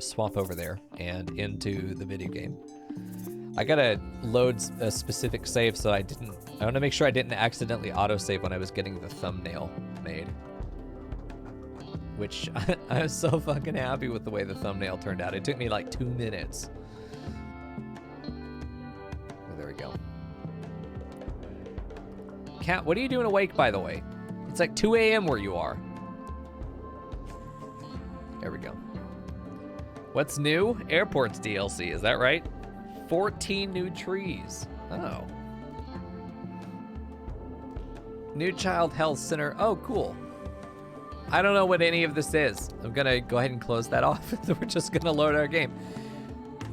swap over there and into the video game. I gotta load a specific save so I want to make sure I didn't accidentally autosave when I was getting the thumbnail made. Which I was so fucking happy with the way the thumbnail turned out. It took me like 2 minutes. Oh, there we go. Cat, what are you doing awake, by the way? It's like 2 a.m. where you are. There we go. What's new? Airports DLC, is that right? 14 new trees. Oh. New Child Health Center. Oh, cool. I don't know what any of this is. I'm gonna go ahead and close that off. We're just gonna load our game.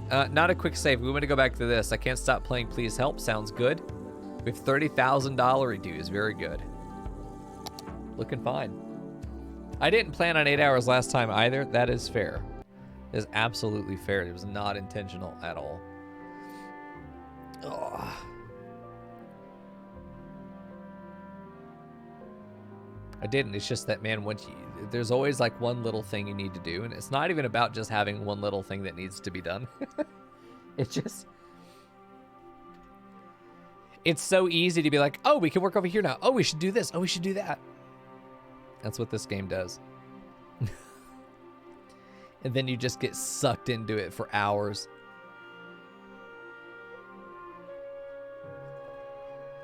Not a quick save. We want to go back to this. I can't stop playing. Please help. Sounds good. We have $30,000 dues. Very good. Looking fine. I didn't plan on 8 hours last time either. That is fair. It is absolutely fair. It was not intentional at all. Ugh. I didn't. It's just that, man, there's always like one little thing you need to do, and it's not even about just having one little thing that needs to be done. It's so easy to be like, oh, we can work over here now. Oh, we should do this. Oh, we should do that. That's what this game does. And then you just get sucked into it for hours.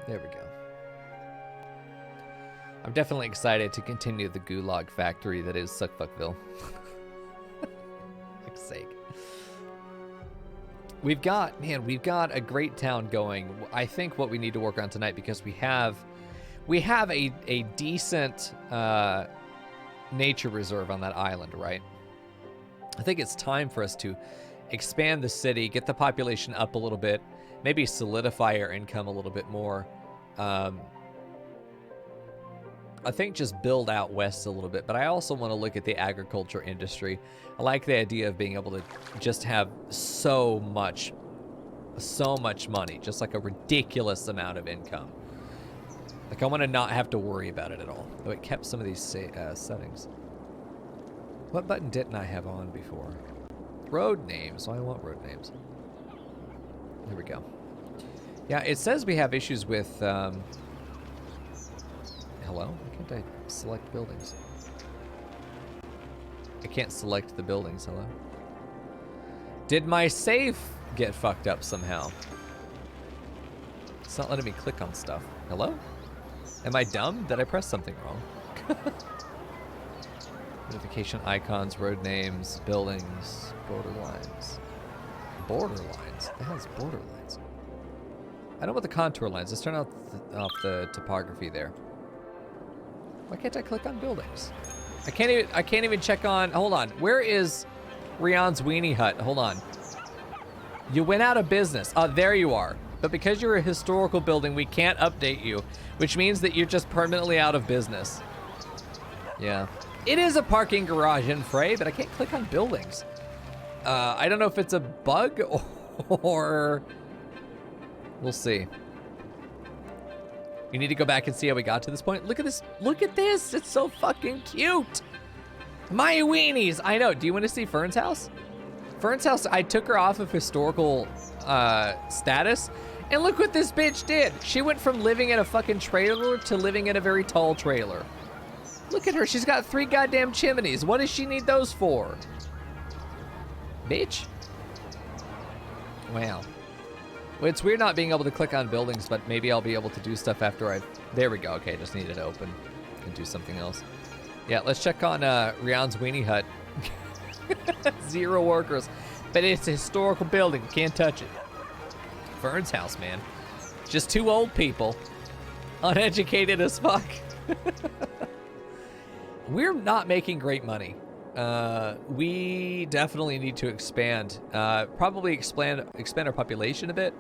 There we go. I'm definitely excited to continue the gulag factory that is Suckfuckville. For fuck's sake. We've got a great town going. I think what we need to work on tonight, because we have a decent nature reserve on that island, right? I think it's time for us to expand the city, get the population up a little bit, maybe solidify our income a little bit more. I think just build out west a little bit, but I also want to look at the agriculture industry. I like the idea of being able to just have so much money, just like a ridiculous amount of income. Like, I want to not have to worry about it at all. Though it kept some of these settings. What button didn't I have on before? Road names. I want road names. There we go. Yeah, it says we have issues with... Hello? Why can't I select buildings? I can't select the buildings. Hello? Did my save get fucked up somehow? It's not letting me click on stuff. Hello? Am I dumb? Did I press something wrong? Notification icons, road names, buildings, borderlines. Borderlines? What the hell is borderlines? I know what the contour lines. Let's turn off the topography there. Why can't I click on buildings? I can't even check on. Hold on. Where is Rian's Weenie Hut? Hold on. You went out of business. Oh, there you are. But because you're a historical building, we can't update you, which means that you're just permanently out of business. Yeah. It is a parking garage in Frey, but I can't click on buildings. I don't know if it's a bug or we'll see. You need to go back and see how we got to this point. Look at this. Look at this. It's so fucking cute. My weenies. I know. Do you want to see Fern's house? Fern's house, I took her off of historical status. And look what this bitch did. She went from living in a fucking trailer to living in a very tall trailer. Look at her. She's got 3 goddamn chimneys. What does she need those for? Bitch. Wow. Well, it's weird not being able to click on buildings, but maybe I'll be able to do stuff after I've... There we go. Okay, just needed to open and do something else. Yeah, let's check on Rian's Weenie Hut. 0 workers. But it's a historical building. Can't touch it. Fern's house, man. Just 2 old people. Uneducated as fuck. We're not making great money. We definitely need to expand. Probably expand our population a bit.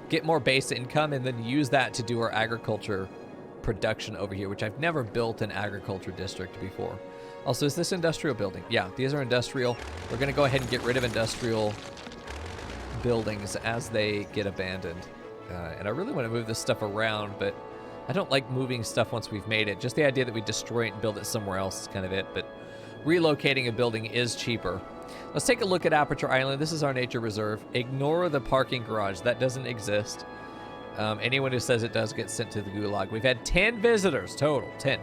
Get more base income, and then use that to do our agriculture production over here, which I've never built an agriculture district before. Also, is this industrial building? Yeah, these are industrial. We're going to go ahead and get rid of industrial buildings as they get abandoned. And I really want to move this stuff around, but I don't like moving stuff once we've made it. Just the idea that we destroy it and build it somewhere else is kind of it. But relocating a building is cheaper. Let's take a look at Aperture Island. This is our nature reserve. Ignore the parking garage. That doesn't exist. Anyone who says it does get sent to the gulag. We've had 10 visitors total. 10.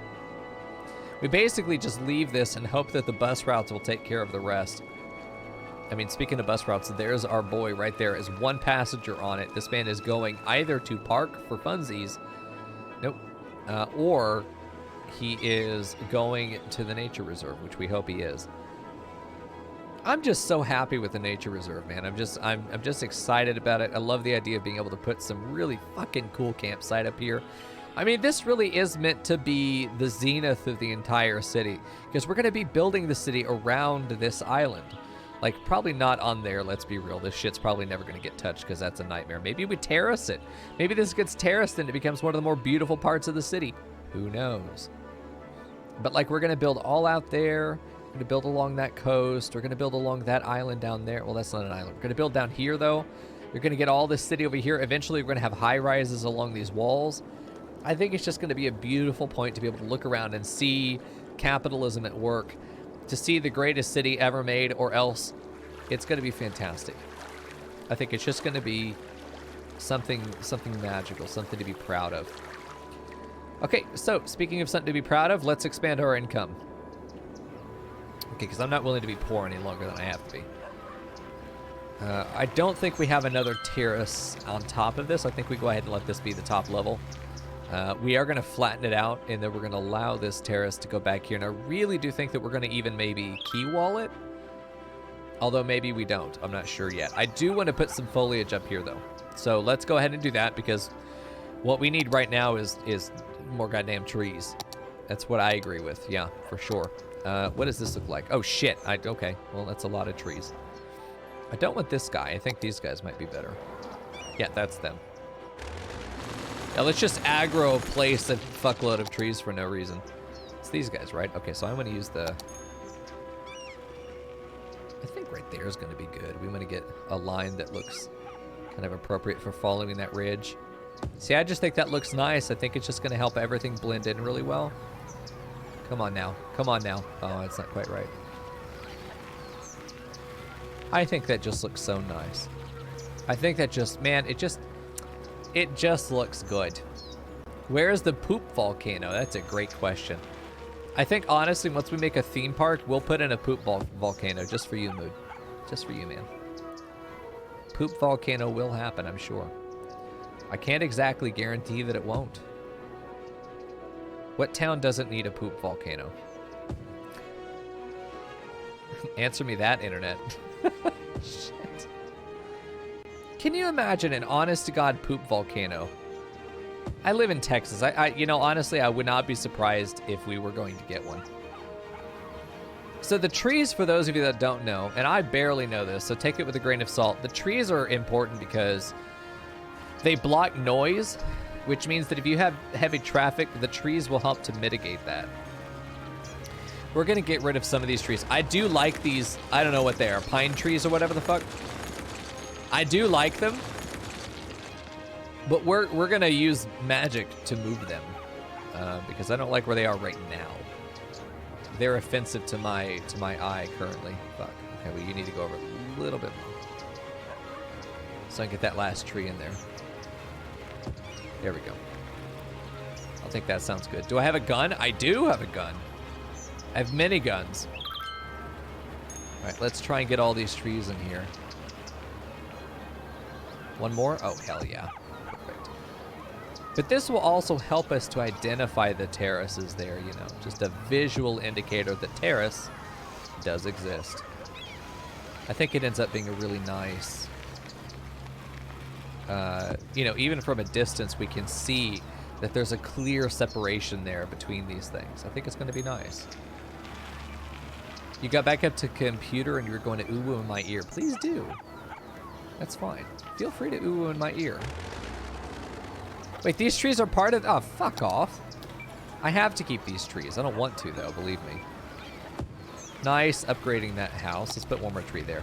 We basically just leave this and hope that the bus routes will take care of the rest. I mean, speaking of bus routes, there's our boy right there. Is one passenger on it. This man is going either to park for funsies. Nope. Or he is going to the nature reserve, which we hope he is. I'm just so happy with the nature reserve, man. I'm just excited about it. I love the idea of being able to put some really fucking cool campsite up here. I mean, this really is meant to be the zenith of the entire city, because we're going to be building the city around this island. Like, probably not on there, let's be real. This shit's probably never going to get touched because that's a nightmare. Maybe we terrace it. Maybe this gets terraced and it becomes one of the more beautiful parts of the city. Who knows? But, like, we're going to build all out there. We're going to build along that coast. We're going to build along that island down there. Well, that's not an island. We're going to build down here, though. You're going to get all this city over here. Eventually, we're going to have high-rises along these walls. I think it's just going to be a beautiful point to be able to look around and see capitalism at work, to see the greatest city ever made, or else it's going to be fantastic. I think it's just going to be something magical, something to be proud of. Okay, so speaking of something to be proud of, let's expand our income. Okay, because I'm not willing to be poor any longer than I have to be. I don't think we have another terrace on top of this. I think we go ahead and let this be the top level. We are going to flatten it out, and then we're going to allow this terrace to go back here. And I really do think that we're going to even maybe key wall it. Although maybe we don't. I'm not sure yet. I do want to put some foliage up here, though. So let's go ahead and do that, because what we need right now is more goddamn trees. That's what I agree with. Yeah, for sure. What does this look like? Oh, shit. Okay. Well, that's a lot of trees. I don't want this guy. I think these guys might be better. Yeah, that's them. Yeah, let's just aggro place a fuckload of trees for no reason. It's these guys, right? Okay, so I'm going to use the... I think right there is going to be good. We want to get a line that looks kind of appropriate for following that ridge. See, I just think that looks nice. I think it's just going to help everything blend in really well. Come on now. Come on now. Oh, that's not quite right. I think that just looks so nice. I think that just, man, it just looks good. Where is the poop volcano? That's a great question. I think, honestly, once we make a theme park, we'll put in a poop volcano just for you, Mood. Just for you, man. Poop volcano will happen, I'm sure. I can't exactly guarantee that it won't. What town doesn't need a poop volcano? Answer me that, internet. Shit. Can you imagine an honest-to-God poop volcano? I live in Texas. You know, honestly, I would not be surprised if we were going to get one. So the trees, for those of you that don't know, and I barely know this, so take it with a grain of salt. The trees are important because they block noise, which means that if you have heavy traffic, the trees will help to mitigate that. We're going to get rid of some of these trees. I do like these, I don't know what they are, pine trees or whatever the fuck. I do like them, but we're going to use magic to move them because I don't like where they are right now. They're offensive to my eye currently. Fuck. Okay, well, you need to go over a little bit more. So I can get that last tree in there. There we go. I think that sounds good. Do I have a gun? I do have a gun. I have many guns. All right, let's try and get all these trees in here. One more? Oh, hell yeah. Perfect. But this will also help us to identify the terraces there, you know. Just a visual indicator that terrace does exist. I think it ends up being a really nice... you know, even from a distance, we can see that there's a clear separation there between these things. I think it's going to be nice. You got back up to computer and you're going to ooh-woo in my ear. Please do. That's fine. Feel free to ooh-woo in my ear. Wait, these trees are part of... Oh, fuck off. I have to keep these trees. I don't want to, though, believe me. Nice, upgrading that house. Let's put one more tree there.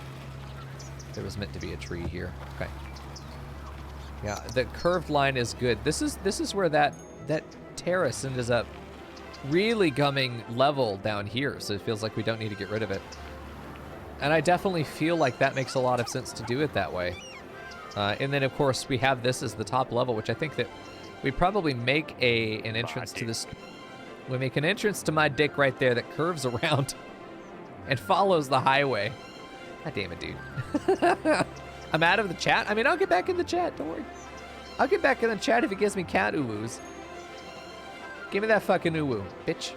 There was meant to be a tree here. Okay. Yeah, the curved line is good. This is where that terrace ends up really coming level down here, so it feels like we don't need to get rid of it. And I definitely feel like that makes a lot of sense to do it that way. And then, of course, we have this as the top level, which I think that we probably make an entrance to this. We make an entrance to my dick right there that curves around and follows the highway. God damn it, dude. I'm out of the chat. I mean, I'll get back in the chat. Don't worry. I'll get back in the chat if it gives me cat uwoos. Give me that fucking uwoo, bitch.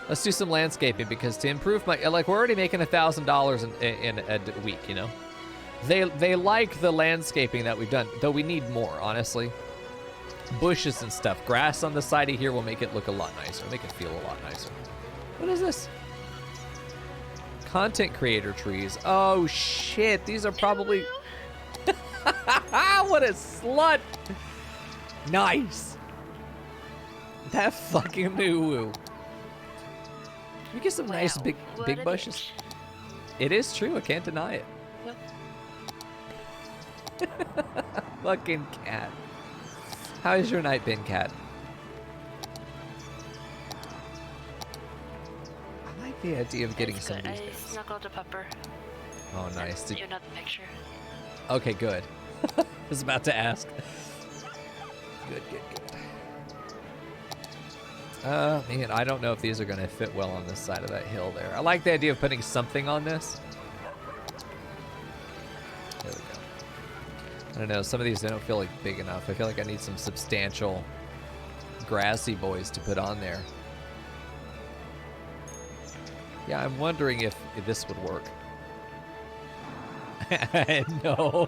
Let's do some landscaping because to improve my, like, we're already making $1,000 in a week, you know? They like the landscaping that we've done, though we need more, honestly. Bushes and stuff. Grass on the side of here will make it look a lot nicer, make it feel a lot nicer. What is this? Content creator trees. Oh, shit. These are probably... What a slut. Nice. That fucking uwu. Can we get some nice big bushes? It is true. I can't deny it. Fucking cat. How has your night been, cat? I like the idea of getting some of these bits. I snuggled a pupper. Oh, nice. You're not the picture. Okay, good. I was about to ask. Good. Man, I don't know if these are going to fit well on this side of that hill there. I like the idea of putting something on this. There we go. I don't know, some of these they don't feel like big enough. I feel like I need some substantial grassy boys to put on there. Yeah, I'm wondering if this would work. No.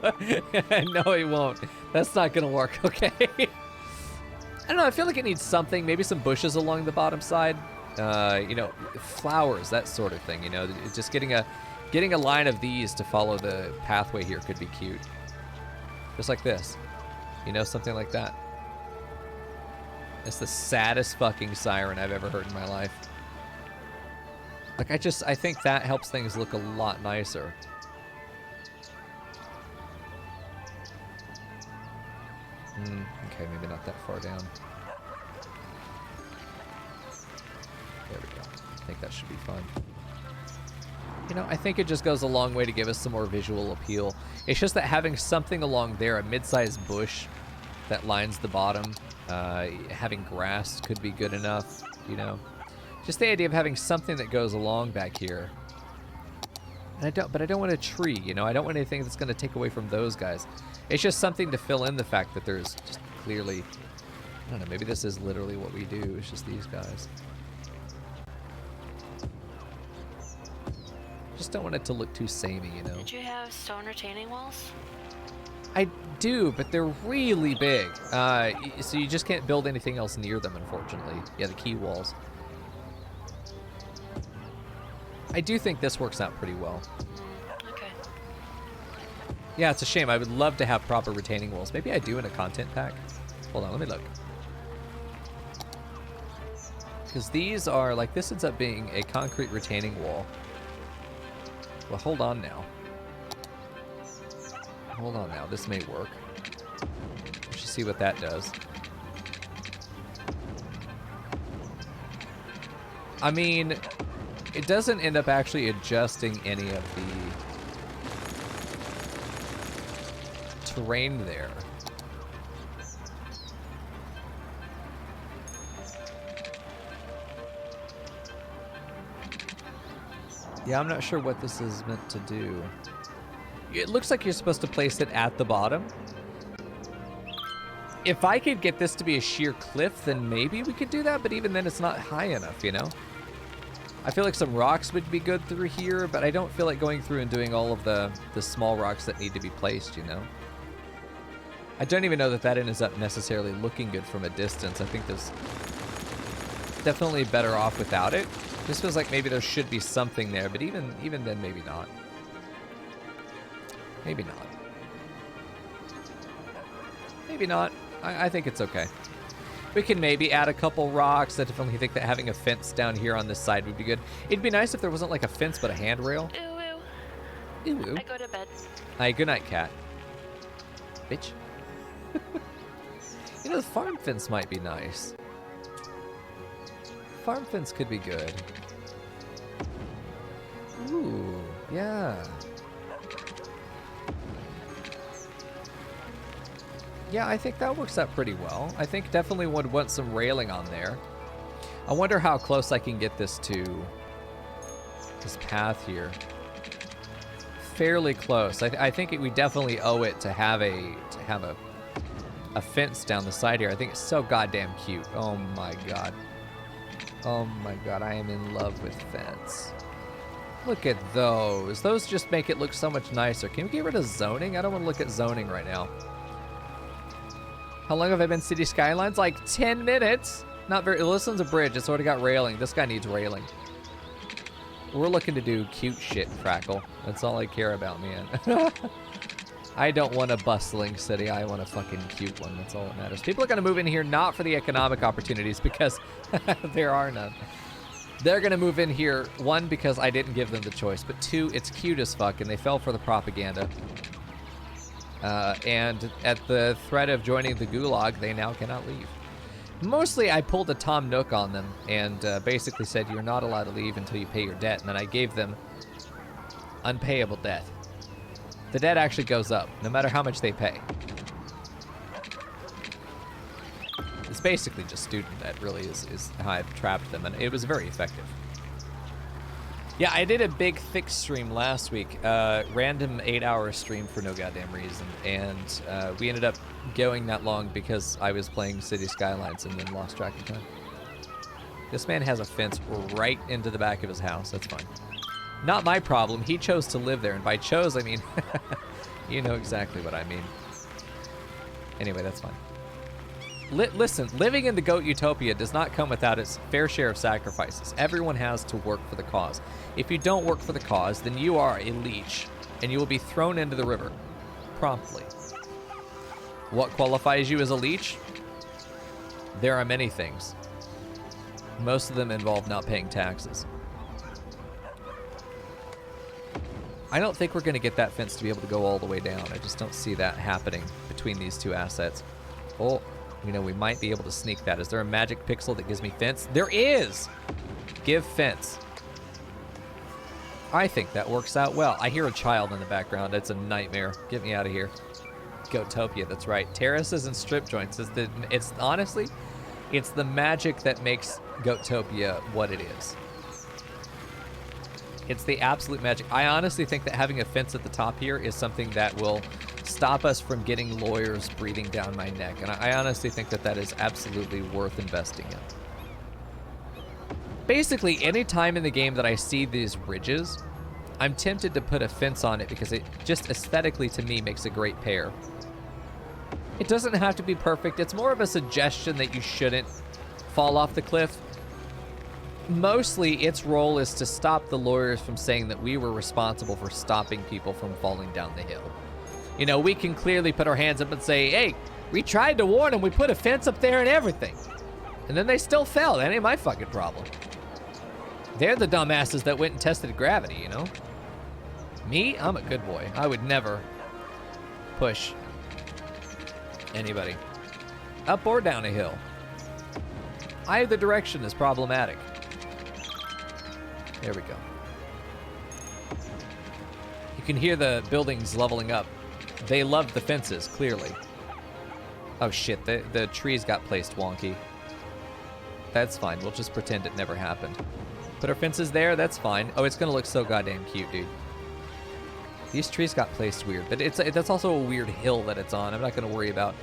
No, it won't. That's not going to work, okay? I don't know, I feel like it needs something, maybe some bushes along the bottom side. You know, flowers, that sort of thing, you know. Just getting a line of these to follow the pathway here could be cute. Just like this. You know, something like that. It's the saddest fucking siren I've ever heard in my life. Like, I think that helps things look a lot nicer. Okay, maybe not that far down. There we go. I think that should be fun. You know, I think it just goes a long way to give us some more visual appeal. It's just that having something along there, a mid-sized bush that lines the bottom, having grass could be good enough, you know. Just the idea of having something that goes along back here. And but I don't want a tree, you know. I don't want anything that's going to take away from those guys. It's just something to fill in the fact that there's just clearly, I don't know, maybe this is literally what we do. It's just these guys. Just don't want it to look too samey, you know. Did you have stone retaining walls? I do, but they're really big. So you just can't build anything else near them, unfortunately. Yeah, the key walls. I do think this works out pretty well. Okay. Yeah, it's a shame. I would love to have proper retaining walls. Maybe I do in a content pack. Hold on, let me look. Because these are, like, this ends up being a concrete retaining wall. Well, hold on now. Hold on now. This may work. Let's just see what that does. I mean, it doesn't end up actually adjusting any of the terrain there. Yeah, I'm not sure what this is meant to do. It looks like you're supposed to place it at the bottom. If I could get this to be a sheer cliff, then maybe we could do that, but even then it's not high enough, you know? I feel like some rocks would be good through here, but I don't feel like going through and doing all of the small rocks that need to be placed, you know? I don't even know that that ends up necessarily looking good from a distance. I think there's definitely better off without it. This feels like maybe there should be something there, but even then, maybe not. Maybe not. Maybe not. I think it's okay. We can maybe add a couple rocks. I definitely think that having a fence down here on this side would be good. It'd be nice if there wasn't like a fence, but a handrail. Ooh, ooh. Ooh, ooh. I go to bed. Hi, good night, cat. Bitch. You know, the farm fence might be nice. Farm fence could be good. Ooh. Yeah. Yeah, I think that works out pretty well. I think definitely would want some railing on there. I wonder how close I can get this to this path here. Fairly close. I think we definitely owe it to have a fence down the side here. I think it's so goddamn cute. Oh my god. Oh my god, I am in love with fence. Look at those. Those just make it look so much nicer. Can we get rid of zoning? I don't want to look at zoning right now. How long have I been City Skylines? Like 10 minutes. Not very. Well, this one's a bridge. It's already got railing. This guy needs railing. We're looking to do cute shit, Frackle. That's all I care about, man. I don't want a bustling city. I want a fucking cute one. That's all that matters. People are going to move in here not for the economic opportunities because there are none. They're going to move in here, one, because I didn't give them the choice, but two, it's cute as fuck, and they fell for the propaganda. And at the threat of joining the gulag, they now cannot leave. Mostly, I pulled a Tom Nook on them and basically said, you're not allowed to leave until you pay your debt. And then I gave them unpayable debt. The debt actually goes up, no matter how much they pay. It's basically just student debt, really, is how I've trapped them. And it was very effective. Yeah, I did a big, thick stream last week. Random 8-hour stream for no goddamn reason. And we ended up going that long because I was playing City Skylines and then lost track of time. This man has a fence right into the back of his house. That's fine. Not my problem. He chose to live there. And by chose, I mean, you know exactly what I mean. Anyway, that's fine. Listen, living in the Goat Utopia does not come without its fair share of sacrifices. Everyone has to work for the cause. If you don't work for the cause, then you are a leech, and you will be thrown into the river promptly. What qualifies you as a leech? There are many things. Most of them involve not paying taxes. I don't think we're going to get that fence to be able to go all the way down. I just don't see that happening between these two assets. Oh. You know, we might be able to sneak that. Is there a magic pixel that gives me fence? There is! Give fence. I think that works out well. I hear a child in the background. It's a nightmare. Get me out of here. Goatopia, that's right. Terraces and strip joints. It's honestly, it's the magic that makes Goatopia what it is. It's the absolute magic. I honestly think that having a fence at the top here is something that will stop us from getting lawyers breathing down my neck. And I honestly think that that is absolutely worth investing in. Basically, any time in the game that I see these ridges, I'm tempted to put a fence on it because it just aesthetically to me makes a great pair. It doesn't have to be perfect. It's more of a suggestion that you shouldn't fall off the cliff. Mostly its role is to stop the lawyers from saying that we were responsible for stopping people from falling down the hill. You know, we can clearly put our hands up and say, hey, we tried to warn them. We put a fence up there and everything. And then they still fell. That ain't my fucking problem. They're the dumbasses that went and tested gravity, you know? Me, I'm a good boy. I would never push anybody up or down a hill. Either direction is problematic. There we go. You can hear the buildings leveling up. They love the fences, clearly. Oh shit, the trees got placed wonky. That's fine, we'll just pretend it never happened. Put our fences there, that's fine. Oh, it's gonna look so goddamn cute, dude. These trees got placed weird, but that's also a weird hill that it's on. I'm not gonna worry about.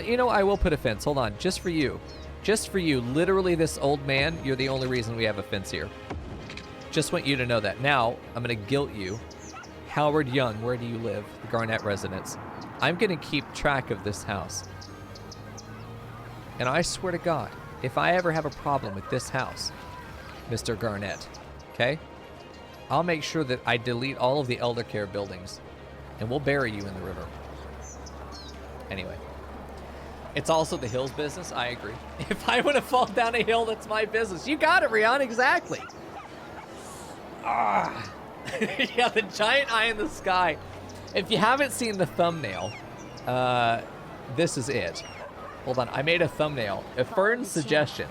You know, I will put a fence, hold on, just for you. Just for you, literally this old man, you're the only reason we have a fence here. Just want you to know that. Now, I'm gonna guilt you. Howard Young, where do you live? The Garnett residence. I'm gonna keep track of this house. And I swear to God, if I ever have a problem with this house, Mr. Garnett, okay? I'll make sure that I delete all of the elder care buildings and we'll bury you in the river. Anyway. It's also the hill's business, I agree. If I want to fall down a hill, that's my business. You got it, Rion, exactly. Ah. Yeah, the giant eye in the sky. If you haven't seen the thumbnail, this is it. Hold on, I made a thumbnail. A Fern's suggestion.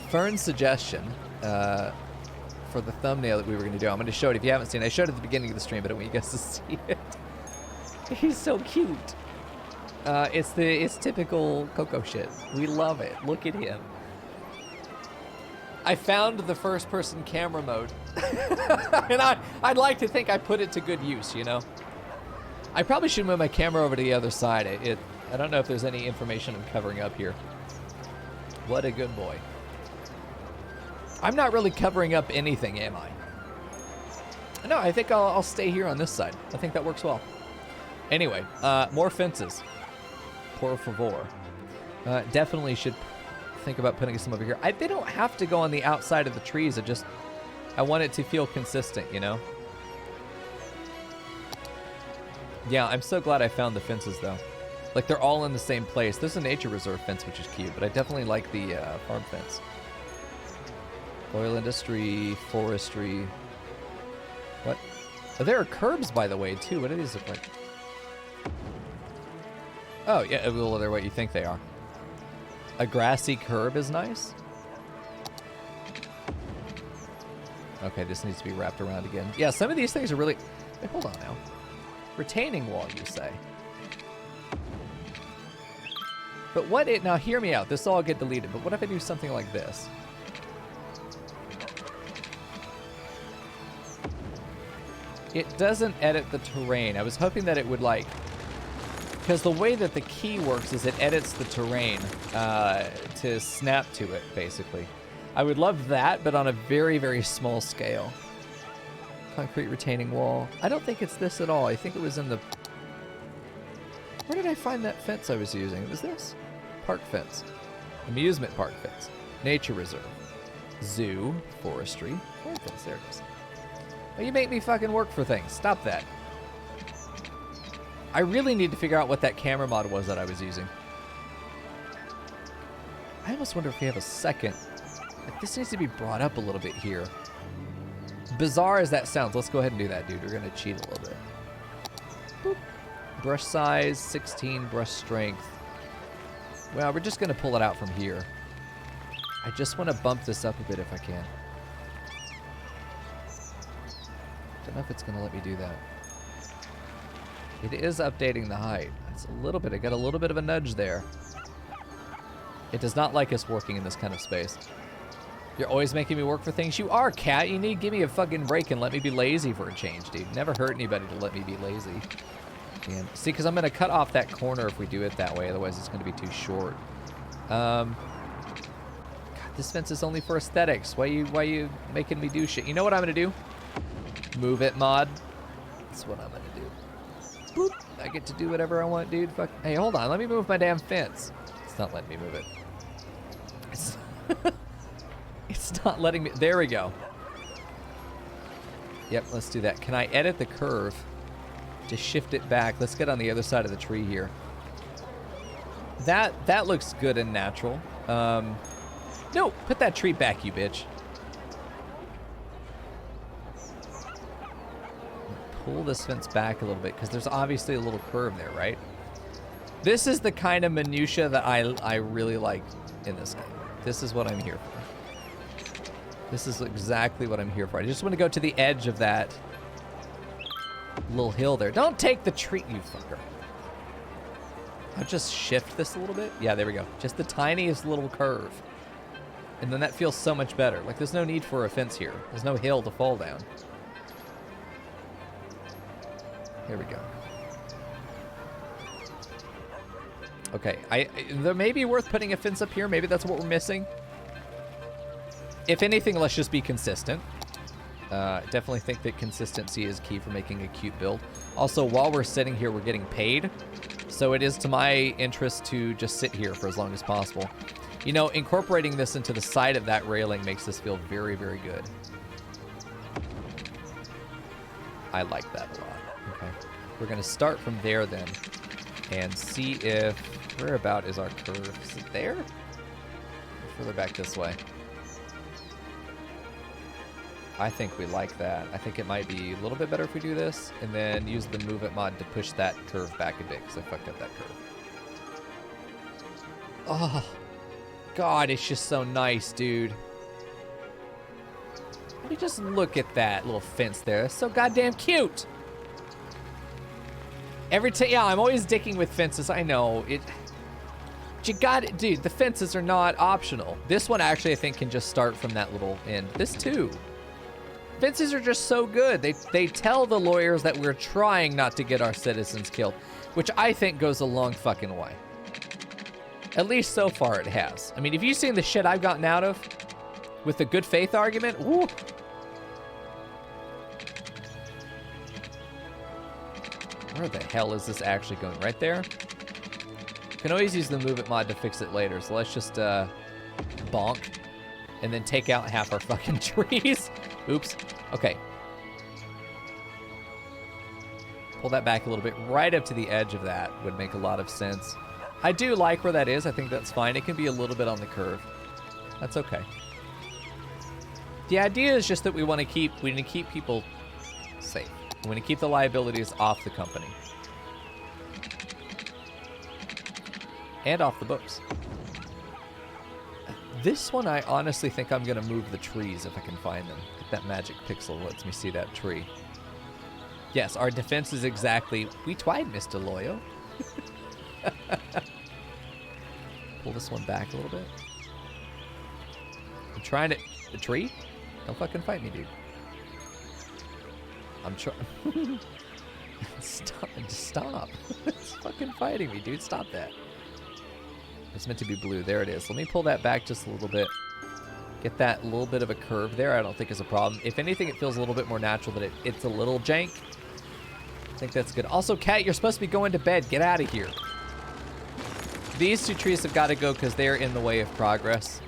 Fern's suggestion for the thumbnail that we were going to do. I'm going to show it if you haven't seen it. I showed it at the beginning of the stream, but I want you guys to see it. He's so cute. It's typical Coco shit. We love it. Look at him. I found the first-person camera mode, and I'd like to think I put it to good use, you know? I probably should move my camera over to the other side. I don't know if there's any information I'm covering up here. What a good boy. I'm not really covering up anything, am I? No, I think I'll stay here on this side. I think that works well. Anyway, more fences. Por favor. Definitely should think about putting some over here. They don't have to go on the outside of the trees. I want it to feel consistent, you know? Yeah, I'm so glad I found the fences, though. Like, they're all in the same place. There's a nature reserve fence, which is cute, but I definitely like the farm fence. Oil industry, forestry. What? Oh, there are curbs, by the way, too. What do these look like? Oh, yeah, well, they're what you think they are. A grassy curb is nice. Okay, this needs to be wrapped around again. Yeah, some of these things are really... Wait, hold on now. Retaining wall, you say? But what it... Now, hear me out. This will all get deleted, but what if I do something like this? It doesn't edit the terrain. I was hoping that it would, like... Because the way that the key works is it edits the terrain to snap to it, basically. I would love that, but on a very, very small scale. Concrete retaining wall. I don't think it's this at all. I think it was in the... Where did I find that fence I was using? It was this? Park fence. Amusement park fence. Nature reserve. Zoo. Forestry. Farm fence. There it is. Oh, you make me fucking work for things. Stop that. I really need to figure out what that camera mod was that I was using. I almost wonder if we have a second. Like, this needs to be brought up a little bit here. Bizarre as that sounds, let's go ahead and do that, dude. We're going to cheat a little bit. Boop. Brush size, 16. Brush strength. Well, we're just going to pull it out from here. I just want to bump this up a bit if I can. Don't know if it's going to let me do that. It is updating the height. It's a little bit. I got a little bit of a nudge there. It does not like us working in this kind of space. You're always making me work for things. You are, cat. You need to give me a fucking break and let me be lazy for a change, dude. Never hurt anybody to let me be lazy. Damn. See, because I'm going to cut off that corner if we do it that way. Otherwise, it's going to be too short. God, this fence is only for aesthetics. Why you making me do shit? You know what I'm going to do? Move it, mod. That's what I'm going to do. Boop. I get to do whatever I want, dude. Fuck. Hey, hold on. Let me move my damn fence. It's not letting me move it. It's not letting me. There we go. Yep, let's do that. Can I edit the curve to shift it back? Let's get on the other side of the tree here. That looks good and natural. No, put that tree back, you bitch. Pull this fence back a little bit because there's obviously a little curve there, right? This is the kind of minutia that I really like in this game. This is what I'm here for. This is exactly what I'm here for. I just want to go to the edge of that little hill there. Don't take the tree, you fucker. I'll just shift this a little bit. Yeah, there we go. Just the tiniest little curve. And then that feels so much better. Like, there's no need for a fence here. There's no hill to fall down. Here we go. Okay, there may be worth putting a fence up here. Maybe that's what we're missing. If anything, let's just be consistent. Definitely think that consistency is key for making a cute build. Also, while we're sitting here, we're getting paid. So it is to my interest to just sit here for as long as possible. You know, incorporating this into the side of that railing makes this feel very, very good. I like that a lot. Okay. We're going to start from there then and see if... Whereabout is our curve? Is it there? Or further back this way? I think we like that. I think it might be a little bit better if we do this and then use the move it mod to push that curve back a bit because I fucked up that curve. Oh, God, it's just so nice, dude. Let me just look at that little fence there. It's so goddamn cute. Every time, yeah, I'm always dicking with fences. I know it. You got it, dude. The fences are not optional. This one actually, I think, can just start from that little end. This too. Fences are just so good. They tell the lawyers that we're trying not to get our citizens killed, which I think goes a long fucking way. At least so far it has. I mean, have you seen the shit I've gotten out of with the good faith argument? Woo. Where the hell is this actually going? Right there? Can always use the move it mod to fix it later, so let's just bonk and then take out half our fucking trees. Oops. Okay. Pull that back a little bit. Right up to the edge of that would make a lot of sense. I do like where that is. I think that's fine. It can be a little bit on the curve. That's okay. The idea is just that we want to keep people safe. We want to keep the liabilities off the company. And off the books. This one, I honestly think I'm going to move the trees if I can find them. If that magic pixel lets me see that tree. Yes, our defense is exactly... We tried, Mr. Loyo. Pull this one back a little bit. I'm trying to... The tree? Don't fucking fight me, dude. I'm trying... Stop. Stop. It's fucking fighting me, dude. Stop that. It's meant to be blue. There it is. Let me pull that back just a little bit. Get that little bit of a curve there. I don't think is a problem. If anything, it feels a little bit more natural that it's a little jank. I think that's good. Also, Cat, you're supposed to be going to bed. Get out of here. These two trees have got to go because they're in the way of progress.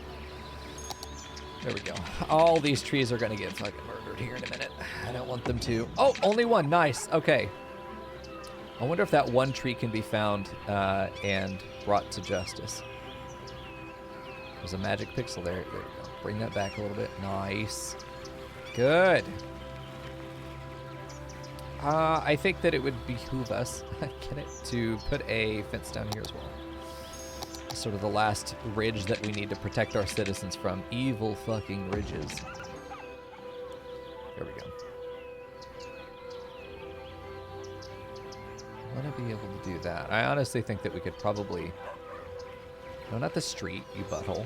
There we go. All these trees are going to get fucking murdered here in a minute. I don't want them to. Oh, only one. Nice. Okay. I wonder if that one tree can be found and brought to justice. There's a magic pixel there. There you go. Bring that back a little bit. Nice. Good. I think that it would behoove us, get it, to put a fence down here as well. Sort of the last ridge that we need to protect our citizens from. Evil fucking ridges. There we go. I want to be able to do that. I honestly think that we could probably... No, not the street, you butthole.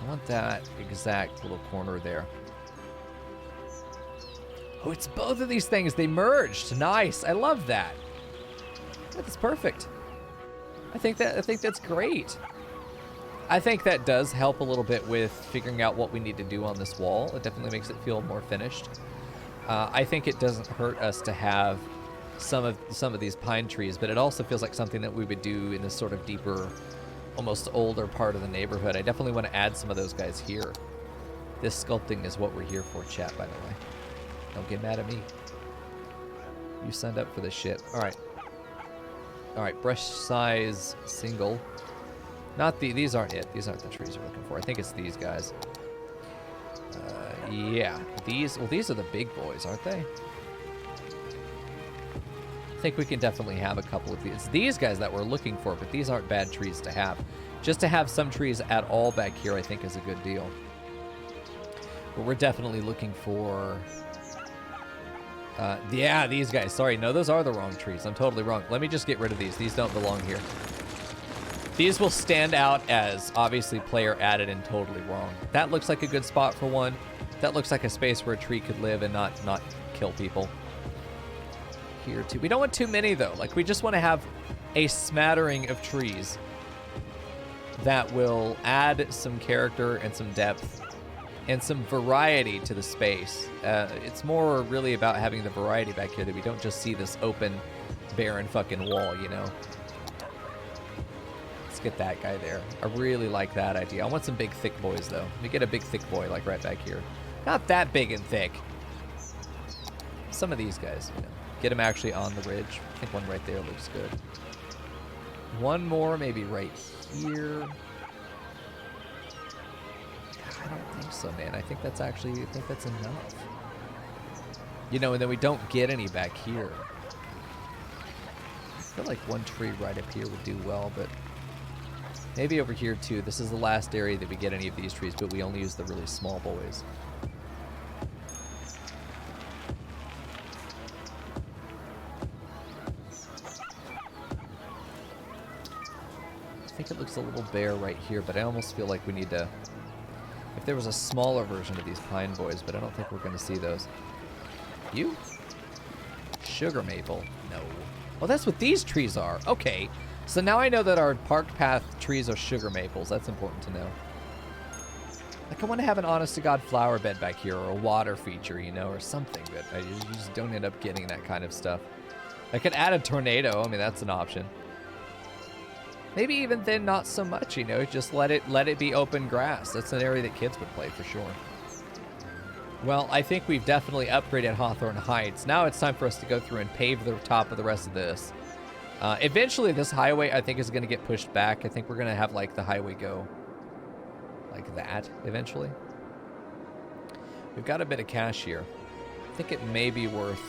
I want that exact little corner there. Oh, it's both of these things. They merged. Nice. I love that. That's perfect. I think that's great. I think that does help a little bit with figuring out what we need to do on this wall. It definitely makes it feel more finished. I think it doesn't hurt us to have some of these pine trees, but it also feels like something that we would do in this sort of deeper, almost older part of the neighborhood. I definitely want to add some of those guys here. This sculpting is what we're here for, chat, by the way. Don't get mad at me. You signed up for this shit. All right. All right, brush size single. Not these aren't it. These aren't the trees we're looking for. I think it's these guys. Yeah, these are the big boys, aren't they? I think we can definitely have a couple of these. It's these guys that we're looking for, but these aren't bad trees to have. Just to have some trees at all back here, I think, is a good deal. But we're definitely looking for... yeah, these guys. Sorry, no, those are the wrong trees. I'm totally wrong. Let me just get rid of these. These don't belong here. These will stand out as obviously player added and totally wrong. That looks like a good spot for one. That looks like a space where a tree could live and not kill people. Here too. We don't want too many though. Like we just want to have a smattering of trees that will add some character and some depth and some variety to the space. It's more really about having the variety back here, that we don't just see this open, barren fucking wall, you know? Let's get that guy there. I really like that idea. I want some big, thick boys, though. Let me get a big, thick boy, like right back here. Not that big and thick. Some of these guys, you know. Get them actually on the ridge. I think one right there looks good. One more, maybe right here. I don't think so, man. I think that's enough. You know, and then we don't get any back here. I feel like one tree right up here would do well, but Maybe over here too. This is the last area that we get any of these trees, but we only use the really small boys. I think it looks a little bare right here, but I almost feel like we need to... If there was a smaller version of these pine boys, but I don't think we're going to see those. You? Sugar maple? No. Oh, that's what these trees are. Okay. So now I know that our park path trees are sugar maples. That's important to know. Like, I want to have an honest-to-God flower bed back here, or a water feature, you know, or something, but you just don't end up getting that kind of stuff. I could add a tornado. I mean, that's an option. Maybe even then not so much, you know, just let it be open grass. That's an area that kids would play for sure. Well, I think we've definitely upgraded Hawthorne Heights. Now it's time for us to go through and pave the top of the rest of this. Eventually this highway, I think, is going to get pushed back. I think we're going to have, like, the highway go like that eventually. We've got a bit of cash here. I think it may be worth...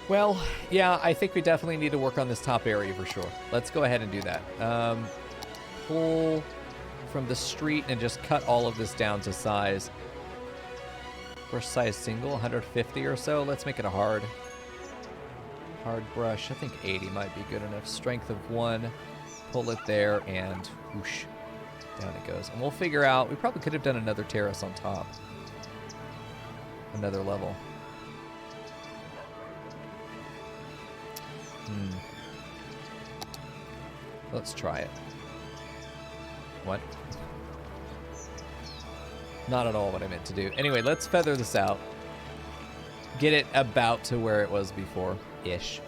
Well, yeah, I think we definitely need to work on this top area for sure. Let's go ahead and do that. Pull from the street and just cut all of this down to size. We're size single, 150 or so. Let's make it a hard brush. I think 80 might be good enough. Strength of 1. Pull it there and whoosh, down it goes. And we'll figure out, we probably could have done another terrace on top. Another level. Let's try it. What? Not at all what I meant to do. Anyway, let's feather this out. Get it about to where it was before-ish,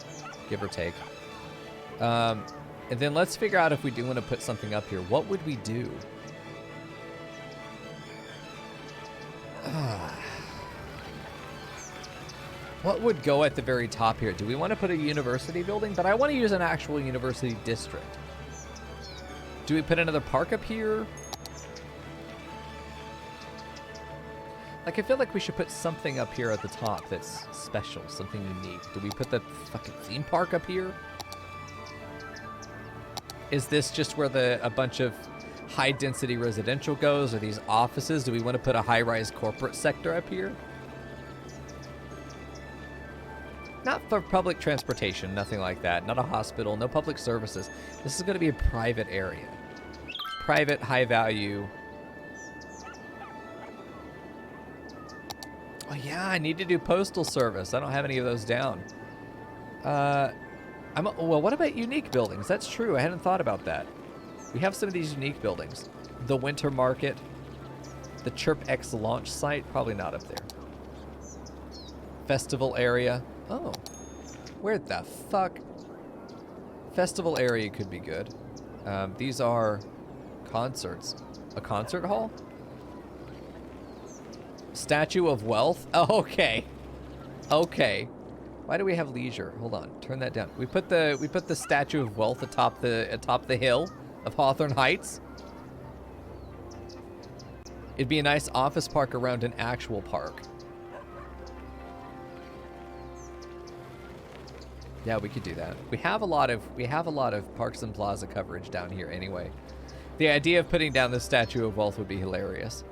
give or take. And then let's figure out if we do want to put something up here. What would we do? What would go at the very top here? Do we want to put a university building? But I want to use an actual university district. Do we put another park up here? Like, I feel like we should put something up here at the top that's special, something unique. Do we put the fucking theme park up here? Is this just where a bunch of high-density residential goes? Are these offices? Do we want to put a high-rise corporate sector up here? Not for public transportation, nothing like that. Not a hospital, no public services. This is going to be a private area. Private, high value. Oh yeah, I need to do postal service. I don't have any of those down. Well, what about unique buildings? That's true. I hadn't thought about that. We have some of these unique buildings. The Winter Market. The Chirp X launch site. Probably not up there. Festival area. Oh, where the fuck? Festival area could be good. These are concerts. A concert hall? Statue of Wealth? Oh, okay. Okay. Why do we have leisure? Hold on. Turn that down. We put the Statue of Wealth atop the hill of Hawthorne Heights. It'd be a nice office park around an actual park. Yeah, we could do that. We have a lot of Parks and Plaza coverage down here anyway. The idea of putting down the Statue of Wealth would be hilarious.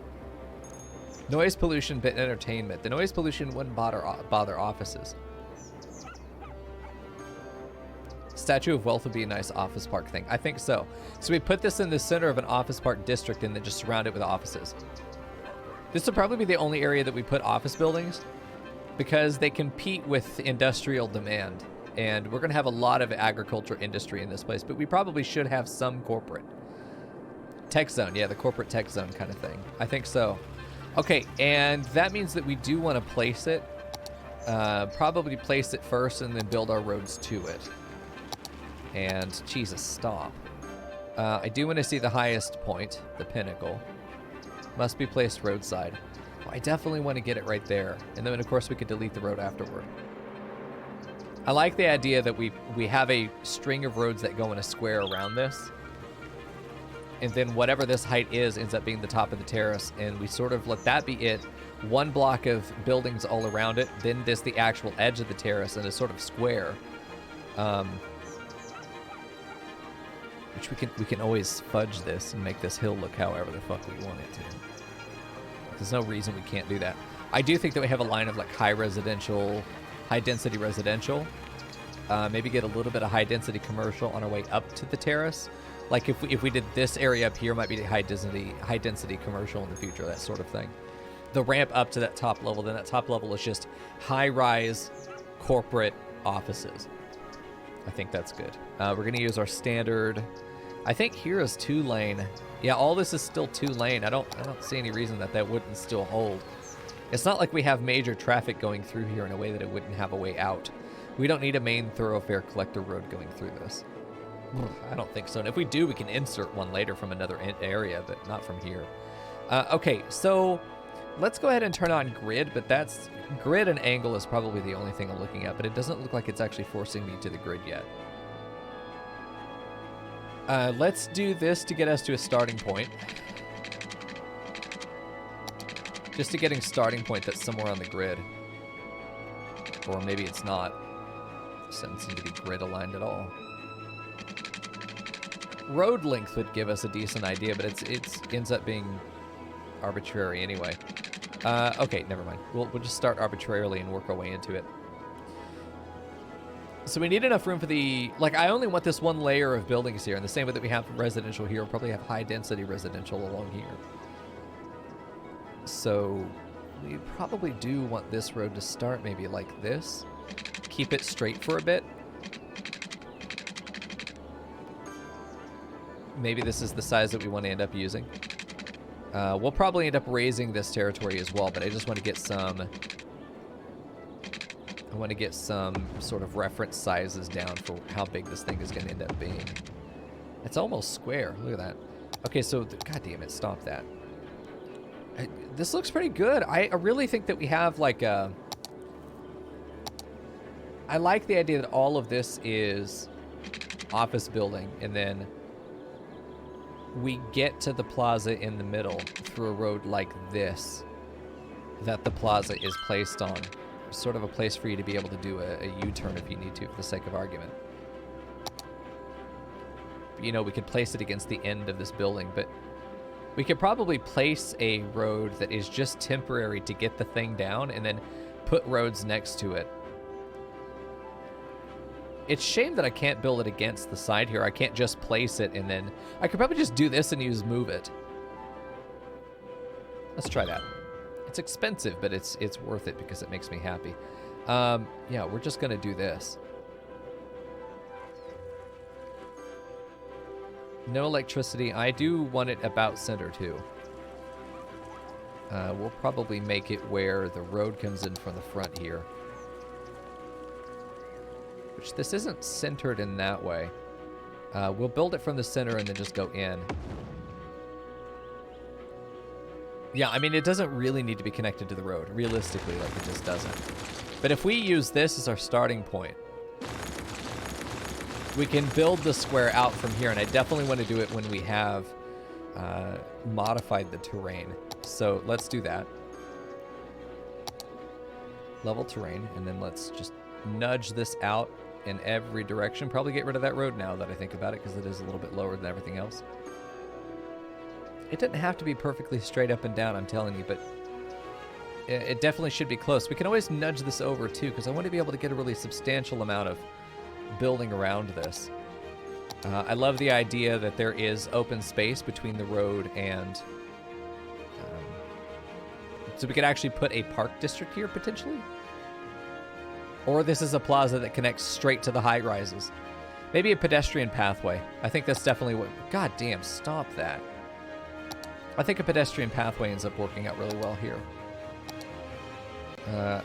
Noise pollution, bit entertainment. The noise pollution wouldn't bother offices. Statue of Wealth would be a nice office park thing. I think so. So we put this in the center of an office park district and then just surround it with offices. This will probably be the only area that we put office buildings because they compete with industrial demand. And we're going to have a lot of agriculture industry in this place, but we probably should have some corporate. Tech zone, yeah, the corporate tech zone kind of thing. I think so. Okay, and that means that we do want to place it. Probably place it first and then build our roads to it. And, Jesus, stop. I do want to see the highest point, the pinnacle. Must be placed roadside. Well, I definitely want to get it right there. And then, of course, we could delete the road afterward. I like the idea that we have a string of roads that go in a square around this. And then whatever this height is ends up being the top of the terrace. And we sort of let that be it. One block of buildings all around it. Then this the actual edge of the terrace in a sort of square. Which we can always fudge this and make this hill look however the fuck we want it to. There's no reason we can't do that. I do think that we have a line of like high density residential. Maybe get a little bit of high density commercial on our way up to the terrace. Like if we did this area up here, might be high density commercial in the future, that sort of thing. The ramp up to that top level, then that top level is just high rise corporate offices. I think that's good. We're gonna use our standard. I think here is 2-lane. Yeah, all this is still 2-lane. I don't see any reason that wouldn't still hold. It's not like we have major traffic going through here in a way that it wouldn't have a way out. We don't need a main thoroughfare collector road going through this. I don't think so. And if we do, we can insert one later from another area, but not from here. Okay, so let's go ahead and turn on grid, but that's grid and angle is probably the only thing I'm looking at, but it doesn't look like it's actually forcing me to the grid yet. Let's do this to get us to a starting point. Just to getting starting point that's somewhere on the grid. Or maybe it's not. It doesn't seem to be grid aligned at all. Road length would give us a decent idea, but it ends up being arbitrary anyway. Okay, never mind. We'll just start arbitrarily and work our way into it. So we need enough room for the... Like, I only want this one layer of buildings here, and the same way that we have residential here, we'll probably have high-density residential along here. So we probably do want this road to start maybe like this. Keep it straight for a bit. Maybe this is the size that we want to end up using. We'll probably end up raising this territory as well, but I just want to get some... I want to get some sort of reference sizes down for how big this thing is going to end up being. It's almost square. Look at that. Okay, so... God damn it, stop that. This looks pretty good. I really think that we have like a... I like the idea that all of this is office building, and then we get to the plaza in the middle through a road like this that the plaza is placed on. Sort of a place for you to be able to do a U-turn if you need to, for the sake of argument. You know, we could place it against the end of this building, but we could probably place a road that is just temporary to get the thing down and then put roads next to it. It's a shame that I can't build it against the side here. I can't just place it and then... I could probably just do this and use move it. Let's try that. It's expensive, but it's worth it because it makes me happy. Yeah, we're just going to do this. No electricity. I do want it about center, too. We'll probably make it where the road comes in from the front here. Which this isn't centered in that way. We'll build it from the center and then just go in. Yeah, I mean, it doesn't really need to be connected to the road. Realistically, like, it just doesn't. But if we use this as our starting point, we can build the square out from here, and I definitely want to do it when we have modified the terrain. So let's do that. Level terrain, and then let's just nudge this out in every direction. Probably get rid of that road now that I think about it, because it is a little bit lower than everything else. It doesn't have to be perfectly straight up and down, I'm telling you, but it definitely should be close. We can always nudge this over, too, because I want to be able to get a really substantial amount of building around this. I love the idea that there is open space between the road and... so we could actually put a park district here, potentially? Or this is a plaza that connects straight to the high rises. Maybe a pedestrian pathway. I think that's definitely what... God damn, stop that. I think a pedestrian pathway ends up working out really well here.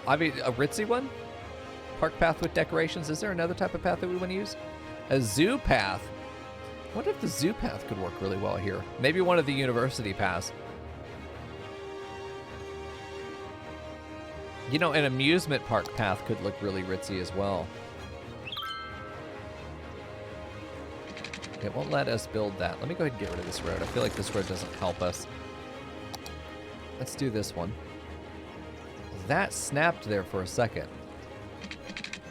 I mean, a ritzy one? Park path with decorations. Is there another type of path that we want to use? A zoo path. I wonder if the zoo path could work really well here. Maybe one of the university paths. You know, an amusement park path could look really ritzy as well. It won't let us build that. Let me go ahead and get rid of this road. I feel like this road doesn't help us. Let's do this one. That snapped there for a second.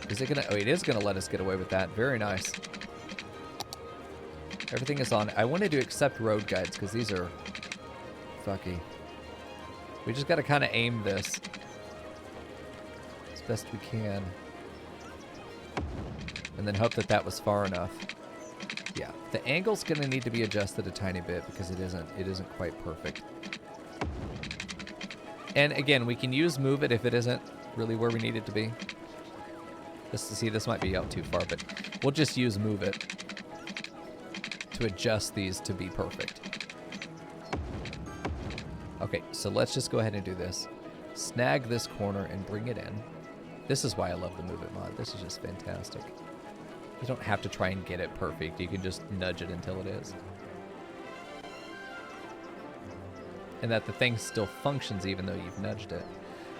Is it gonna... Oh, it is gonna let us get away with that. Very nice. Everything is on. I wanted to accept road guides because these are fucky. We just got to kind of aim this as best we can. And then hope that that was far enough. Yeah, the angle's going to need to be adjusted a tiny bit because it isn't quite perfect. And again, we can use move it if it isn't really where we need it to be. Just to see, this might be out too far, but we'll just use move it to adjust these to be perfect. Okay, so let's just go ahead and do this. Snag this corner and bring it in. This is why I love the move it mod. This is just fantastic. You don't have to try and get it perfect. You can just nudge it until it is. And that the thing still functions even though you've nudged it.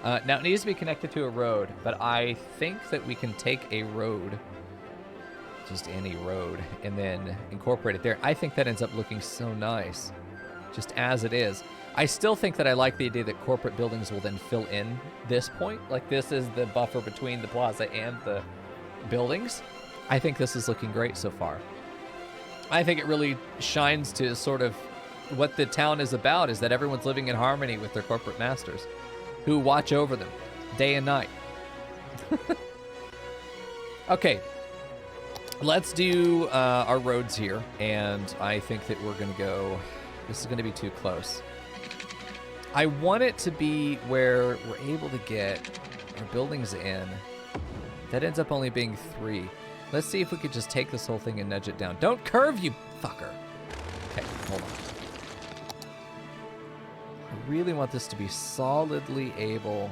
Now, it needs to be connected to a road, but I think that we can take a road, just any road, and then incorporate it there. I think that ends up looking so nice, just as it is. I still think that I like the idea that corporate buildings will then fill in this point. Like, this is the buffer between the plaza and the buildings. I think this is looking great so far. I think it really shines to sort of what the town is about, is that everyone's living in harmony with their corporate masters who watch over them day and night. Okay, let's do our roads here, and I think that we're going to go... This is going to be too close. I want it to be where we're able to get our buildings in. That ends up only being 3. Let's see if we could just take this whole thing and nudge it down. Don't curve, you fucker. Okay, hold on. I really want this to be solidly able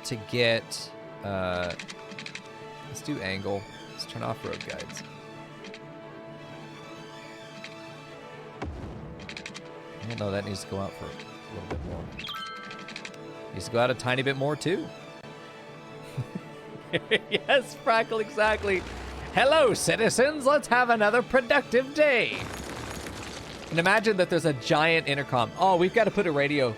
to get... let's do angle. Let's turn off road guides. I don't know, that needs to go out for a little bit more. Needs to go out a tiny bit more, too. Yes, Frackle, exactly. Hello, citizens. Let's have another productive day. And imagine that there's a giant intercom. Oh, we've got to put a radio.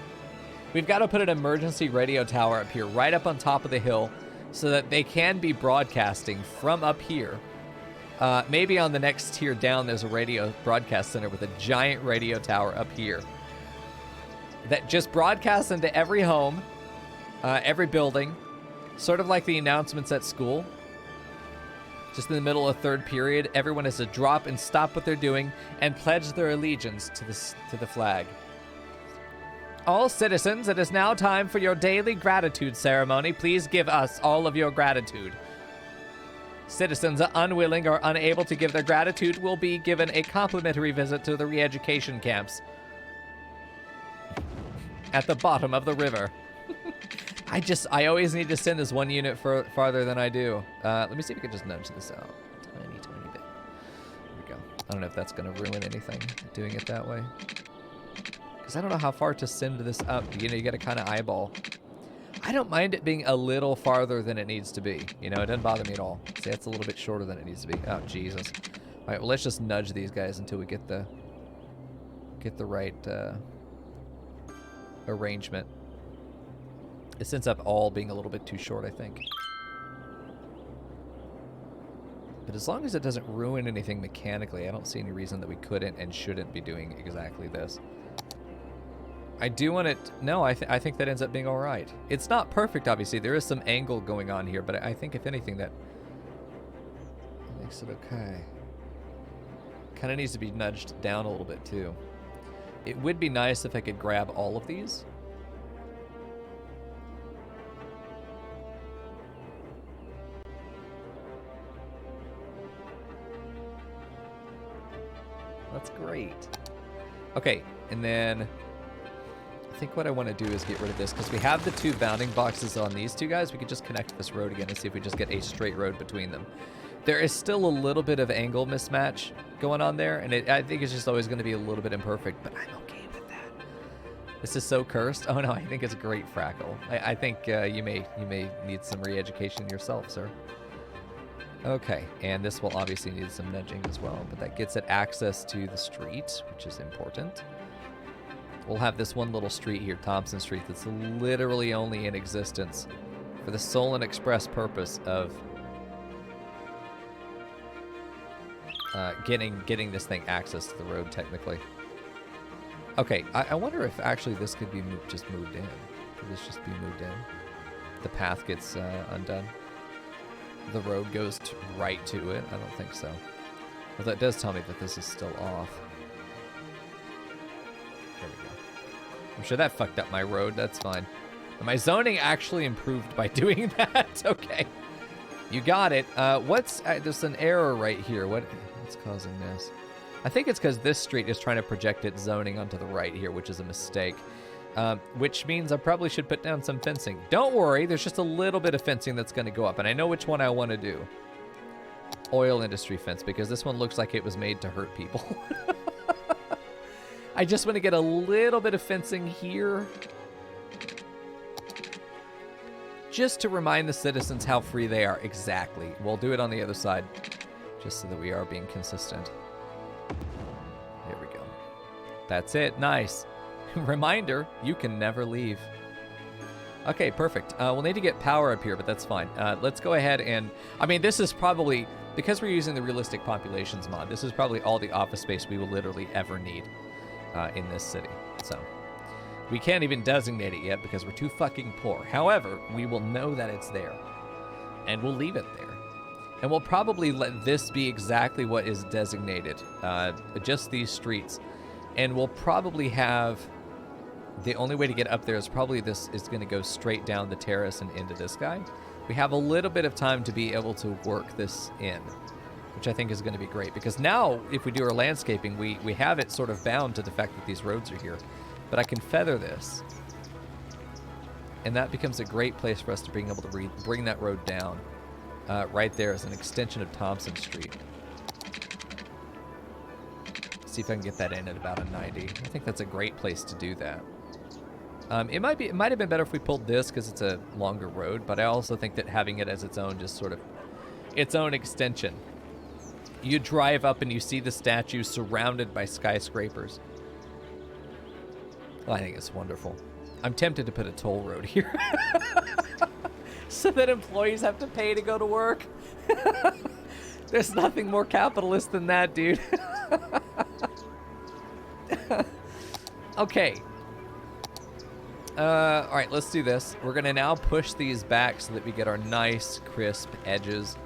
We've got to put an emergency radio tower up here, right up on top of the hill, so that they can be broadcasting from up here. Maybe on the next tier down, there's a radio broadcast center with a giant radio tower up here that just broadcasts into every home, every building, sort of like the announcements at school. Just in the middle of third period, everyone has to drop and stop what they're doing and pledge their allegiance to the flag. All citizens, it is now time for your daily gratitude ceremony. Please give us all of your gratitude. Citizens unwilling or unable to give their gratitude will be given a complimentary visit to the re-education camps at the bottom of the river. I always need to send this one unit farther than I do. Let me see if we can just nudge this out. Tiny bit. There we go. I don't know if that's going to ruin anything, doing it that way. Because I don't know how far to send this up. You know, you got to kind of eyeball. I don't mind it being a little farther than it needs to be. You know, it doesn't bother me at all. See, that's a little bit shorter than it needs to be. Oh, Jesus. All right, well, let's just nudge these guys until we get the right arrangement. It ends up all being a little bit too short, I think. But as long as it doesn't ruin anything mechanically, I don't see any reason that we couldn't and shouldn't be doing exactly this. I do want it... No, I think that ends up being all right. It's not perfect, obviously. There is some angle going on here, but I think, if anything, that makes it okay. Kind of needs to be nudged down a little bit, too. It would be nice if I could grab all of these. That's great. Okay, and then... I think what I want to do is get rid of this, because we have the 2 bounding boxes on these 2 guys. We could just connect this road again and see if we just get a straight road between them. There is still a little bit of angle mismatch going on there, and I think it's just always going to be a little bit imperfect, but I'm okay with that. This is so cursed. Oh no, I think it's great, Frackle. I think you may need some re-education yourself, sir. Okay, and this will obviously need some nudging as well, but that gets it access to the street, which is important. We'll have this one little street here, Thompson Street, that's literally only in existence for the sole and express purpose of getting this thing access to the road technically. Okay, I wonder if actually this could be just moved in. Could this just be moved in? The path gets undone. The road goes right to it. I don't think so. Well, that does tell me that this is still off. There we go. I'm sure that fucked up my road. That's fine. And my zoning actually improved by doing that. Okay. You got it. There's an error right here. What's causing this? I think it's because this street is trying to project its zoning onto the right here, which is a mistake. Which means I probably should put down some fencing. Don't worry, there's just a little bit of fencing that's going to go up, and I know which one I want to do. Oil industry fence, because this one looks like it was made to hurt people. I just want to get a little bit of fencing here. Just to remind the citizens how free they are. Exactly. We'll do it on the other side, just so that we are being consistent. There we go. That's it. Nice. Reminder, you can never leave. Okay, perfect. We'll need to get power up here, but that's fine. Let's go ahead and... I mean, this is probably... Because we're using the realistic populations mod, this is probably all the office space we will literally ever need in this city. So, we can't even designate it yet because we're too fucking poor. However, we will know that it's there. And we'll leave it there. And we'll probably let this be exactly what is designated. Just these streets. And we'll probably have... The only way to get up there is probably this is going to go straight down the terrace and into this guy. We have a little bit of time to be able to work this in, which I think is going to be great. Because now, if we do our landscaping, we have it sort of bound to the fact that these roads are here. But I can feather this. And that becomes a great place for us to being able to bring that road down. Right there as an extension of Thompson Street. See if I can get that in at about a 90. I think that's a great place to do that. It might have been better if we pulled this because it's a longer road, but I also think that having it as its own, just sort of its own extension. You drive up and you see the statue surrounded by skyscrapers. Well, I think it's wonderful. I'm tempted to put a toll road here. So that employees have to pay to go to work. There's nothing more capitalist than that, dude. Okay. All right, let's do this. We're going to now push these back so that we get our nice, crisp edges.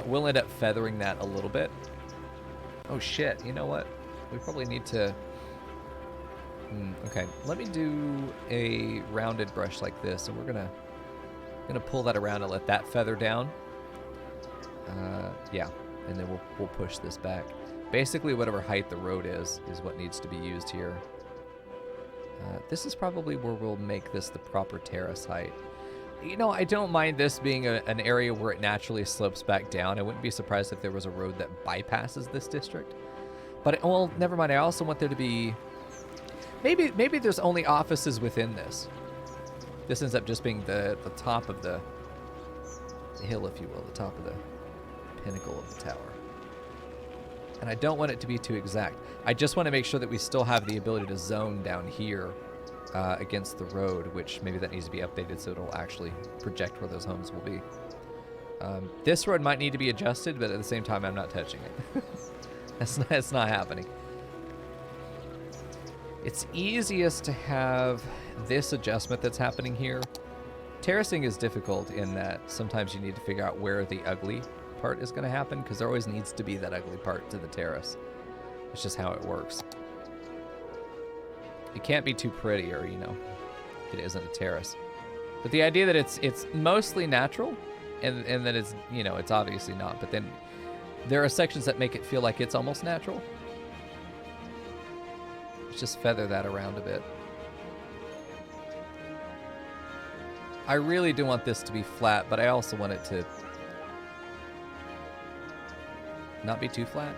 We'll end up feathering that a little bit. Oh, shit. You know what? We probably need to... okay, let me do a rounded brush like this, and we're going to pull that around and let that feather down. Yeah, and then we'll push this back. Basically, whatever height the road is what needs to be used here. This is probably where we'll make this the proper terrace height. You know, I don't mind this being an area where it naturally slopes back down. I wouldn't be surprised if there was a road that bypasses this district. But, well, never mind. I also want there to be... Maybe there's only offices within this. This ends up just being the top of the hill, if you will, the top of the pinnacle of the tower. And I don't want it to be too exact. I just want to make sure that we still have the ability to zone down here against the road, which maybe that needs to be updated so it'll actually project where those homes will be. This road might need to be adjusted, but at the same time, I'm not touching it. That's not happening. It's easiest to have this adjustment that's happening here. Terracing is difficult in that sometimes you need to figure out where the ugly part is going to happen, because there always needs to be that ugly part to the terrace. It's just how it works. It can't be too pretty, or, you know, it isn't a terrace. But the idea that it's mostly natural, and that it's, you know, it's obviously not, but then there are sections that make it feel like it's almost natural. Let's just feather that around a bit. I really do want this to be flat, but I also want it to not be too flat.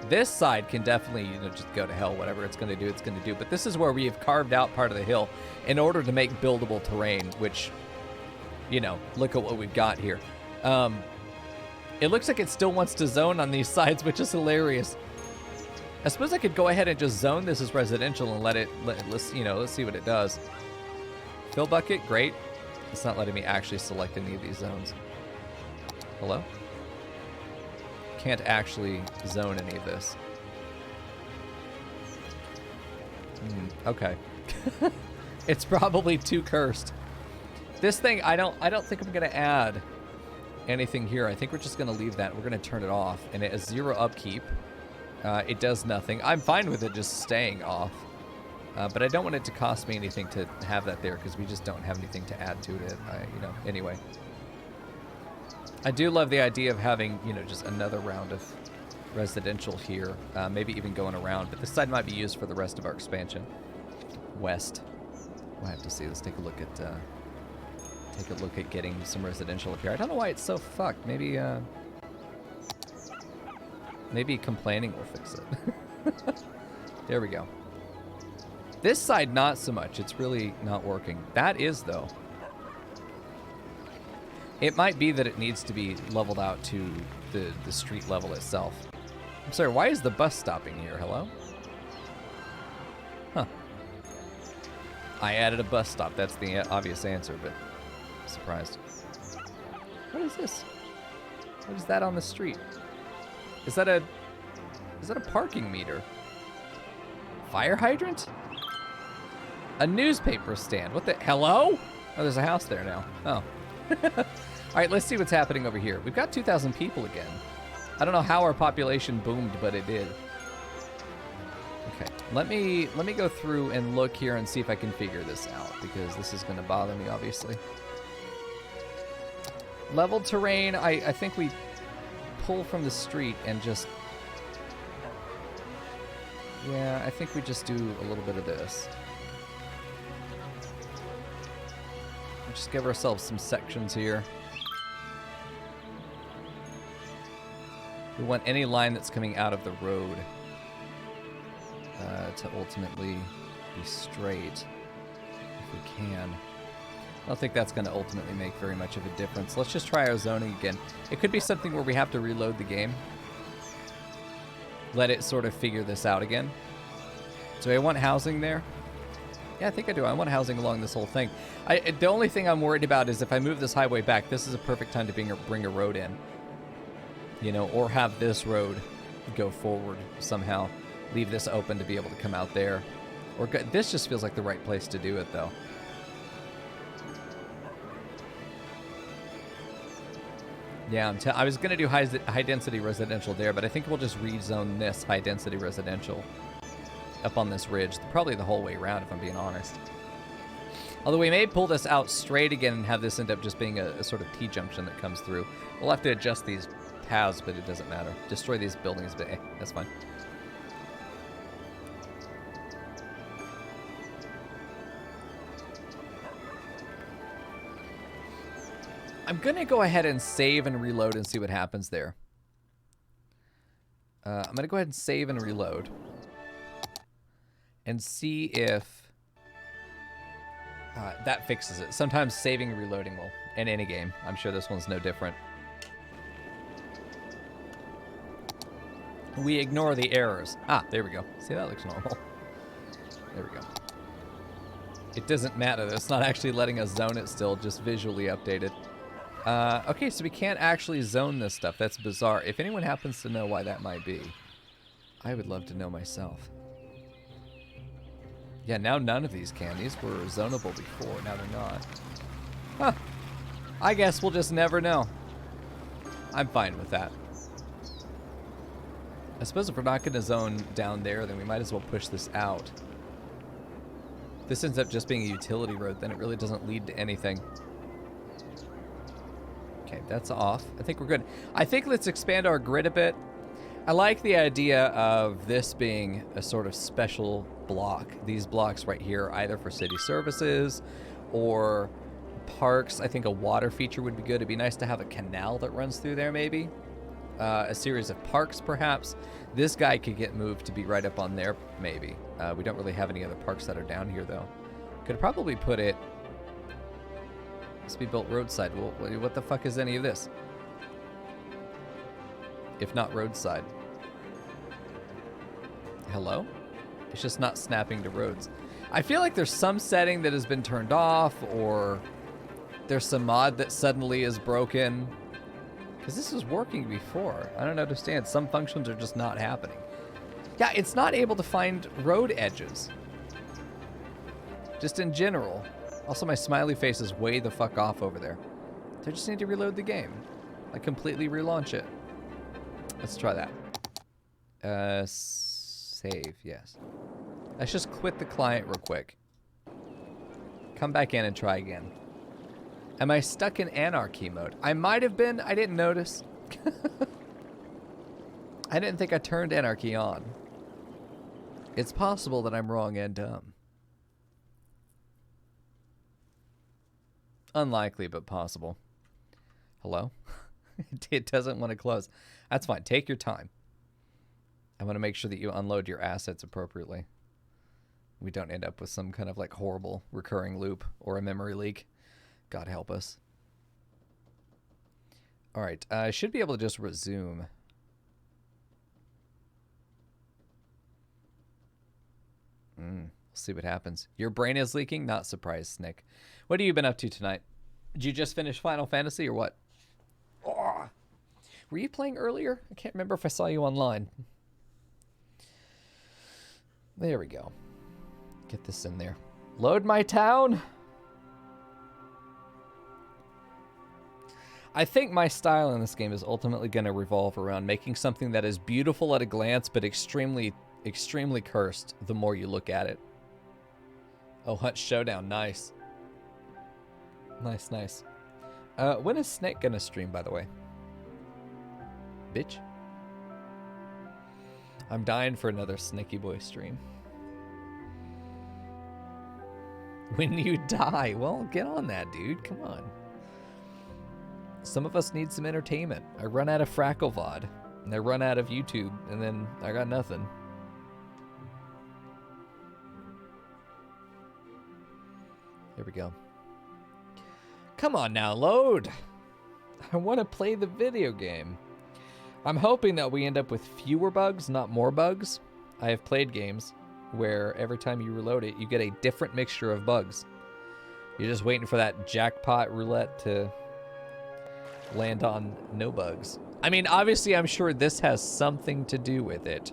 This side can definitely, you know, just go to hell. Whatever it's going to do, it's going to do. But this is where we have carved out part of the hill in order to make buildable terrain, which, you know, look at what we've got here. It looks like it still wants to zone on these sides, which is hilarious. I suppose I could go ahead and just zone this as residential and let's see what it does. Fill bucket, great. It's not letting me actually select any of these zones. Hello? Can't actually zone any of this. Okay. It's probably too cursed. This thing, I don't think I'm gonna add anything here. I think we're just gonna leave that. We're gonna turn it off, and it has 0 upkeep. It does nothing. I'm fine with it just staying off, but I don't want it to cost me anything to have that there because we just don't have anything to add to it. Anyway. I do love the idea of having, just another round of residential here, maybe even going around, but this side might be used for the rest of our expansion. West. We'll have to see. Let's take a look at getting some residential up here. I don't know why it's so fucked. Maybe complaining will fix it. There we go. This side, not so much. It's really not working. That is, though. It might be that it needs to be leveled out to the street level itself. I'm sorry, why is the bus stopping here? Hello? Huh. I added a bus stop. That's the obvious answer, but I'm surprised. What is this? What is that on the street? Is that a parking meter? Fire hydrant? A newspaper stand. What the? Hello? Oh, there's a house there now. Oh. All right, let's see what's happening over here. We've got 2,000 people again. I don't know how our population boomed, but it did. Okay, let me go through and look here and see if I can figure this out, because this is going to bother me, obviously. Level terrain, I think we pull from the street and just... Yeah, I think we just do a little bit of this. Just give ourselves some sections here. We want any line that's coming out of the road to ultimately be straight, if we can. I don't think that's going to ultimately make very much of a difference. Let's just try our zoning again. It could be something where we have to reload the game. Let it sort of figure this out again. So I want housing there. Yeah, I think I do. I want housing along this whole thing. The only thing I'm worried about is if I move this highway back, this is a perfect time to bring a road in. Or have this road go forward somehow. Leave this open to be able to come out there. Or this just feels like the right place to do it, though. Yeah, I was going to do high-density residential there, but I think we'll just rezone this high-density residential up on this ridge, probably the whole way around, if I'm being honest. Although we may pull this out straight again and have this end up just being a sort of T-junction that comes through. We'll have to adjust these paths, but it doesn't matter. Destroy these buildings, but that's fine. I'm going to go ahead and save and reload and see what happens there. I'm going to go ahead and save and reload. And see if that fixes it. Sometimes saving and reloading will, in any game. I'm sure this one's no different. We ignore the errors. Ah, there we go. See, that looks normal. There we go. It doesn't matter. It's not actually letting us zone it still, just visually updated. Okay, so we can't actually zone this stuff. That's bizarre. If anyone happens to know why that might be, I would love to know myself. Yeah, now none of these can. These were zonable before. Now they're not. Huh. I guess we'll just never know. I'm fine with that. I suppose if we're not going to zone down there, then we might as well push this out. If this ends up just being a utility road, then it really doesn't lead to anything. Okay, that's off. I think we're good. I think let's expand our grid a bit. I like the idea of this being a sort of special block. These blocks right here, either for city services or parks. I think a water feature would be good. It'd be nice to have a canal that runs through there, maybe. A series of parks, perhaps. This guy could get moved to be right up on there, maybe. We don't really have any other parks that are down here, though. Could probably put it... Must be built roadside. Well, what the fuck is any of this? If not roadside. Hello? It's just not snapping to roads. I feel like there's some setting that has been turned off, or there's some mod that suddenly is broken. Because this was working before. I don't understand. Some functions are just not happening. Yeah, it's not able to find road edges. Just in general. Also, my smiley face is way the fuck off over there. I just need to reload the game. Like, completely relaunch it. Let's try that. Save, yes. Let's just quit the client real quick. Come back in and try again. Am I stuck in anarchy mode? I might have been. I didn't notice. I didn't think I turned anarchy on. It's possible that I'm wrong and dumb. Unlikely, but possible. Hello? It doesn't want to close. That's fine. Take your time. I want to make sure that you unload your assets appropriately. We don't end up with some kind of like horrible recurring loop or a memory leak. God help us. All right. I should be able to just resume. We'll see what happens. Your brain is leaking? Not surprised, Nick. What have you been up to tonight? Did you just finish Final Fantasy or what? Oh. Were you playing earlier? I can't remember if I saw you online. There we go. Get this in there. Load my town. I think my style in this game is ultimately going to revolve around making something that is beautiful at a glance, but extremely, extremely cursed the more you look at it. Oh, Hunt Showdown. Nice. Nice, nice. When is Snake going to stream, by the way? Bitch. I'm dying for another Snaky Boy stream. When you die, well, get on that, dude. Come on. Some of us need some entertainment. I run out of Frackle VOD, and I run out of YouTube, and then I got nothing. Here we go. Come on now, load. I want to play the video game. I'm hoping that we end up with fewer bugs, not more bugs. I have played games where every time you reload it, you get a different mixture of bugs. You're just waiting for that jackpot roulette to land on no bugs. I mean, obviously, I'm sure this has something to do with it.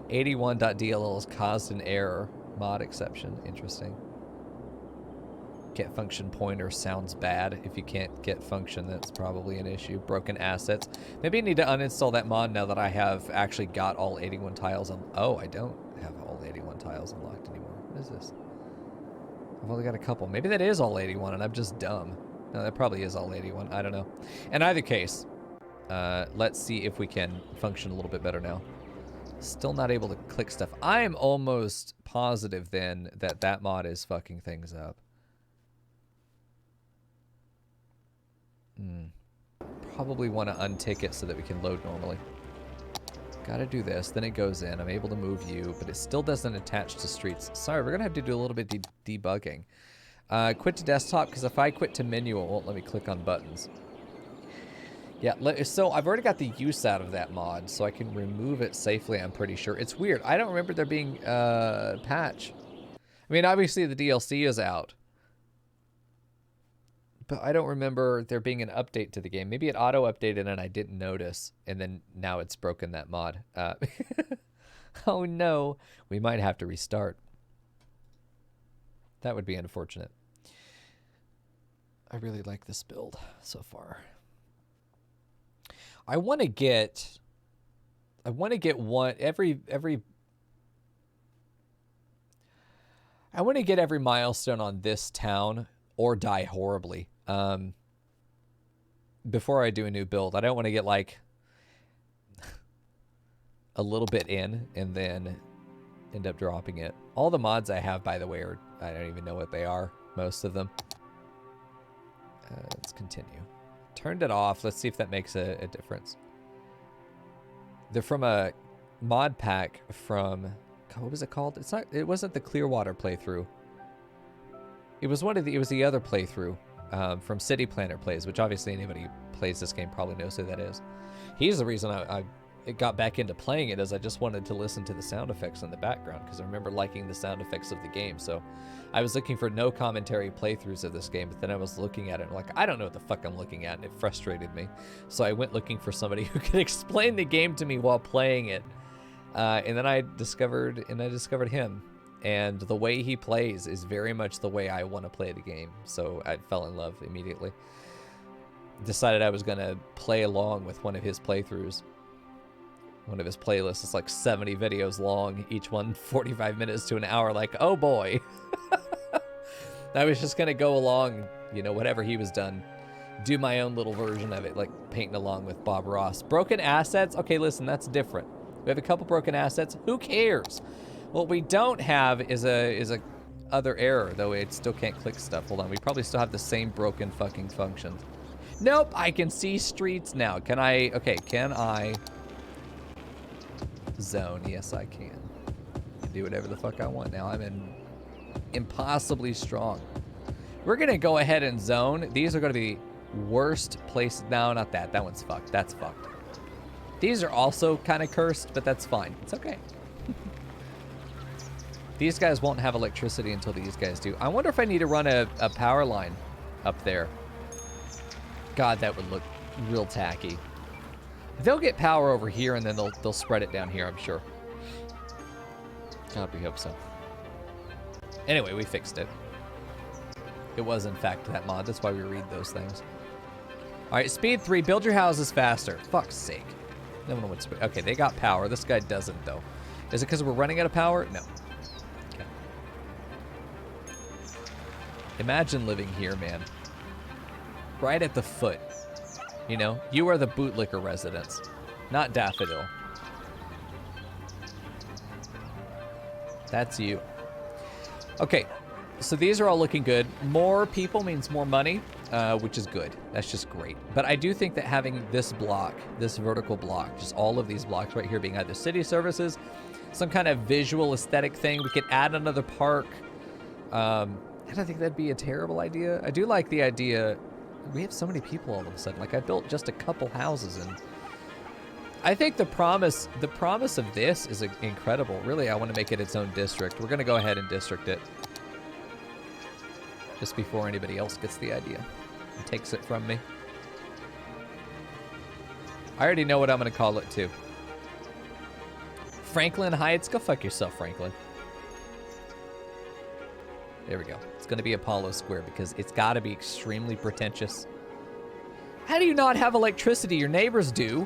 81.dll has caused an error. Mod exception. Interesting. Get function pointer sounds bad. If you can't get function, that's probably an issue. Broken assets. Maybe I need to uninstall that mod now that I have actually got all 81 tiles on. Oh, I don't have all 81 tiles unlocked anymore. What is this? I've only got a couple. Maybe that is all 81 and I'm just dumb. No, that probably is all 81. I don't know. In either case, let's see if we can function a little bit better now. Still not able to click stuff. I'm almost positive then that that mod is fucking things up. Probably want to untick it so that we can load normally. Gotta do this, then it goes in. I'm able to move you, but it still doesn't attach to streets. Sorry, we're gonna have to do a little bit debugging. Quit to desktop, because if I quit to menu, it won't let me click on buttons. Yeah, so I've already got the use out of that mod, so I can remove it safely, I'm pretty sure. It's weird. I don't remember there being a patch. I mean, obviously the DLC is out. But I don't remember there being an update to the game. Maybe it auto-updated and I didn't notice, and then now it's broken that mod. Oh no, we might have to restart. That would be unfortunate. I really like this build so far. I want to get one every milestone on this town or die horribly. Before I do a new build. I don't want to get like a little bit in and then end up dropping it. All the mods I have, by the way, are, I don't even know what they are, most of them. Let's continue. Turned it off. Let's see if that makes a difference. They're from a mod pack from, God, what was it called? It wasn't the Clearwater playthrough. It was the other playthrough from City Planner Plays, which obviously anybody who plays this game probably knows who that is. He's the reason I it got back into playing it is I just wanted to listen to the sound effects in the background because I remember liking the sound effects of the game. So I was looking for no commentary playthroughs of this game, but then I was looking at it and like, I don't know what the fuck I'm looking at, and it frustrated me. So I went looking for somebody who could explain the game to me while playing it. And then I discovered him. And the way he plays is very much the way I want to play the game. So I fell in love immediately. Decided I was going to play along with one of his playthroughs. One of his playlists is like 70 videos long, each one 45 minutes to an hour. Like, oh boy. I was just going to go along, you know, whatever he was done. Do my own little version of it, like painting along with Bob Ross. Broken assets? Okay, listen, that's different. We have a couple broken assets. Who cares? What we don't have is a other error, though it still can't click stuff. Hold on, we probably still have the same broken fucking functions. Nope, I can see streets now. Can I? Okay, can I zone? Yes, I can. Do whatever the fuck I want now. I'm impossibly strong. We're gonna go ahead and zone. These are gonna be worst places. No, not that. That one's fucked. That's fucked. These are also kind of cursed, but that's fine. It's okay. These guys won't have electricity until these guys do. I wonder if I need to run a power line up there. God, that would look real tacky. They'll get power over here, and then they'll spread it down here, I'm sure. God, we hope so. Anyway, we fixed it. It was, in fact, that mod. That's why we read those things. All right, speed 3. Build your houses faster. Fuck's sake. No one would speed. Okay, they got power. This guy doesn't, though. Is it because we're running out of power? No. Okay. Imagine living here, man. Right at the foot. You know? You are the bootlicker residents, not Daffodil. That's you. Okay. So these are all looking good. More people means more money, which is good. That's just great. But I do think that having this block, this vertical block, just all of these blocks right here being either city services, some kind of visual aesthetic thing. We could add another park. I don't think that'd be a terrible idea. I do like the idea. We have so many people all of a sudden. Like I built just a couple houses, and I think the promise of this is incredible. Really, I want to make it its own district. We're going to go ahead and district it. Just before anybody else gets the idea and takes it from me. I already know what I'm going to call it, too. Franklin Heights. Go fuck yourself, Franklin. There we go. It's going to be Apollo Square because it's got to be extremely pretentious. How do you not have electricity? Your neighbors do.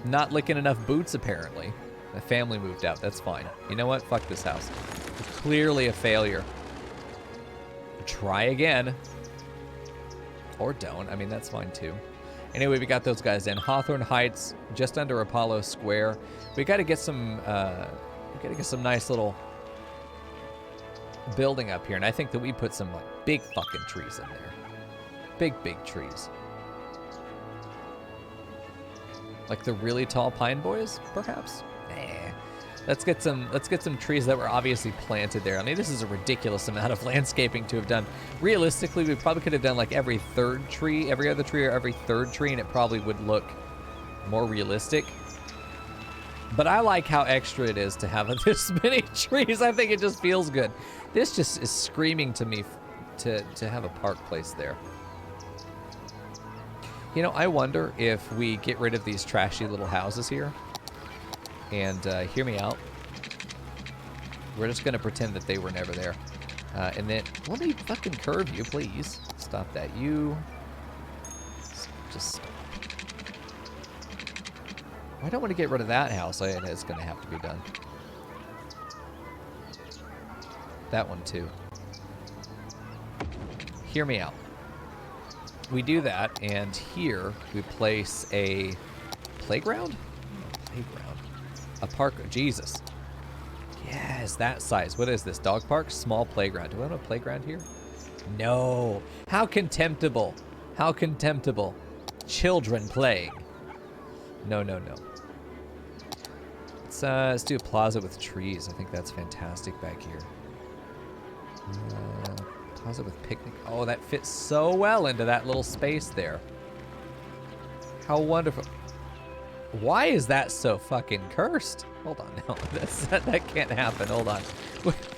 Not licking enough boots, apparently. My family moved out. That's fine. You know what? Fuck this house. It's clearly a failure. Try again. Or don't. I mean, that's fine too. Anyway, we got those guys in. Hawthorne Heights, just under Apollo Square. We got to get some nice little building up here. And I think that we put some like big fucking trees in there. Big trees. Like the really tall pine boys, perhaps? Let's get some trees that were obviously planted there. I mean, this is a ridiculous amount of landscaping to have done. Realistically, we probably could have done like every third tree, every other tree, or every third tree, and it probably would look more realistic. But I like how extra it is to have this many trees. I think it just feels good. This just is screaming to me to have a park place there. You know, I wonder if we get rid of these trashy little houses here. And hear me out. We're just going to pretend that they were never there. And then, let me fucking curve you, please. Stop that. You. Just stop. I don't want to get rid of that house. And it's going to have to be done. That one, too. Hear me out. We do that, and here we place a playground? Playground. A park. Jesus. Yes, that size. What is this? Dog park? Small playground. Do I have a playground here? No. How contemptible. How contemptible. Children playing. No. Let's do a plaza with trees. I think that's fantastic back here. Plaza with picnic. Oh, that fits so well into that little space there. How wonderful. Why is that so fucking cursed? Hold on, no, that can't happen. Hold on,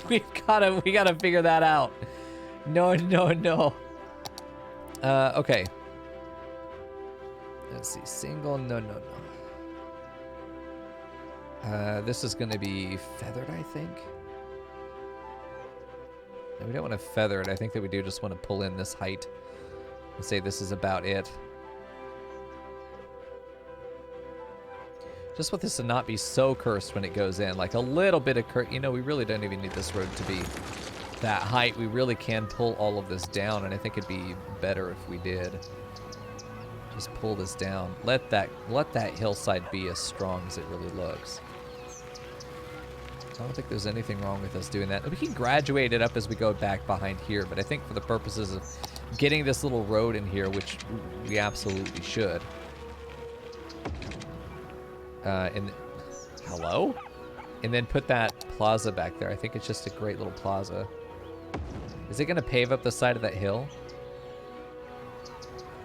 we gotta figure that out. No. Okay. Let's see, single, no. This is gonna be feathered, I think. No, we don't want to feather it. I think that we do just want to pull in this height and say this is about it. Just want this to not be so cursed when it goes in. Like a little bit of you know, we really don't even need this road to be that height. We really can pull all of this down, and I think it'd be better if we did. Just pull this down. Let that hillside be as strong as it really looks. I don't think there's anything wrong with us doing that. We can graduate it up as we go back behind here, but I think for the purposes of getting this little road in here, which we absolutely should. Hello? And then put that plaza back there. I think it's just a great little plaza. Is it going to pave up the side of that hill?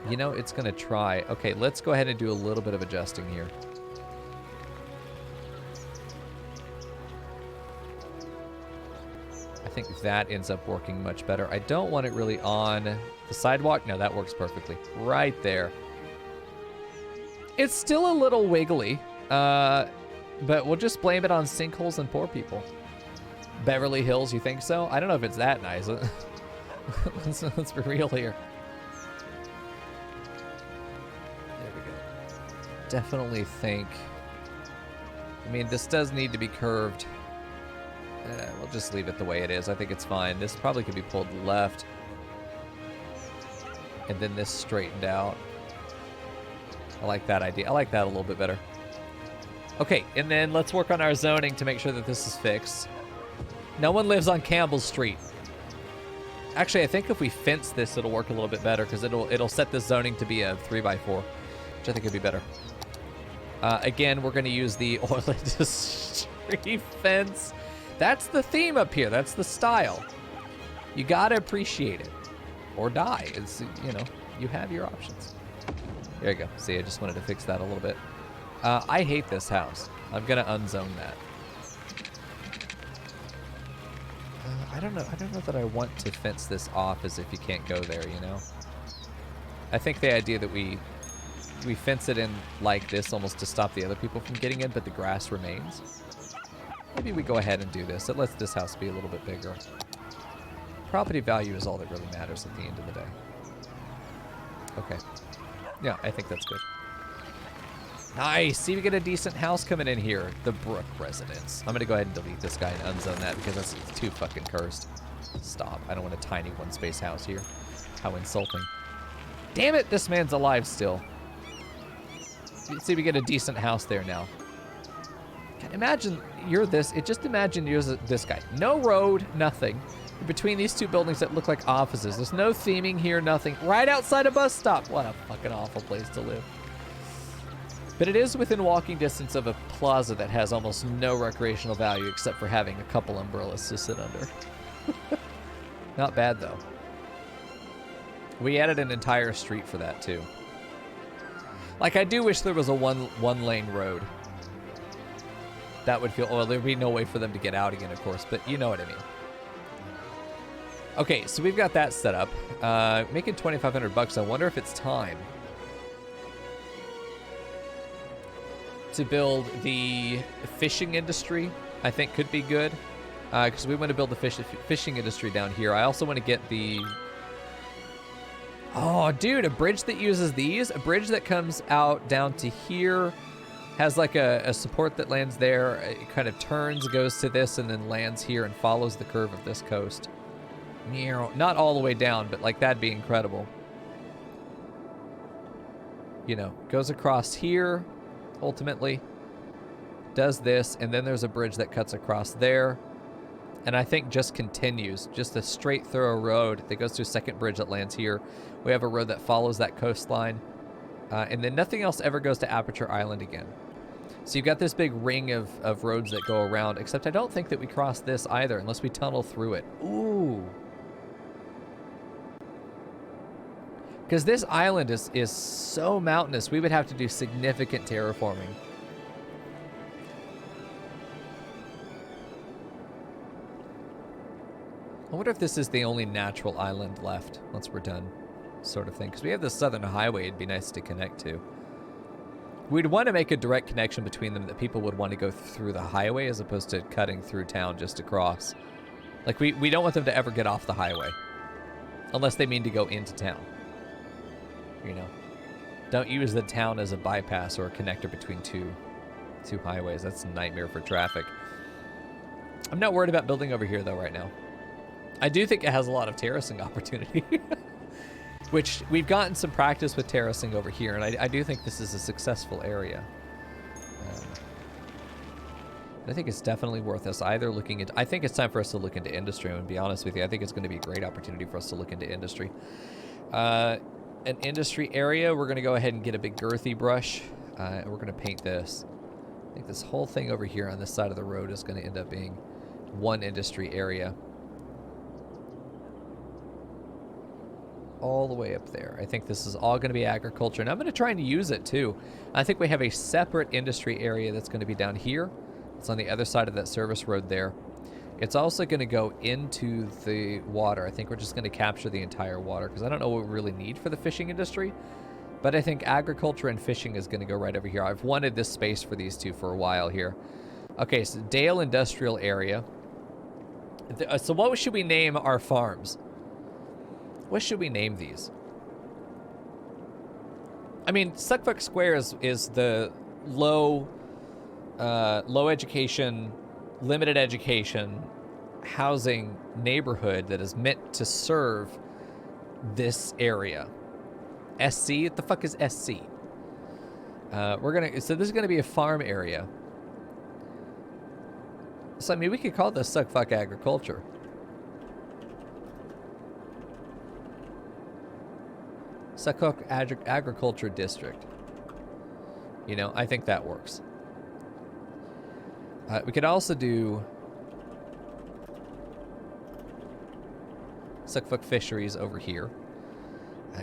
You know, it's going to try. Okay, let's go ahead and do a little bit of adjusting here. I think that ends up working much better. I don't want it really on the sidewalk. No, that works perfectly. Right there. It's still a little wiggly, but we'll just blame it on sinkholes and poor people. Beverly Hills, you think so? I don't know if it's that nice. Let's be real here. There we go. Definitely think... I mean, this does need to be curved. We'll just leave it the way it is. I think it's fine. This probably could be pulled left. And then this straightened out. I like that idea. I like that a little bit better. Okay, and then let's work on our zoning to make sure that this is fixed. No one lives on Campbell Street. Actually, I think if we fence this, it'll work a little bit better because it'll set the zoning to be a 3x4, which I think would be better. Again, we're going to use the oil industry fence. That's the theme up here. That's the style. You gotta appreciate it, or die. It's, you know, you have your options. There you go. See, I just wanted to fix that a little bit. I hate this house. I'm gonna unzone that. I don't know that I want to fence this off as if you can't go there, you know? I think the idea that we fence it in like this almost to stop the other people from getting in, but the grass remains. Maybe we go ahead and do this. It lets this house be a little bit bigger. Property value is all that really matters at the end of the day. Okay. Yeah, I think that's good. Nice. See, we get a decent house coming in here. The Brook residence. I'm going to go ahead and delete this guy and unzone that because that's too fucking cursed. Stop. I don't want a tiny one-space house here. How insulting. Damn it, this man's alive still. See, we get a decent house there now. Imagine you're this. Just imagine you're this guy. No road, nothing. Between these two buildings that look like offices. There's no theming here, nothing. Right outside a bus stop. What a fucking awful place to live. But it is within walking distance of a plaza that has almost no recreational value except for having a couple umbrellas to sit under. Not bad, though. We added an entire street for that, too. Like, I do wish there was a one-lane road. That would feel... Well, there'd be no way for them to get out again, of course, but you know what I mean. Okay, so we've got that set up. Making $2,500. I wonder if it's time to build the fishing industry. I think could be good because we want to build the fishing industry down here. I also want to get the... Oh, dude, a bridge that uses these. A bridge that comes out down to here. Has like a support that lands there. It kind of turns, goes to this, and then lands here and follows the curve of this coast. Not all the way down, but like that'd be incredible. You know, goes across here, ultimately. Does this, and then there's a bridge that cuts across there. And I think just continues. Just a straight thorough road that goes to a second bridge that lands here. We have a road that follows that coastline. And then nothing else ever goes to Aperture Island again. So you've got this big ring of roads that go around, except I don't think that we cross this either, unless we tunnel through it. Ooh. Because this island is so mountainous, we would have to do significant terraforming. I wonder if this is the only natural island left once we're done, sort of thing. Because we have the southern highway it'd be nice to connect to. We'd want to make a direct connection between them that people would want to go through the highway as opposed to cutting through town just to cross. Like, we don't want them to ever get off the highway. Unless they mean to go into town. You know. Don't use the town as a bypass or a connector between two highways. That's a nightmare for traffic. I'm not worried about building over here, though, right now. I do think it has a lot of terracing opportunity. Which, we've gotten some practice with terracing over here, and I do think this is a successful area. I think it's definitely worth us either looking into... I think it's time for us to look into industry, and to be honest with you, I think it's going to be a great opportunity for us to look into industry. An industry area, we're going to go ahead and get a big girthy brush, and we're going to paint this. I think this whole thing over here on this side of the road is going to end up being one industry area. All the way up there. I think this is all going to be agriculture, and I'm going to try and use it too. I think we have a separate industry area that's going to be down here. It's on the other side of that service road there. It's also going to go into the water. I think we're just going to capture the entire water because I don't know what we really need for the fishing industry, but I think agriculture and fishing is going to go right over here. I've wanted this space for these two for a while here. Okay, so Dale Industrial Area. So what should we name our farms? What should we name these? I mean, Suckfuck Square is the low education, limited education, housing neighborhood that is meant to serve this area. SC? What the fuck is SC? So this is gonna be a farm area. So I mean, we could call this Suckfuck Agriculture. Suckfuck Agriculture District. You know, I think that works. We could also do Suckfuck Fisheries over here.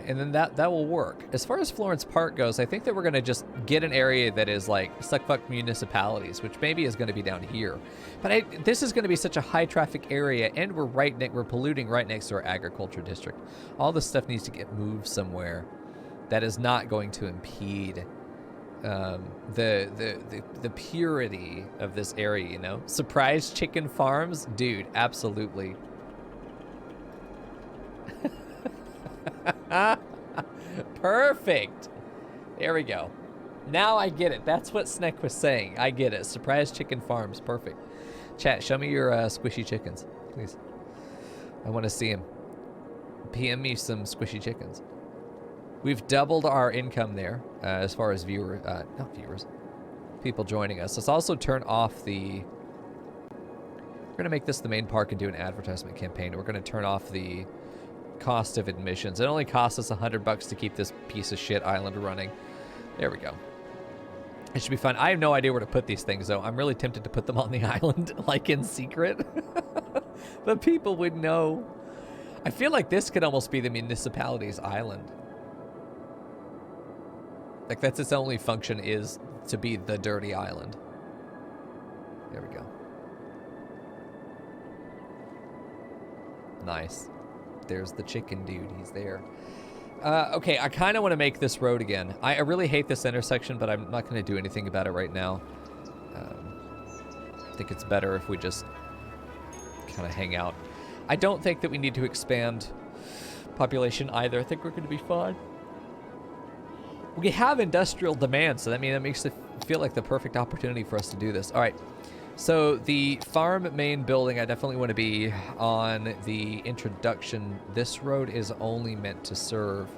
And then that will work. As far as Florence Park goes, I think that we're going to just get an area that is like Suckfuck Municipalities, which maybe is going to be down here. But this is going to be such a high traffic area, and we're polluting right next to our agriculture district. All this stuff needs to get moved somewhere that is not going to impede the purity of this area, you know? Surprise chicken farms? Dude, absolutely. Perfect. There we go. Now I get it. That's what Sneck was saying. I get it. Surprise chicken farms. Perfect. Chat, show me your squishy chickens, please. I want to see them. PM me some squishy chickens. We've doubled our income there as far as not viewers, people joining us. Let's also turn off the... We're going to make this the main park and do an advertisement campaign. We're going to turn off the cost of admissions. It only costs us $100 to keep this piece of shit island running. There we go. It should be fun. I have no idea where to put these things, though. I'm really tempted to put them on the island, like in secret. The people would know. I feel like this could almost be the municipality's island. Like, that's its only function, is to be the dirty island. There we go. Nice. There's the chicken dude. He's there. Okay, I kind of want to make this road again. I really hate this intersection, but I'm not going to do anything about it right now. I think it's better if we just kind of hang out. I don't think that we need to expand population either. I think we're going to be fine. We have industrial demand, so that makes it feel like the perfect opportunity for us to do this. All right. So the farm main building, I definitely want to be on the introduction. This road is only meant to serve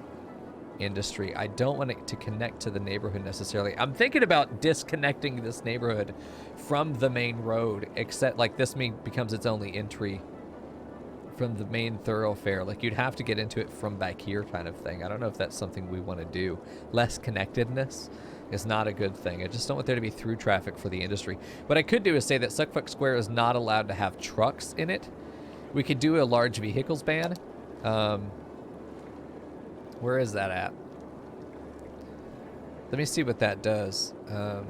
industry. I don't want it to connect to the neighborhood necessarily. I'm thinking about disconnecting this neighborhood from the main road, except like this becomes its only entry from the main thoroughfare. Like, you'd have to get into it from back here kind of thing. I don't know if that's something we want to do. Less connectedness is not a good thing. I just don't want there to be through traffic for the industry. What I could do is say that Suckfuck Square is not allowed to have trucks in it. We could do a large vehicles ban. Where is that at? Let me see what that does. I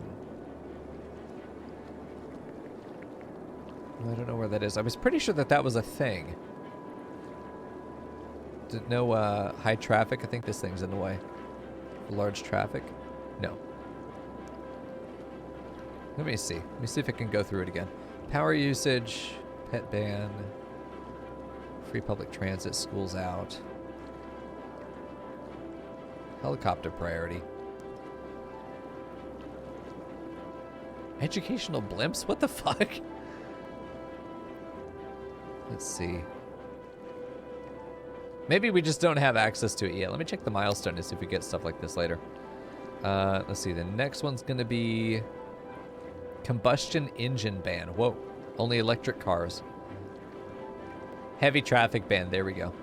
don't know where that is. I was pretty sure that that was a thing. No high traffic. I think this thing's in the way. Large traffic? No. Let me see. Let me see if I can go through it again. Power usage, pet ban, free public transit, schools out. Helicopter priority. Educational blimps? What the fuck? Let's see. Maybe we just don't have access to it yet. Let me check the milestone to see if we get stuff like this later. Let's see. The next one's going to be Combustion Engine Ban. Whoa. Only electric cars. Heavy traffic ban. There we go.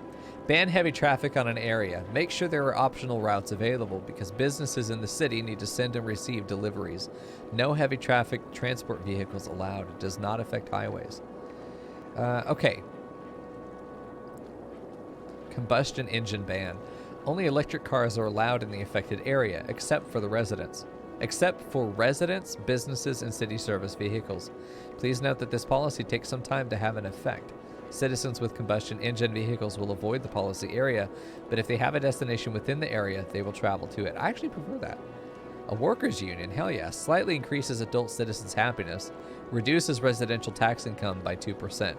Ban heavy traffic on an area. Make sure there are optional routes available because businesses in the city need to send and receive deliveries. No heavy traffic transport vehicles allowed. It does not affect highways. Okay. Combustion engine ban. Only electric cars are allowed in the affected area, except for residents, businesses, and city service vehicles. Please note that this policy takes some time to have an effect. Citizens with combustion engine vehicles will avoid the policy area, but if they have a destination within the area, they will travel to it. I actually prefer that. A workers' union, hell yeah, slightly increases adult citizens' happiness, reduces residential tax income by 2%.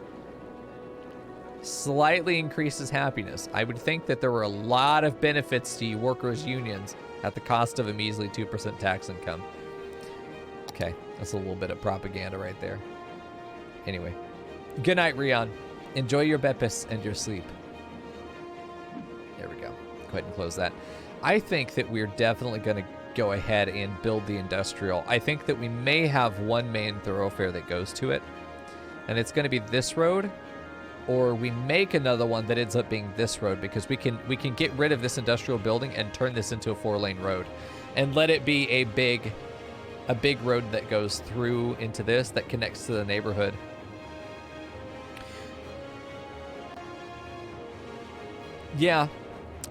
Slightly increases happiness. I would think that there were a lot of benefits to workers' unions at the cost of a measly 2% tax income. Okay, that's a little bit of propaganda right there. Anyway, good night, Rion. Enjoy your Bepis and your sleep. There we go. Go ahead and close that. I think that we're definitely going to go ahead and build the industrial. I think that we may have one main thoroughfare that goes to it, and it's going to be this road, or we make another one that ends up being this road because we can get rid of this industrial building and turn this into a 4-lane road and let it be a big road that goes through into this that connects to the neighborhood. Yeah,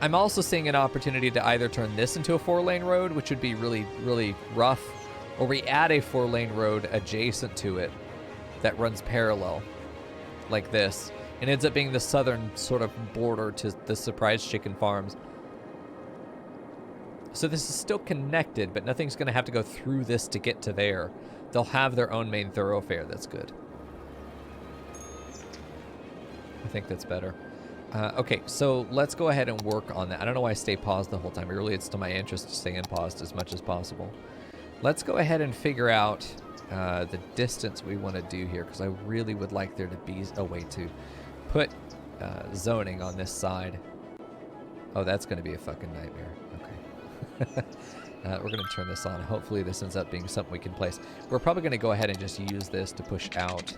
I'm also seeing an opportunity to either turn this into a 4-lane road, which would be really, really rough, or we add a 4-lane road adjacent to it that runs parallel, like this, and ends up being the southern sort of border to the Surprise Chicken Farms. So this is still connected, but nothing's going to have to go through this to get to there. They'll have their own main thoroughfare. That's good. I think that's better. Okay, so let's go ahead and work on that. I don't know why I stay paused the whole time. Really, it's to my interest to stay in paused as much as possible. Let's go ahead and figure out the distance we want to do here, because I really would like there to be a way to put zoning on this side. Oh, that's going to be a fucking nightmare. Okay. We're going to turn this on. Hopefully this ends up being something we can place. We're probably going to go ahead and just use this to push out.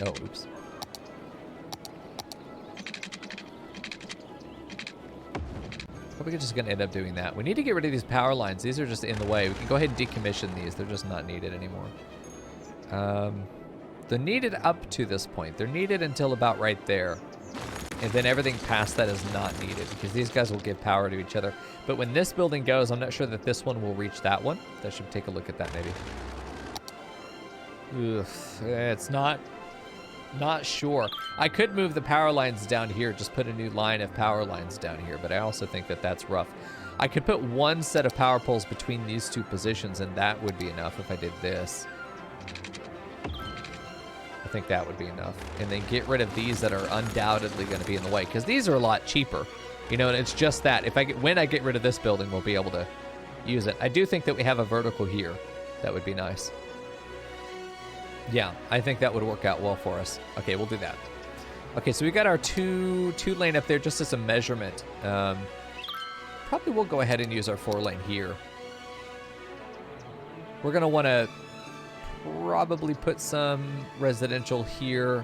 Oh, oops. Probably just going to end up doing that. We need to get rid of these power lines. These are just in the way. We can go ahead and decommission these. They're just not needed anymore. They're needed up to this point. They're needed until about right there. And then everything past that is not needed because these guys will give power to each other. But when this building goes, I'm not sure that this one will reach that one. I should take a look at that maybe. Oof, it's not sure. I could move the power lines down here, just put a new line of power lines down here, but I also think that that's rough. I could put one set of power poles between these two positions, and that would be enough if I did this. I think that would be enough. And then get rid of these that are undoubtedly going to be in the way, because these are a lot cheaper. You know, and it's just that. When I get rid of this building, we'll be able to use it. I do think that we have a vertical here. That would be nice. Yeah, I think that would work out well for us. Okay, we'll do that. Okay, so we got our two lane up there just as a measurement. Probably we'll go ahead and use our 4-lane here. We're going to want to probably put some residential here.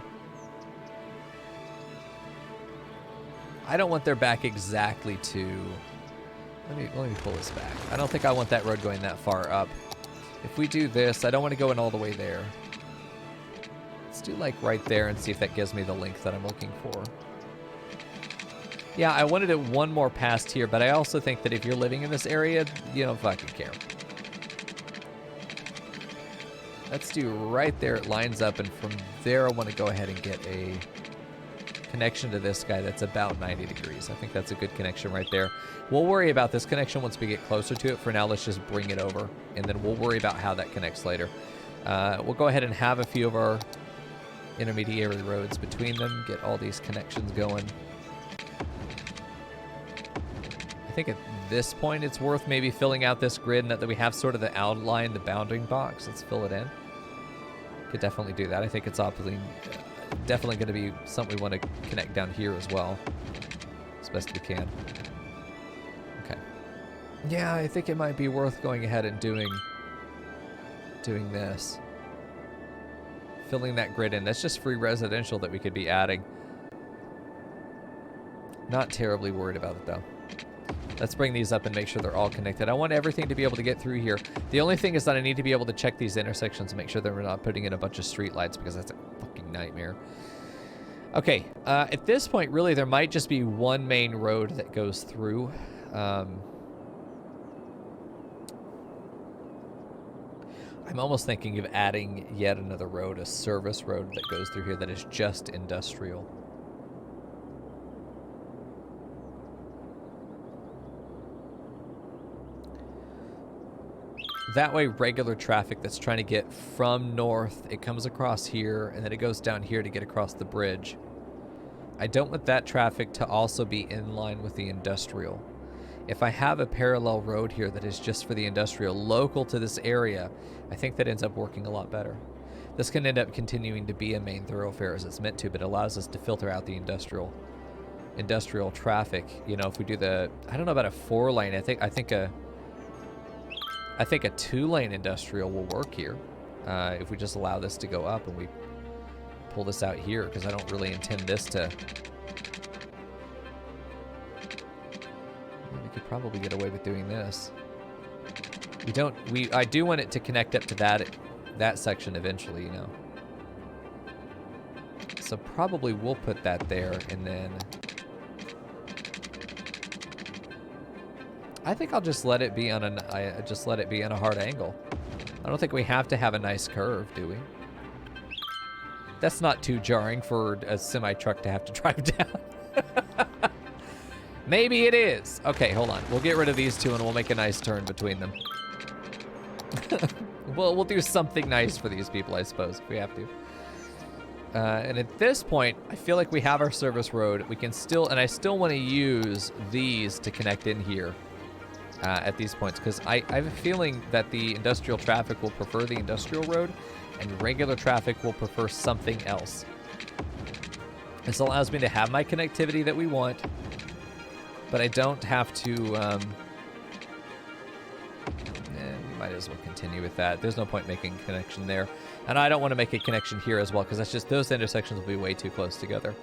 I don't want their back exactly to... Let me pull this back. I don't think I want that road going that far up. If we do this, I don't want to go in all the way there. Let's do like right there and see if that gives me the length that I'm looking for. Yeah, I wanted it one more past here, but I also think that if you're living in this area, you don't fucking care. Let's do right there. It lines up, and from there, I want to go ahead and get a connection to this guy that's about 90 degrees. I think that's a good connection right there. We'll worry about this connection once we get closer to it. For now, let's just bring it over, and then we'll worry about how that connects later. We'll go ahead and have a few of our intermediary roads between them, get all these connections going. I think at this point it's worth maybe filling out this grid, and that we have sort of the outline, the bounding box. Let's fill it in. Could definitely do that. I think it's definitely going to be something we want to connect down here as well, as best we can. Okay. Yeah, I think it might be worth going ahead and doing this. Filling that grid in. That's just free residential that we could be adding. Not terribly worried about it, though. Let's bring these up and make sure they're all connected. I want everything to be able to get through here. The only thing is that I need to be able to check these intersections and make sure that we're not putting in a bunch of street lights, because that's a fucking nightmare. Okay, at this point, really, there might just be one main road that goes through. I'm almost thinking of adding yet another road, a service road that goes through here that is just industrial. That way, regular traffic that's trying to get from north, it comes across here, and then it goes down here to get across the bridge. I don't want that traffic to also be in line with the industrial. If I have a parallel road here that is just for the industrial, local to this area, I think that ends up working a lot better. This can end up continuing to be a main thoroughfare as it's meant to, but it allows us to filter out the industrial traffic. You know, if we do I don't know about a 4-lane. I think a 2-lane industrial will work here. If we just allow this to go up and we pull this out here, because I don't really intend this to... We could probably get away with doing this. I do want it to connect up to that section eventually, you know. So probably we'll put that there, and then... I think I'll just let it be on a hard angle. I don't think we have to have a nice curve, do we? That's not too jarring for a semi-truck to have to drive down. Maybe it is. Okay, hold on. We'll get rid of these two and we'll make a nice turn between them. We'll do something nice for these people, I suppose, if we have to. And at this point, I feel like we have our service road. We can still, and I still want to use these to connect in here. At these points, because I have a feeling that the industrial traffic will prefer the industrial road, and regular traffic will prefer something else. This allows me to have my connectivity that we want, but I don't have to... we might as well continue with that. There's no point making a connection there, and I don't want to make a connection here as well, because that's just, those intersections will be way too close together.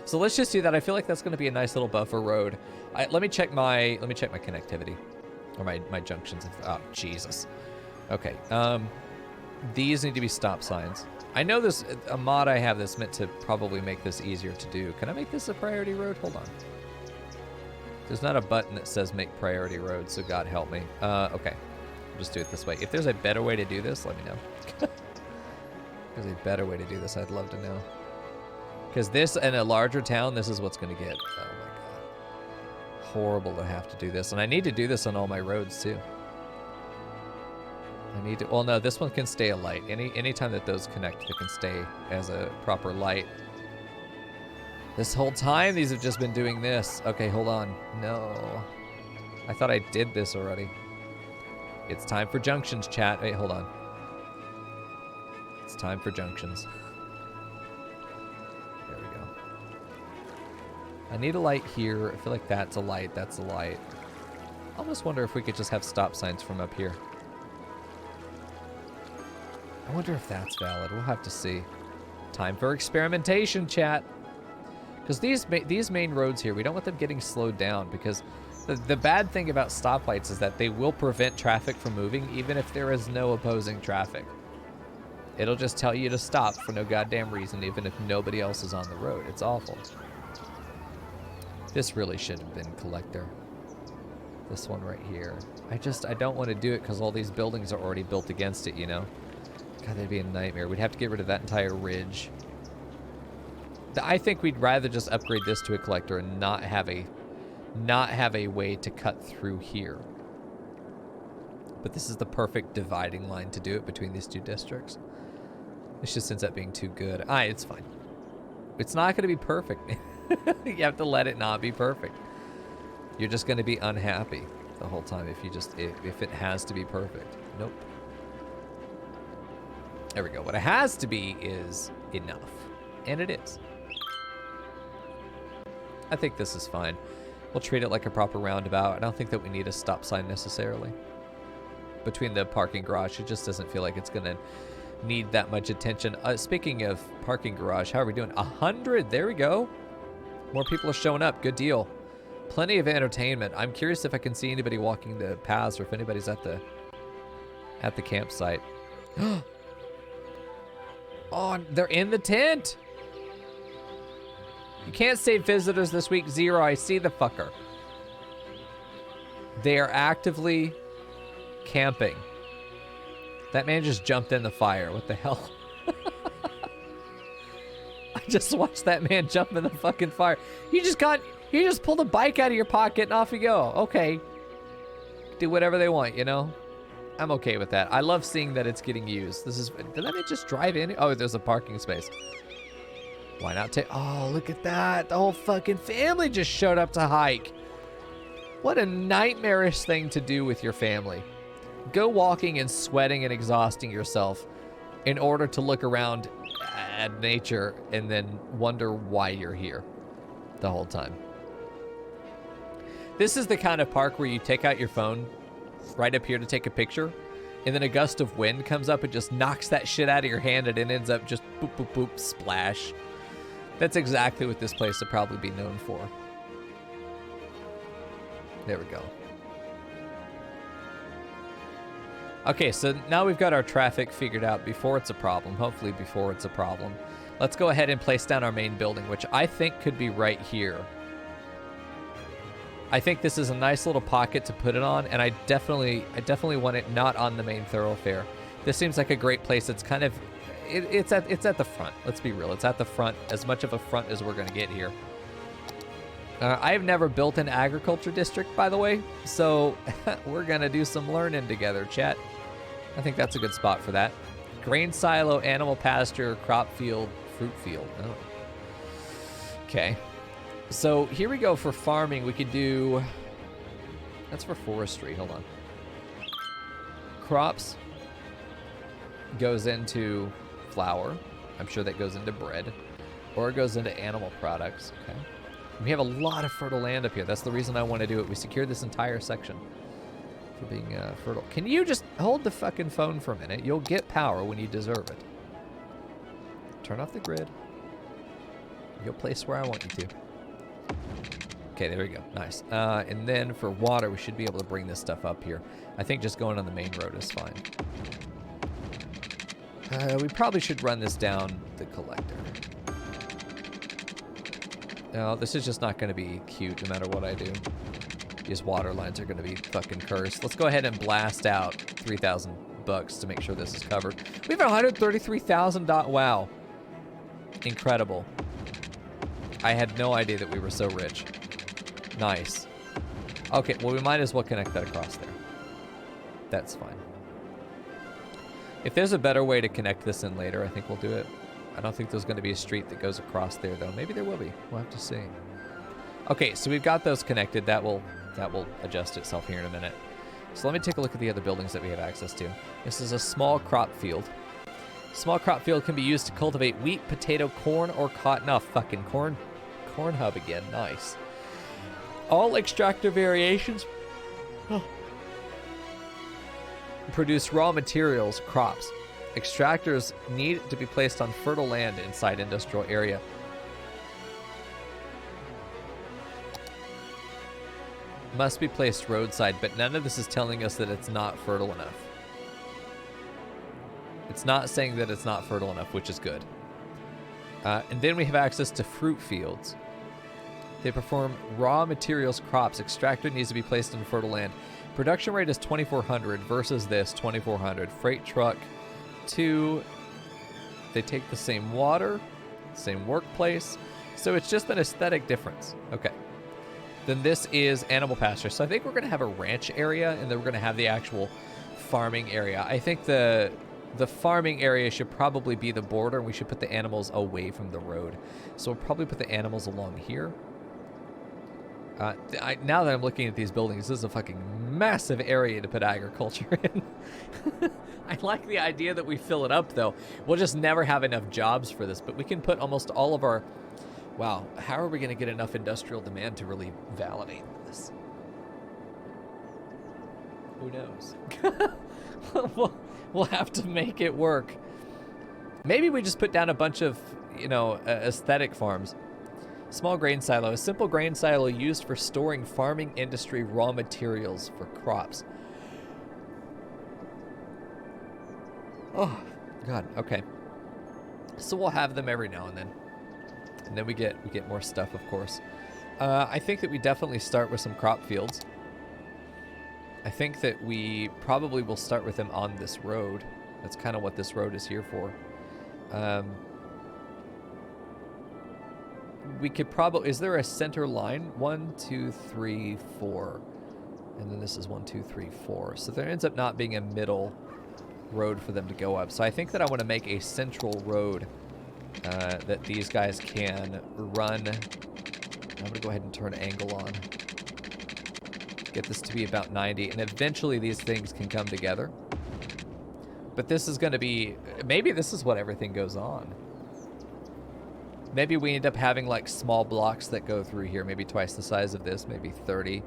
So let's just do that. I feel like that's going to be a nice little buffer road. Let me check my connectivity. Or my junctions. Oh, Jesus. Okay. These need to be stop signs. I know this, a mod I have that's meant to probably make this easier to do. Can I make this a priority road? Hold on. There's not a button that says make priority road, so God help me. Okay. I'll just do it this way. If there's a better way to do this, let me know. If there's a better way to do this, I'd love to know. Because this, in a larger town, this is what's going to get. Oh, my God. Horrible to have to do this, and I need to do this on all my roads too. I need to, well, no, this one can stay a light. Anytime that those connect, they can stay as a proper light. This whole time, these have just been doing this. Okay, hold on. No. I thought I did this already. It's time for junctions, chat. Wait, hold on. It's time for junctions. I need a light here. I feel like that's a light. That's a light. I almost wonder if we could just have stop signs from up here. I wonder if that's valid. We'll have to see. Time for experimentation, chat. Because these main roads here, we don't want them getting slowed down, because the bad thing about stoplights is that they will prevent traffic from moving even if there is no opposing traffic. It'll just tell you to stop for no goddamn reason, even if nobody else is on the road. It's awful. This really should have been collector. This one right here. I don't want to do it because all these buildings are already built against it, you know? God, that'd be a nightmare. We'd have to get rid of that entire ridge. I think we'd rather just upgrade this to a collector and not have a way to cut through here. But this is the perfect dividing line to do it between these two districts. This just ends up being too good. It's fine. It's not going to be perfect. You have to let it not be perfect. You're just going to be unhappy the whole time if it has to be perfect. Nope. There we go. What it has to be is enough. And it is. I think this is fine. We'll treat it like a proper roundabout. I don't think that we need a stop sign necessarily. Between the parking garage, it just doesn't feel like it's going to need that much attention. Speaking of parking garage, how are we doing? 100. There we go. More people are showing up. Good deal. Plenty of entertainment. I'm curious if I can see anybody walking the paths or if anybody's at the campsite. Oh, they're in the tent. You can't save visitors this week. 0. I see the fucker. They are actively camping. That man just jumped in the fire. What the hell? I just watched that man jump in the fucking fire. You just pulled a bike out of your pocket and off you go. Okay. Do whatever they want, you know? I'm okay with that. I love seeing that it's getting used. Did that man just drive in? Oh, there's a parking space. Why not take... Oh, look at that. The whole fucking family just showed up to hike. What a nightmarish thing to do with your family. Go walking and sweating and exhausting yourself in order to look around at nature and then wonder why you're here the whole time. This is the kind of park where you take out your phone right up here to take a picture, and then a gust of wind comes up and just knocks that shit out of your hand, and it ends up just boop, boop, boop, splash. That's exactly what this place would probably be known for. There we go. Okay, so now we've got our traffic figured out before it's a problem. Hopefully before it's a problem. Let's go ahead and place down our main building, which I think could be right here. I think this is a nice little pocket to put it on, and I definitely want it not on the main thoroughfare. This seems like a great place. It's kind of, it's at the front. Let's be real. It's at the front, as much of a front as we're going to get here. I've never built an agriculture district, by the way, so we're going to do some learning together, chat. I think that's a good spot for that. Grain silo, animal pasture, crop field, fruit field. Oh. Okay. So here we go for farming. We could do... That's for forestry. Hold on. Crops goes into flour. I'm sure that goes into bread. Or it goes into animal products. Okay. We have a lot of fertile land up here. That's the reason I want to do it. We secured this entire section for being fertile. Can you just hold the fucking phone for a minute? You'll get power when you deserve it. Turn off the grid. You'll place where I want you to. Okay, there we go. Nice. And then for water, we should be able to bring this stuff up here. I think just going on the main road is fine. We probably should run this down the collector. No, this is just not going to be cute no matter what I do. These water lines are going to be fucking cursed. Let's go ahead and blast out 3,000 bucks to make sure this is covered. We have 133,000. Wow. Incredible. I had no idea that we were so rich. Nice. Okay, well, we might as well connect that across there. That's fine. If there's a better way to connect this in later, I think we'll do it. I don't think there's going to be a street that goes across there, though. Maybe there will be. We'll have to see. Okay, so we've got those connected. That will adjust itself here in a minute. So let me take a look at the other buildings that we have access to. This is a small crop field. Small crop field can be used to cultivate wheat, potato, corn, or cotton. Oh, fucking corn hub again. Nice. All extractor variations produce raw materials, crops. Extractors need to be placed on fertile land inside industrial area. Must be placed roadside, but none of this is telling us that it's not fertile enough. It's not saying that it's not fertile enough, which is good. And then we have access to fruit fields. They perform raw materials crops. Extractor needs to be placed in fertile land. Production rate is 2,400 versus this 2,400. Freight truck 2. They take the same water, same workplace. So it's just an aesthetic difference. Okay. Then this is animal pasture. So I think we're going to have a ranch area, and then we're going to have the actual farming area. I think the farming area should probably be the border, and we should put the animals away from the road. So we'll probably put the animals along here. Now that I'm looking at these buildings, this is a fucking massive area to put agriculture in. I like the idea that we fill it up, though. We'll just never have enough jobs for this, but we can put almost all of our... Wow, how are we going to get enough industrial demand to really validate this? Who knows? We'll have to make it work. Maybe we just put down a bunch of, you know, aesthetic farms. Small grain silo. A simple grain silo used for storing farming industry raw materials for crops. Oh, God. Okay. So we'll have them every now and then. And then we get more stuff, of course. I think that we definitely start with some crop fields. I think that we probably will start with them on this road. That's kind of what this road is here for. We could probably... Is there a center line? 1, 2, 3, 4. And then this is 1, 2, 3, 4. So there ends up not being a middle road for them to go up. So I think that I want to make a central road that these guys can run. I'm going to go ahead and turn angle on. Get this to be about 90. And eventually these things can come together. But this is going to be... Maybe this is what everything goes on. Maybe we end up having like small blocks that go through here, maybe twice the size of this, maybe 30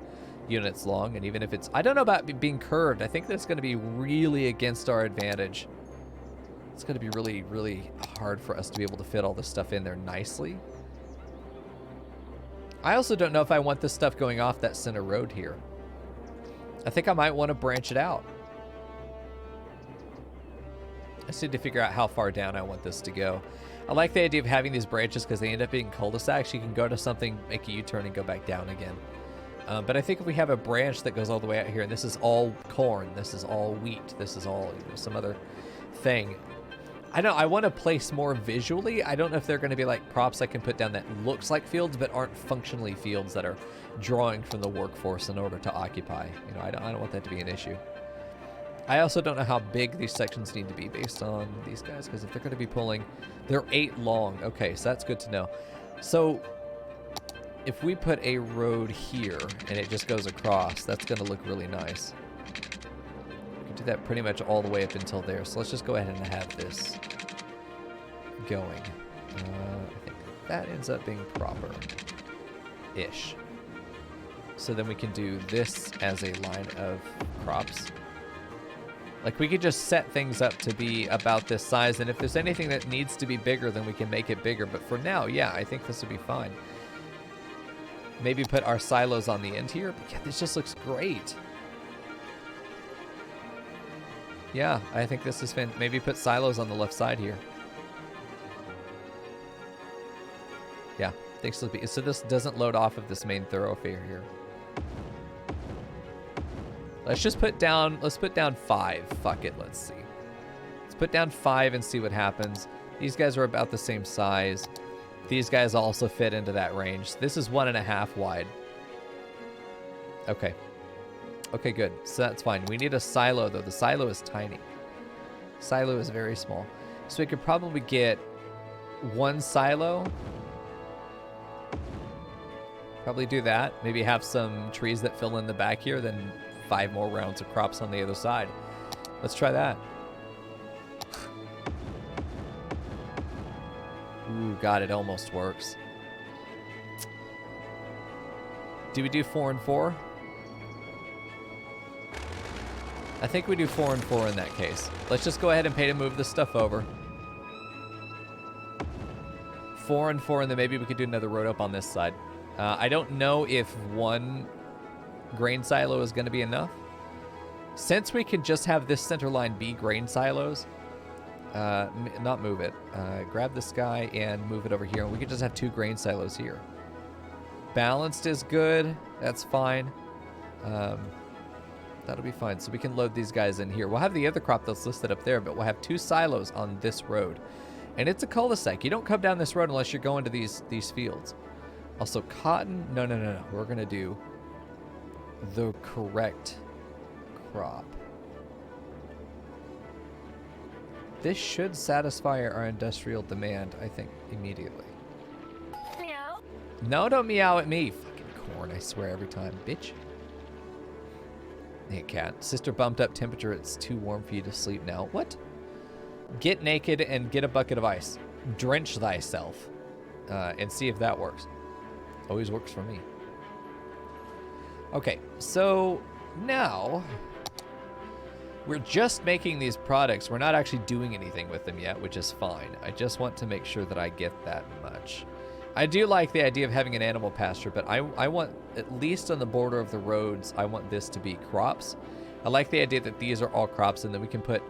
units long. And even if it's, I don't know about being curved. I think that's going to be really against our advantage. It's going to be really, really hard for us to be able to fit all this stuff in there nicely. I also don't know if I want this stuff going off that center road here. I think I might want to branch it out. I just need to figure out how far down I want this to go. I like the idea of having these branches because they end up being cul-de-sacs. You can go to something, make a U-turn, and go back down again. But I think if we have a branch that goes all the way out here, and this is all corn, this is all wheat, this is all, you know, some other thing. I want to place more visually. I don't know if they're going to be like props I can put down that looks like fields but aren't functionally fields that are drawing from the workforce in order to occupy. You know, I don't want that to be an issue. I also don't know how big these sections need to be based on these guys, because if they're going to be pulling, they're 8 long. Okay, so that's good to know. So if we put a road here and it just goes across, that's going to look really nice. We can do that pretty much all the way up until there. So let's just go ahead and have this going. I think that ends up being proper-ish. So then we can do this as a line of crops. Like, we could just set things up to be about this size, and if there's anything that needs to be bigger, then we can make it bigger. But for now, yeah, I think this would be fine. Maybe put our silos on the end here. But yeah, this just looks great. Yeah, I think this is fin. Maybe put silos on the left side here. Yeah, thanks. So this doesn't load off of this main thoroughfare here. Let's just put down, let's put down 5. Fuck it, let's see. Let's put down 5 and see what happens. These guys are about the same size. These guys also fit into that range. This is 1.5 wide. Okay. Okay, good. So that's fine. We need a silo, though. The silo is tiny. Silo is very small. So we could probably get 1 silo. Probably do that. Maybe have some trees that fill in the back here, then 5 more rounds of crops on the other side. Let's try that. Ooh, God, it almost works. Do we do 4 and 4? I think we do 4 and 4 in that case. Let's just go ahead and pay to move this stuff over. 4 and 4, and then maybe we could do another road up on this side. I don't know if 1 grain silo is going to be enough. Since we can just have this center line be grain silos, not move it. Grab this guy and move it over here, and we can just have 2 grain silos here. Balanced is good. That's fine. That'll be fine. So we can load these guys in here. We'll have the other crop that's listed up there, but we'll have 2 silos on this road. And it's a cul-de-sac. You don't come down this road unless you're going to these fields. Also, cotton. No. We're going to do the correct crop. This should satisfy our industrial demand, I think, immediately. Meow. No, don't meow at me. Fucking corn, I swear every time. Bitch. Hey, cat. Sister bumped up temperature. It's too warm for you to sleep now. What? Get naked and get a bucket of ice. Drench thyself. And see if that works. Always works for me. Okay, so now we're just making these products. We're not actually doing anything with them yet, which is fine. I just want to make sure that I get that much. I do like the idea of having an animal pasture, but I want, at least on the border of the roads, I want this to be crops. I like the idea that these are all crops and then we can put,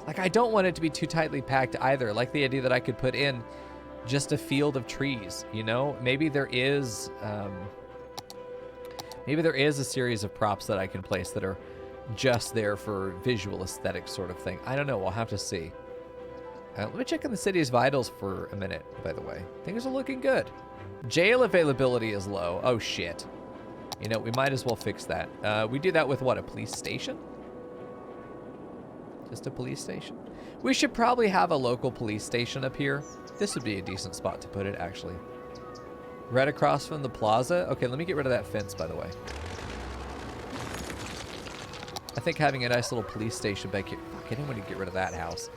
like, I don't want it to be too tightly packed either. I like the idea that I could put in just a field of trees, you know? Maybe there is a series of props that I can place that are just there for visual aesthetic sort of thing. I don't know. We'll have to see. Let me check on the city's vitals for a minute, by the way. Things are looking good. Jail availability is low. Oh, shit. You know, we might as well fix that. We do that with, what, a police station? Just a police station? We should probably have a local police station up here. This would be a decent spot to put it, actually. Right across from the plaza. Okay, let me get rid of that fence, by the way. I think having a nice little police station back here. Fuck, I didn't want to get rid of that house.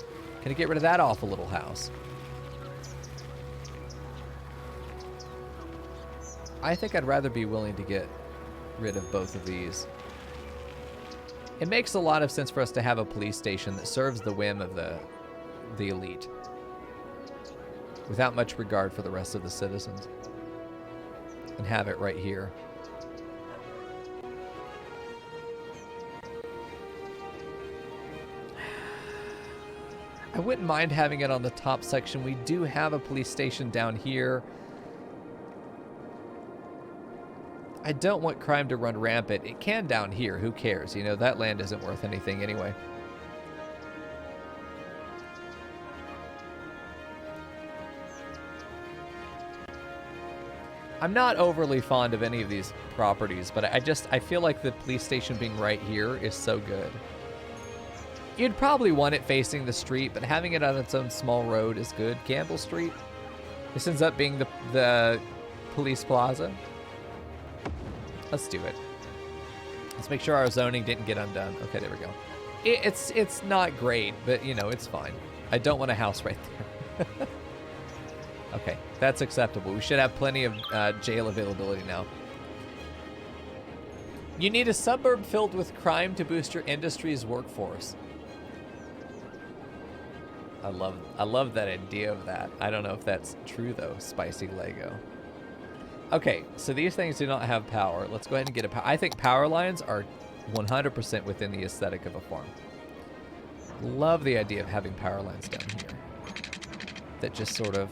Can I get rid of that awful little house? I think I'd rather be willing to get rid of both of these. It makes a lot of sense for us to have a police station that serves the whim of the elite, without much regard for the rest of the citizens, and have it right here. I wouldn't mind having it on the top section. We do have a police station down here. I don't want crime to run rampant. It can down here. Who cares? You know, that land isn't worth anything anyway. I'm not overly fond of any of these properties, but I feel like the police station being right here is so good. You'd probably want it facing the street, but having it on its own small road is good. Campbell Street. This ends up being the police plaza. Let's do it. Let's make sure our zoning didn't get undone. Okay, there we go. It's not great, but, you know, it's fine. I don't want a house right there. Okay, that's acceptable. We should have plenty of jail availability now. You need a suburb filled with crime to boost your industry's workforce. I love that idea of that. I don't know if that's true, though, Spicy Lego. Okay, so these things do not have power. Let's go ahead and get a power. I think power lines are 100% within the aesthetic of a farm. Love the idea of having power lines down here that just sort of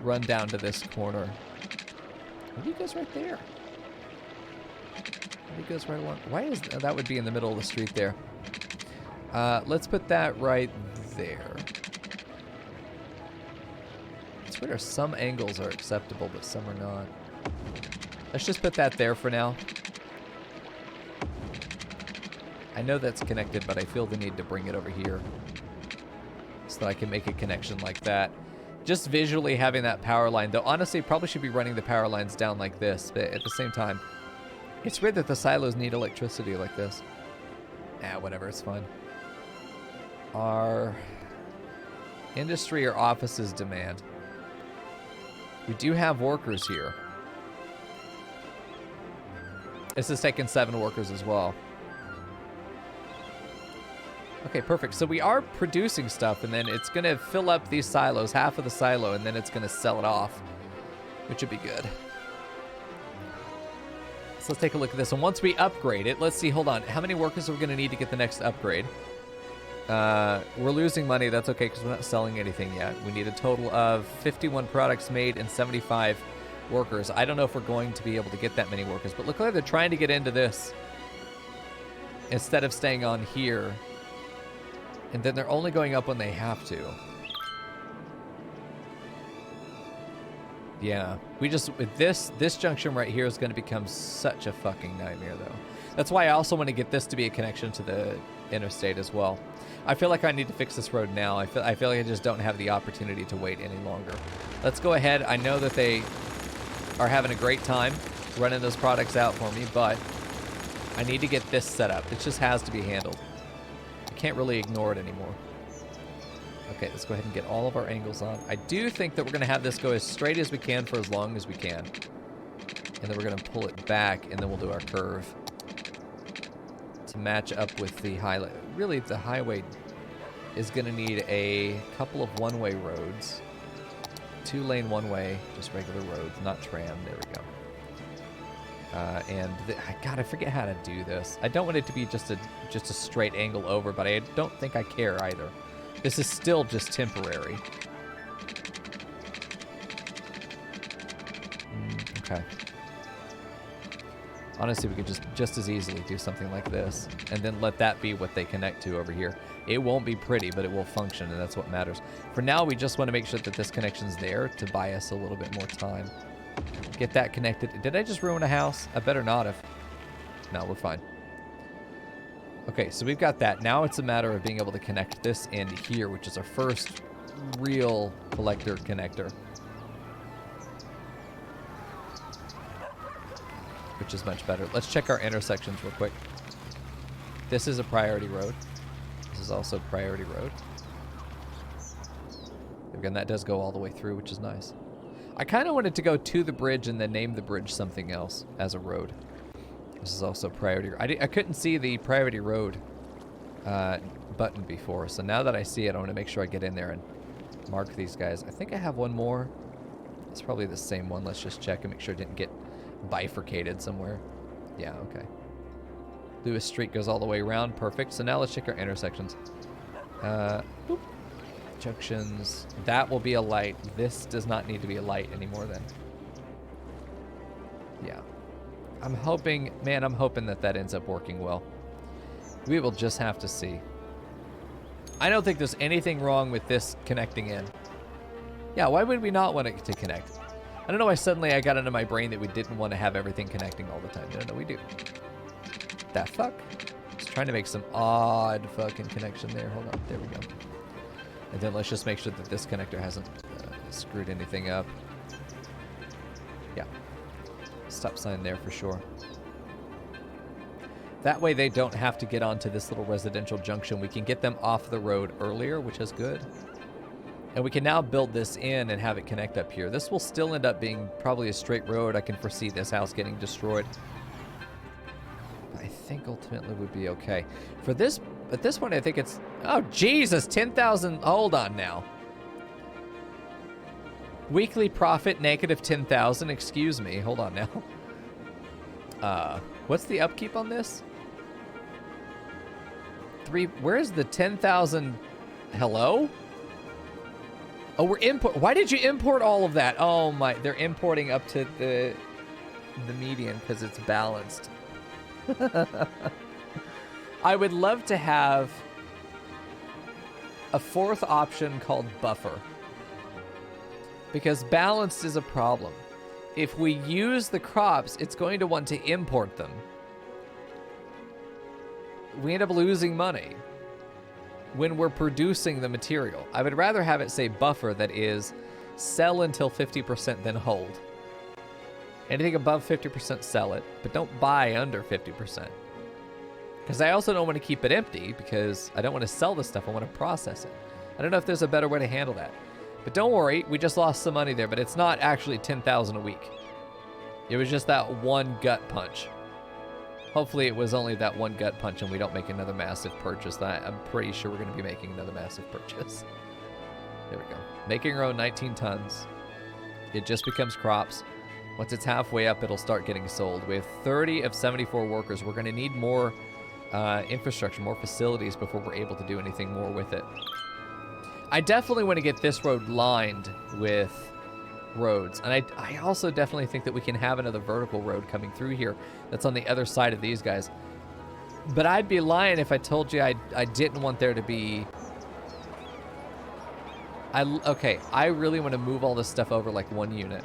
run down to this corner. Maybe it goes right there. Maybe it goes right along. Why is that would be in the middle of the street there? Let's put that right there. It's weird. Some angles are acceptable, but some are not. Let's just put that there for now. I know that's connected, but I feel the need to bring it over here so that I can make a connection like that. Just visually having that power line, though honestly probably should be running the power lines down like this, but at the same time, it's weird that the silos need electricity like this. Whatever, it's fine. Our industry or offices demand. We do have workers here. This is taking 7 workers as well. Okay, perfect. So we are producing stuff, and then it's going to fill up these silos, half of the silo, and then it's going to sell it off, which would be good. So let's take a look at this. And once we upgrade it, let's see, hold on. How many workers are we going to need to get the next upgrade? We're losing money. That's okay, because we're not selling anything yet. We need a total of 51 products made and 75 workers. I don't know if we're going to be able to get that many workers, but look like they're trying to get into this instead of staying on here. And then they're only going up when they have to. Yeah, we just, this junction right here is going to become such a fucking nightmare, though. That's why I also want to get this to be a connection to the interstate as well. I feel like I need to fix this road now. I feel like I just don't have the opportunity to wait any longer. Let's go ahead. I know that they are having a great time running those products out for me, but I need to get this set up. It just has to be handled. I can't really ignore it anymore. Okay, let's go ahead and get all of our angles on. I do think that we're going to have this go as straight as we can for as long as we can. And then we're going to pull it back, and then we'll do our curve to match up with the highway. Really, the highway is going to need a couple of one-way roads. 2-lane one-way, just regular roads, not tram. There we go. God, I forget how to do this. I don't want it to be just a straight angle over, but I don't think I care either. This is still just temporary. Okay. Honestly, we could just as easily do something like this, and then let that be what they connect to over here. It won't be pretty, but it will function, and that's what matters. For now, we just want to make sure that this connection's there to buy us a little bit more time. Get that connected. Did I just ruin a house? I better not have. No, we're fine. Okay, so we've got that. Now it's a matter of being able to connect this in here, which is our first real collector connector. Which is much better. Let's check our intersections real quick. This is a priority road. This is also priority road. Again, that does go all the way through, which is nice. I kind of wanted to go to the bridge and then name the bridge something else as a road. This is also priority. I couldn't see the priority road button before, so now that I see it, I want to make sure I get in there and mark these guys. I think I have one more. It's probably the same one. Let's just check and make sure it didn't get bifurcated somewhere. Yeah, okay. Lewis Street goes all the way around. Perfect. So now let's check our intersections. Boop. Junctions. That will be a light. This does not need to be a light anymore then. Yeah. I'm hoping, man, I'm hoping that that ends up working well. We will just have to see. I don't think there's anything wrong with this connecting in. Yeah, why would we not want it to connect? I don't know why suddenly I got into my brain that we didn't want to have everything connecting all the time. No, we do. That fuck? Just trying to make some odd fucking connection there. Hold on. There we go. And then let's just make sure that this connector hasn't screwed anything up. Yeah. Stop sign there for sure. That way they don't have to get onto this little residential junction. We can get them off the road earlier, which is good. And we can now build this in and have it connect up here. This will still end up being probably a straight road. I can foresee this house getting destroyed. I think ultimately would be okay. For this, at this point, I think it's, oh, Jesus, 10,000. Hold on now. Weekly profit negative 10,000. Excuse me. Hold on now. What's the upkeep on this? Where's the 10,000? Hello? Oh, we're import. Why did you import all of that? Oh my, they're importing up to the median because it's balanced. I would love to have a fourth option called buffer. Because balanced is a problem. If we use the crops, it's going to want to import them. We end up losing money when we're producing the material. I would rather have it say buffer, that is, sell until 50%, then hold. Anything above 50%, sell it, but don't buy under 50%. Because I also don't want to keep it empty, because I don't want to sell the stuff, I want to process it. I don't know if there's a better way to handle that. But don't worry, we just lost some money there, but it's not actually 10,000 a week. It was just that one gut punch. Hopefully it was only that one gut punch and we don't make another massive purchase. I'm pretty sure we're going to be making another massive purchase. There we go. Making our own 19 tons. It just becomes crops. Once it's halfway up, it'll start getting sold. We have 30 of 74 workers. We're going to need more infrastructure, more facilities before we're able to do anything more with it. I definitely want to get this road lined with roads. And I also definitely think that we can have another vertical road coming through here that's on the other side of these guys. But I'd be lying if I told you I didn't want there to be... Okay, I really want to move all this stuff over like one unit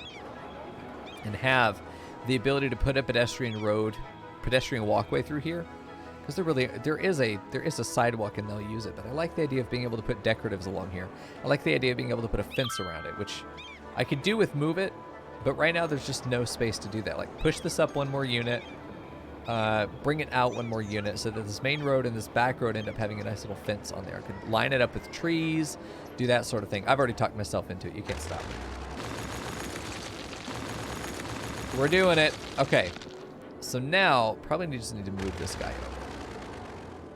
and have the ability to put a pedestrian walkway through here. Because there is a sidewalk and they'll use it, but I like the idea of being able to put decoratives along here. I like the idea of being able to put a fence around it, which I could do with Move It, but right now there's just no space to do that. Like push this up one more unit, bring it out one more unit so that this main road and this back road end up having a nice little fence on there. I could line it up with trees, do that sort of thing. I've already talked myself into it. You can't stop me. We're doing it. Okay. So now, probably just need to move this guy over.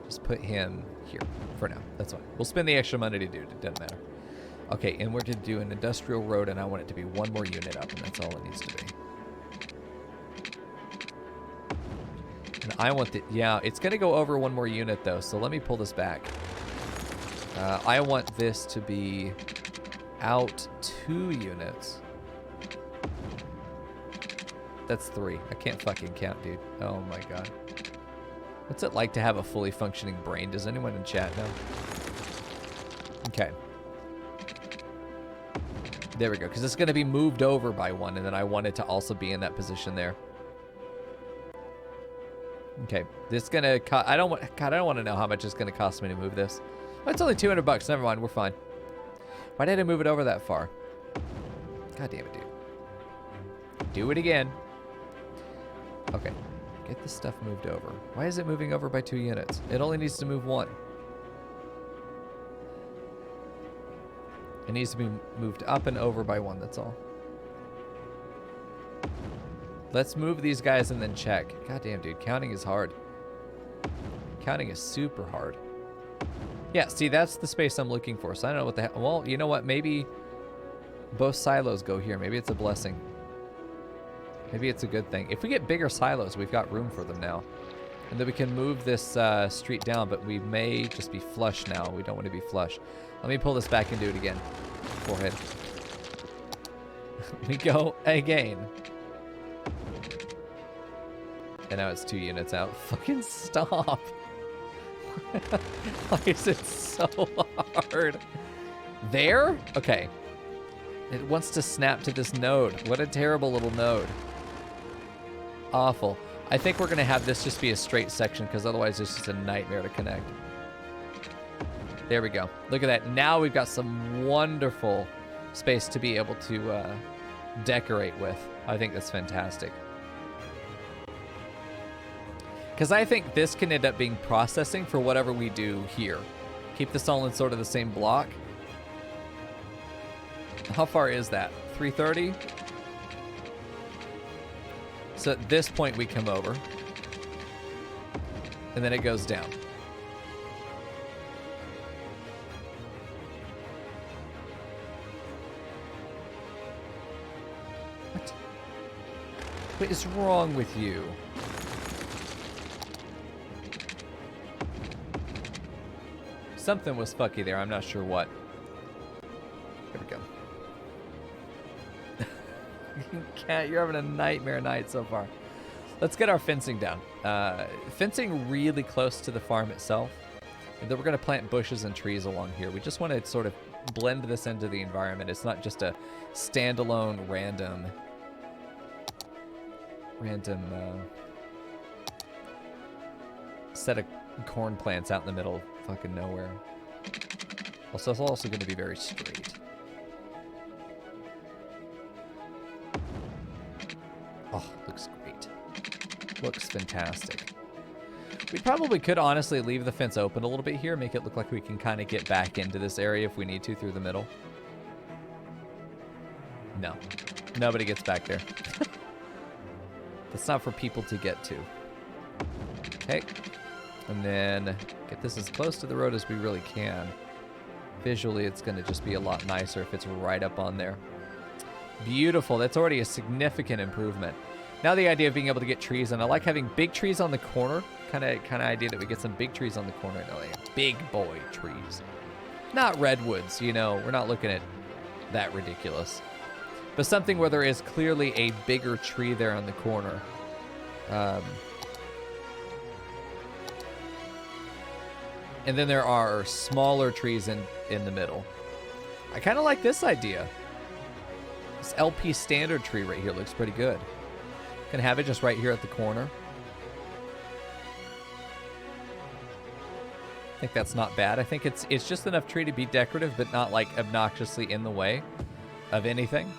Just put him here for now. That's fine. We'll spend the extra money to do it. It doesn't matter. Okay, and we're to do an industrial road, and I want it to be one more unit up, and that's all it needs to be. And I want the... Yeah, it's going to go over one more unit, though, so let me pull this back. I want this to be out 2 units. That's 3. I can't fucking count, dude. Oh, my God. What's it like to have a fully functioning brain? Does anyone in chat know? Okay. There we go, because it's going to be moved over by 1, and then I want it to also be in that position there. Okay, this is going to cost... I don't want to know how much it's going to cost me to move this. Oh, it's only $200. Never mind, we're fine. Why did I move it over that far? God damn it, dude. Do it again. Okay. Get this stuff moved over. Why is it moving over by 2 units? It only needs to move 1. It needs to be moved up and over by 1, that's all. Let's move these guys and then check. God damn, dude. Counting is hard. Counting is super hard. Yeah, see, that's the space I'm looking for. So I don't know what the hell. Well, you know what? Maybe both silos go here. Maybe it's a blessing. Maybe it's a good thing. If we get bigger silos, we've got room for them now. And then we can move this street down, but we may just be flush now. We don't want to be flush. Let me pull this back and do it again. Forehead. We go again. And now it's 2 units out. Fucking stop. Why is it so hard? There? Okay. It wants to snap to this node. What a terrible little node. Awful. I think we're going to have this just be a straight section because otherwise it's just a nightmare to connect. There we go. Look at that. Now we've got some wonderful space to be able to decorate with. I think that's fantastic. Because I think this can end up being processing for whatever we do here. Keep this all in sort of the same block. How far is that? 330? So at this point we come over. And then it goes down. What? What is wrong with you? Something was fucky there. I'm not sure what. Here we go. Cat, you're having a nightmare night so far. Let's get our fencing down. Fencing really close to the farm itself. And then we're going to plant bushes and trees along here. We just want to sort of blend this into the environment. It's not just a standalone random set of corn plants out in the middle of fucking nowhere. Also, it's also going to be very straight. Oh, looks great. Looks fantastic. We probably could honestly leave the fence open a little bit here, make it look like we can kind of get back into this area if we need to through the middle. No. Nobody gets back there. That's not for people to get to. Okay. And then get this as close to the road as we really can. Visually, it's going to just be a lot nicer if it's right up on there. Beautiful. That's already a significant improvement. Now the idea of being able to get trees, and I like having big trees on the corner. Kind of idea that we get some big trees on the corner. No, like big boy trees. Not redwoods, you know. We're not looking at that ridiculous. but something where there is clearly a bigger tree there on the corner. And then there are smaller trees in the middle. I kind of like this idea. This LP standard tree right here looks pretty good. Can have it just right here at the corner. I think that's not bad. I think it's just enough tree to be decorative, but not like obnoxiously in the way of anything.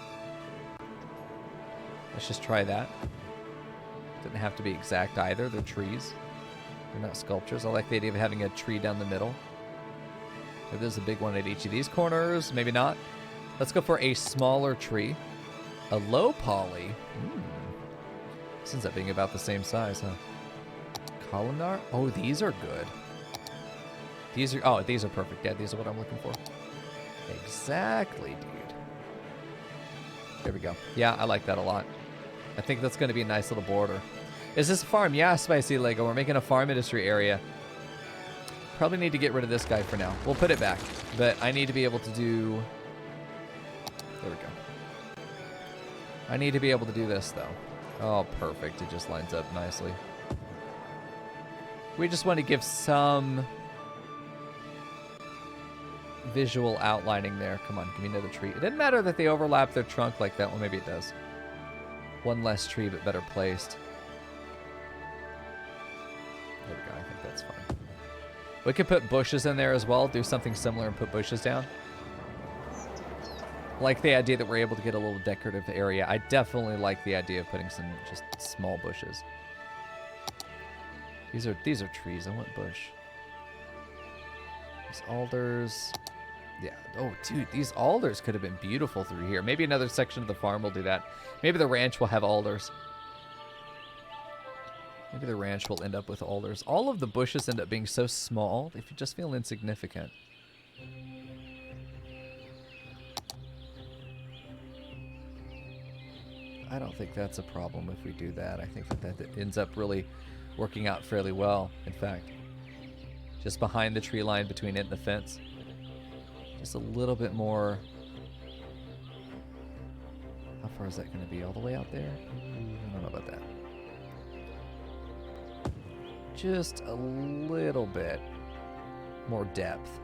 Let's just try that. Doesn't have to be exact either. They're trees. They're not sculptures. I like the idea of having a tree down the middle. Maybe there's a big one at each of these corners. Maybe not. Let's go for a smaller tree. A low poly. This ends up being about the same size, huh? Columnar? Oh, these are good. These are perfect. Yeah, these are what I'm looking for. Exactly, dude. There we go. Yeah, I like that a lot. I think that's going to be a nice little border. Is this a farm? Yeah, Spicy Lego. We're making a farm industry area. Probably need to get rid of this guy for now. We'll put it back. But I need to be able to do... There we go. I need to be able to do this, though. Oh, perfect. It just lines up nicely. We just want to give some visual outlining there. Come on, give me another tree. It didn't matter that they overlap their trunk like that. Well, maybe it does. One less tree, but better placed. There we go. I think that's fine. We could put bushes in there as well. Do something similar and put bushes down. Like the idea that we're able to get a little decorative area. I definitely like the idea of putting some just small bushes. These are trees. I want bush. These alders. Yeah. Oh, dude, these alders could have been beautiful through here. Maybe another section of the farm will do that. Maybe the ranch will have alders. Maybe the ranch will end up with alders. All of the bushes end up being so small, they just feel insignificant. I don't think that's a problem if we do that. I think that ends up really working out fairly well, in fact. Just behind the tree line between it and the fence. Just a little bit more. How far is that going to be? All the way out there? I don't know about that. Just a little bit more depth.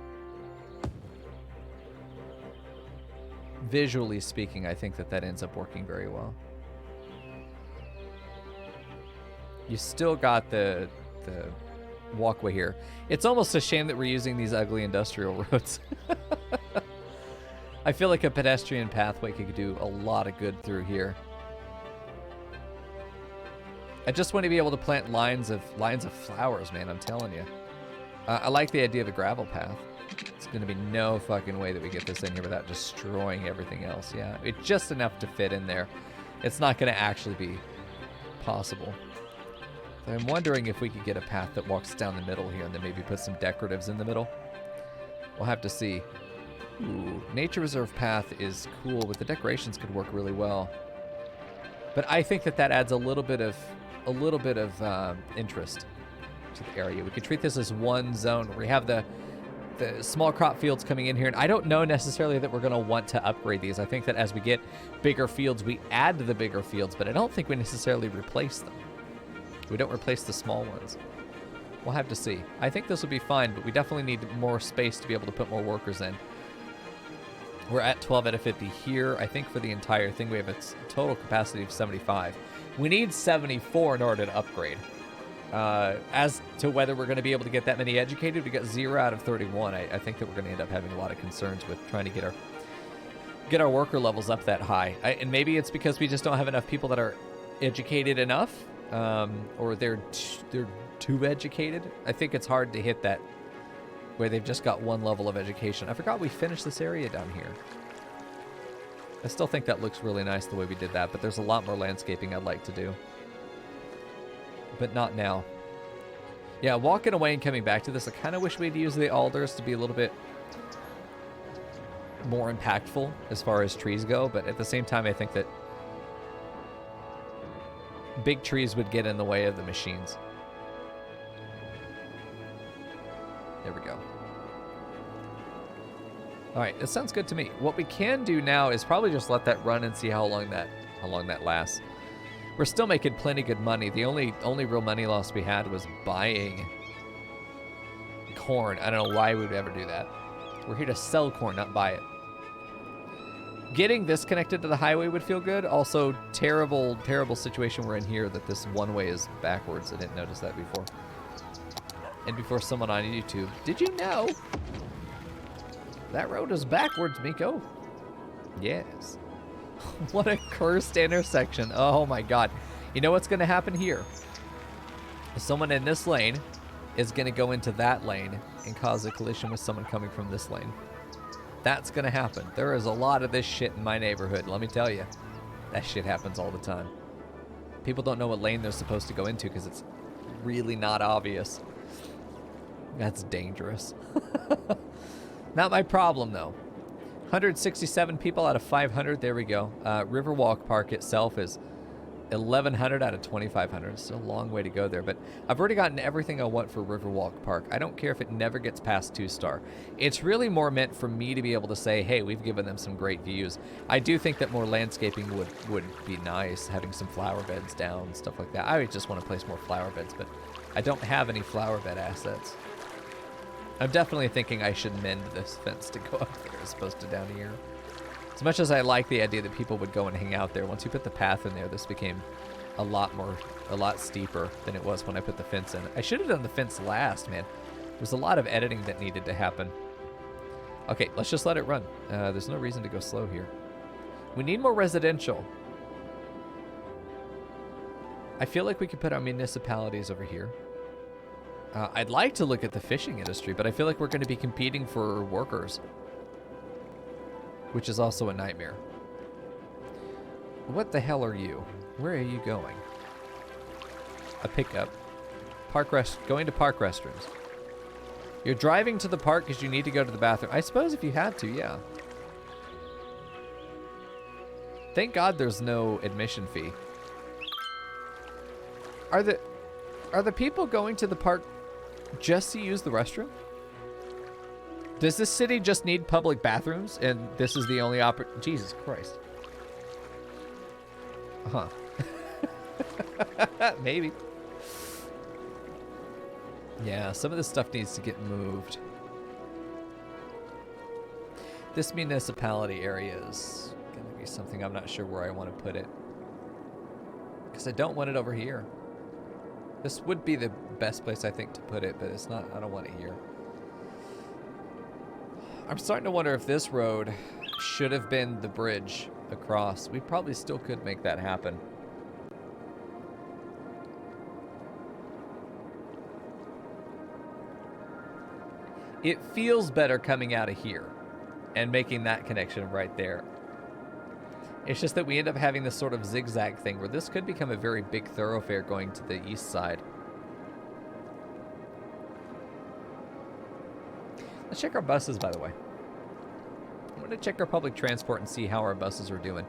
Visually speaking, I think that ends up working very well. You still got the walkway here. It's almost a shame that we're using these ugly industrial roads. I feel like a pedestrian pathway could do a lot of good through here. I just want to be able to plant lines of flowers, man. I'm telling you. I like the idea of a gravel path. It's going to be no fucking way that we get this in here without destroying everything else. Yeah, it's just enough to fit in there. It's not going to actually be possible. So I'm wondering if we could get a path that walks down the middle here and then maybe put some decoratives in the middle. We'll have to see. Ooh, nature reserve path is cool, but the decorations could work really well. But I think that adds a little bit of interest to the area. We could treat this as one zone where we have the small crop fields coming in here, and I don't know necessarily that we're going to want to upgrade these. I think that as we get bigger fields, we add to the bigger fields, but I don't think we necessarily replace them. We don't replace the small ones. We'll have to see. I think this will be fine, but we definitely need more space to be able to put more workers in. We're at 12 out of 50 here. I think for the entire thing, we have a total capacity of 75. We need 74 in order to upgrade. As to whether we're going to be able to get that many educated, we got 0 out of 31. I think that we're going to end up having a lot of concerns with trying to get our worker levels up that high. And maybe it's because we just don't have enough people that are educated enough, or they're too educated. I think it's hard to hit that where they've just got one level of education. I forgot we finished this area down here. I still think that looks really nice the way we did that, but there's a lot more landscaping I'd like to do. But not now. Yeah, walking away and coming back to this, I kind of wish we'd use the alders to be a little bit more impactful as far as trees go, but at the same time, I think that big trees would get in the way of the machines. There we go. All right, that sounds good to me. What we can do now is probably just let that run and see how long that lasts. We're still making plenty good money. The only real money loss we had was buying corn. I don't know why we would ever do that. We're here to sell corn, not buy it. Getting this connected to the highway would feel good. Also, terrible situation we're in here that this one way is backwards. I didn't notice that before. And before someone on YouTube, did you know that road is backwards, Mico? Yes. What a cursed intersection. Oh my god. You know what's going to happen here? Someone in this lane is going to go into that lane and cause a collision with someone coming from this lane. That's going to happen. There is a lot of this shit in my neighborhood, let me tell you. That shit happens all the time. People don't know what lane they're supposed to go into because it's really not obvious. That's dangerous. Not my problem, though. 167 people out of 500. There we go. Riverwalk Park itself is 1,100 out of 2,500. Still a long way to go there, but I've already gotten everything I want for Riverwalk Park. I don't care if it never gets past 2-star. It's really more meant for me to be able to say, hey, we've given them some great views. I do think that more landscaping would be nice, having some flower beds down, stuff like that. I just want to place more flower beds, but I don't have any flower bed assets. I'm definitely thinking I should mend this fence to go up there as opposed to down here. As much as I like the idea that people would go and hang out there, once you put the path in there, this became a lot steeper than it was when I put the fence in. I should have done the fence last, man. There's a lot of editing that needed to happen. Okay, let's just let it run. There's no reason to go slow here. We need more residential. I feel like we could put our municipalities over here. I'd like to look at the fishing industry, but I feel like we're going to be competing for workers, which is also a nightmare. What the hell are you? Where are you going? A pickup. Going to park restrooms. You're driving to the park because you need to go to the bathroom. I suppose if you had to, yeah. Thank God there's no admission fee. Are the people going to the park just to use the restroom? Does this city just need public bathrooms and this is the only Jesus Christ. Huh. Maybe. Yeah, some of this stuff needs to get moved. This municipality area is going to be something I'm not sure where I want to put it. Because I don't want it over here. This would be the best place, I think, to put it, but it's not. I don't want it here. I'm starting to wonder if this road should have been the bridge across. We probably still could make that happen. It feels better coming out of here and making that connection right there. It's just that we end up having this sort of zigzag thing where this could become a very big thoroughfare going to the east side. Let's check our buses, by the way. I'm going to check our public transport and see how our buses are doing.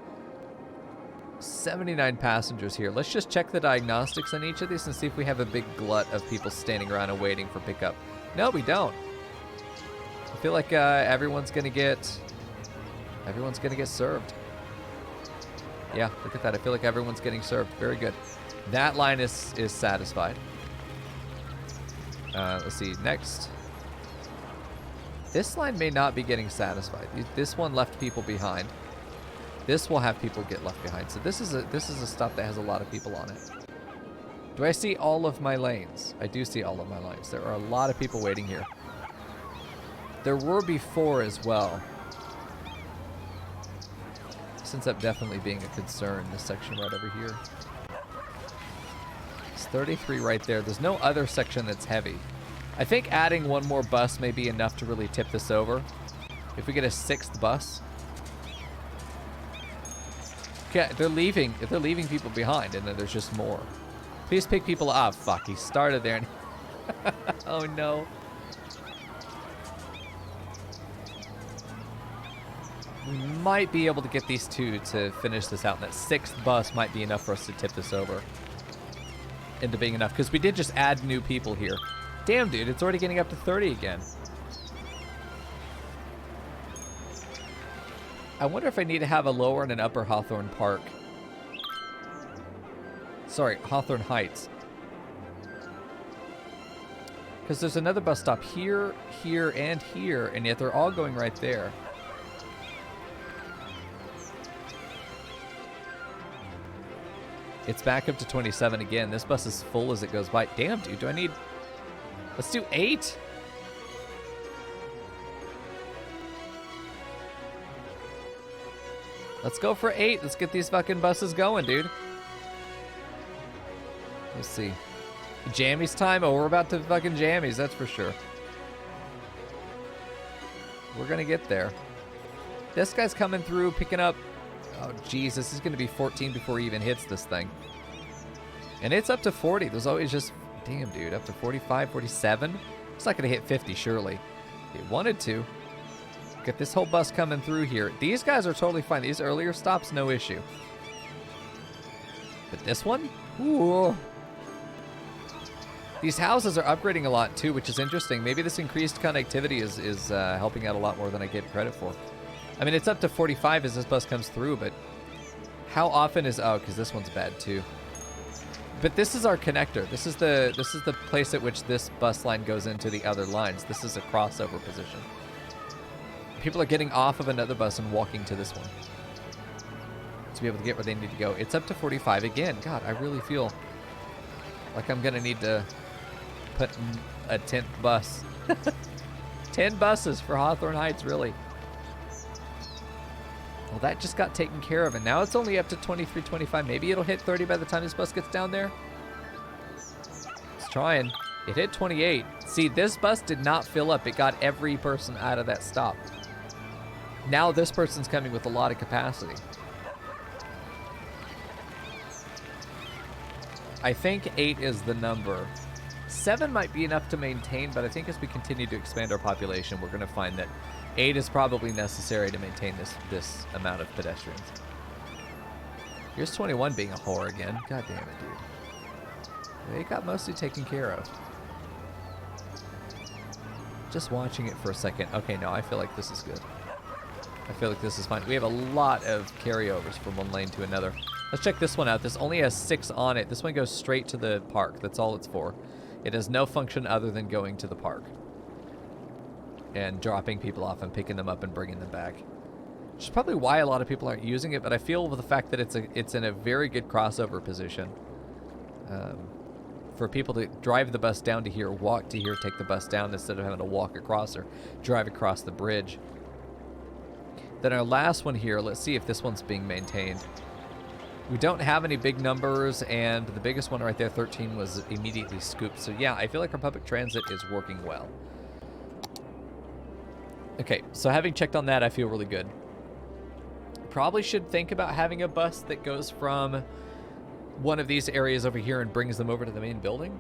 79 passengers here. Let's just check the diagnostics on each of these and see if we have a big glut of people standing around and waiting for pickup. No, we don't. I feel like everyone's going to get served. Yeah, look at that. I feel like everyone's getting served. Very good. That line is satisfied. Let's see. Next. This line may not be getting satisfied. This one left people behind. This will have people get left behind. So this is a stop that has a lot of people on it. Do I see all of my lanes? I do see all of my lanes. There are a lot of people waiting here. There were before as well. This ends up definitely being a concern, this section right over here. It's 33 right there. There's no other section that's heavy. I think adding one more bus may be enough to really tip this over. If we get a 6th bus. Okay, they're leaving people behind, and then there's just more. Please pick people up. Fuck, he started there. And oh no. We might be able to get these two to finish this out, and that 6th bus might be enough for us to tip this over into being enough, because we did just add new people here. Damn, dude, it's already getting up to 30 again. I wonder if I need to have a lower and an upper Hawthorne Park. Sorry, Hawthorne Heights. Because there's another bus stop here, here, and here, and yet they're all going right there. It's back up to 27 again. This bus is full as it goes by. Damn, dude, do I need... Let's do 8. Let's go for 8. Let's get these fucking buses going, dude. Let's see. Jammies time? Oh, we're about to fucking jammies, that's for sure. We're gonna get there. This guy's coming through, picking up... Oh, jeez, this is gonna be 14 before he even hits this thing. And it's up to 40. There's always just... Damn, dude, up to 45, 47? It's not gonna hit 50, surely. It wanted to. Get this whole bus coming through here. These guys are totally fine. These earlier stops, no issue. But this one? Ooh. These houses are upgrading a lot too, which is interesting. Maybe this increased connectivity is helping out a lot more than I give credit for. I mean, it's up to 45 as this bus comes through, but how often is... Oh, because this one's bad too. But this is our connector. This is the place at which this bus line goes into the other lines. This is a crossover position. People are getting off of another bus and walking to this one to be able to get where they need to go. It's up to 45 again. God, I really feel like I'm going to need to put a 10th bus. 10 buses for Hawthorne Heights, really. Well, that just got taken care of, and now it's only up to 23, 25. Maybe it'll hit 30 by the time this bus gets down there. It's trying. It hit 28. See, this bus did not fill up. It got every person out of that stop. Now this person's coming with a lot of capacity. I think 8 is the number. 7 might be enough to maintain, but I think as we continue to expand our population, we're going to find that 8 is probably necessary to maintain this amount of pedestrians. Here's 21 being a whore again. God damn it, dude. They got mostly taken care of. Just watching it for a second. Okay, no, I feel like this is good. I feel like this is fine. We have a lot of carryovers from one lane to another. Let's check this one out. This only has 6 on it. This one goes straight to the park. That's all it's for. It has no function other than going to the park and dropping people off and picking them up and bringing them back. Which is probably why a lot of people aren't using it, but I feel with the fact that it's in a very good crossover position. For people to drive the bus down to here, walk to here, take the bus down instead of having to walk across or drive across the bridge. Then our last one here, let's see if this one's being maintained. We don't have any big numbers, and the biggest one right there, 13, was immediately scooped. So yeah, I feel like our public transit is working well. Okay, so having checked on that, I feel really good. Probably should think about having a bus that goes from one of these areas over here and brings them over to the main building.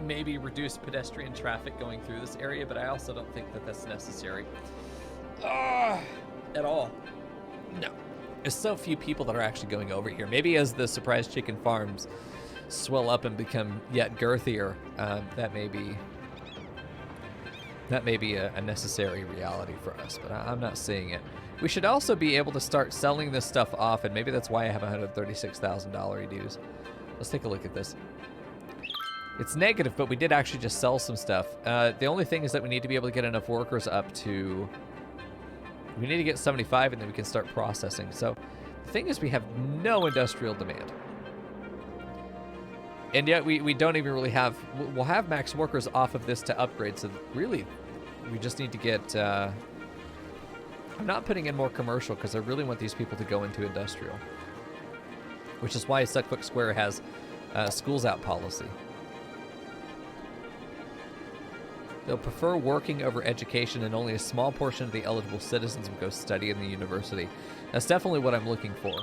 Maybe reduce pedestrian traffic going through this area, but I also don't think that that's necessary. At all. No. There's so few people that are actually going over here. Maybe as the surprise chicken farms swell up and become yet girthier, that may be a necessary reality for us, but I'm not seeing it. We should also be able to start selling this stuff off, and maybe that's why I have $136,000 dues. Let's take a look at this. It's negative, but we did actually just sell some stuff. The only thing is that we need to be able to get enough workers up to... We need to get 75, and then we can start processing. So the thing is, we have no industrial demand. And yet we don't even really have... We'll have max workers off of this to upgrade, so really we just need to get... I'm not putting in more commercial because I really want these people to go into industrial. Which is why Suffolk Square has schools out policy. They'll prefer working over education, and only a small portion of the eligible citizens will go study in the university. That's definitely what I'm looking for.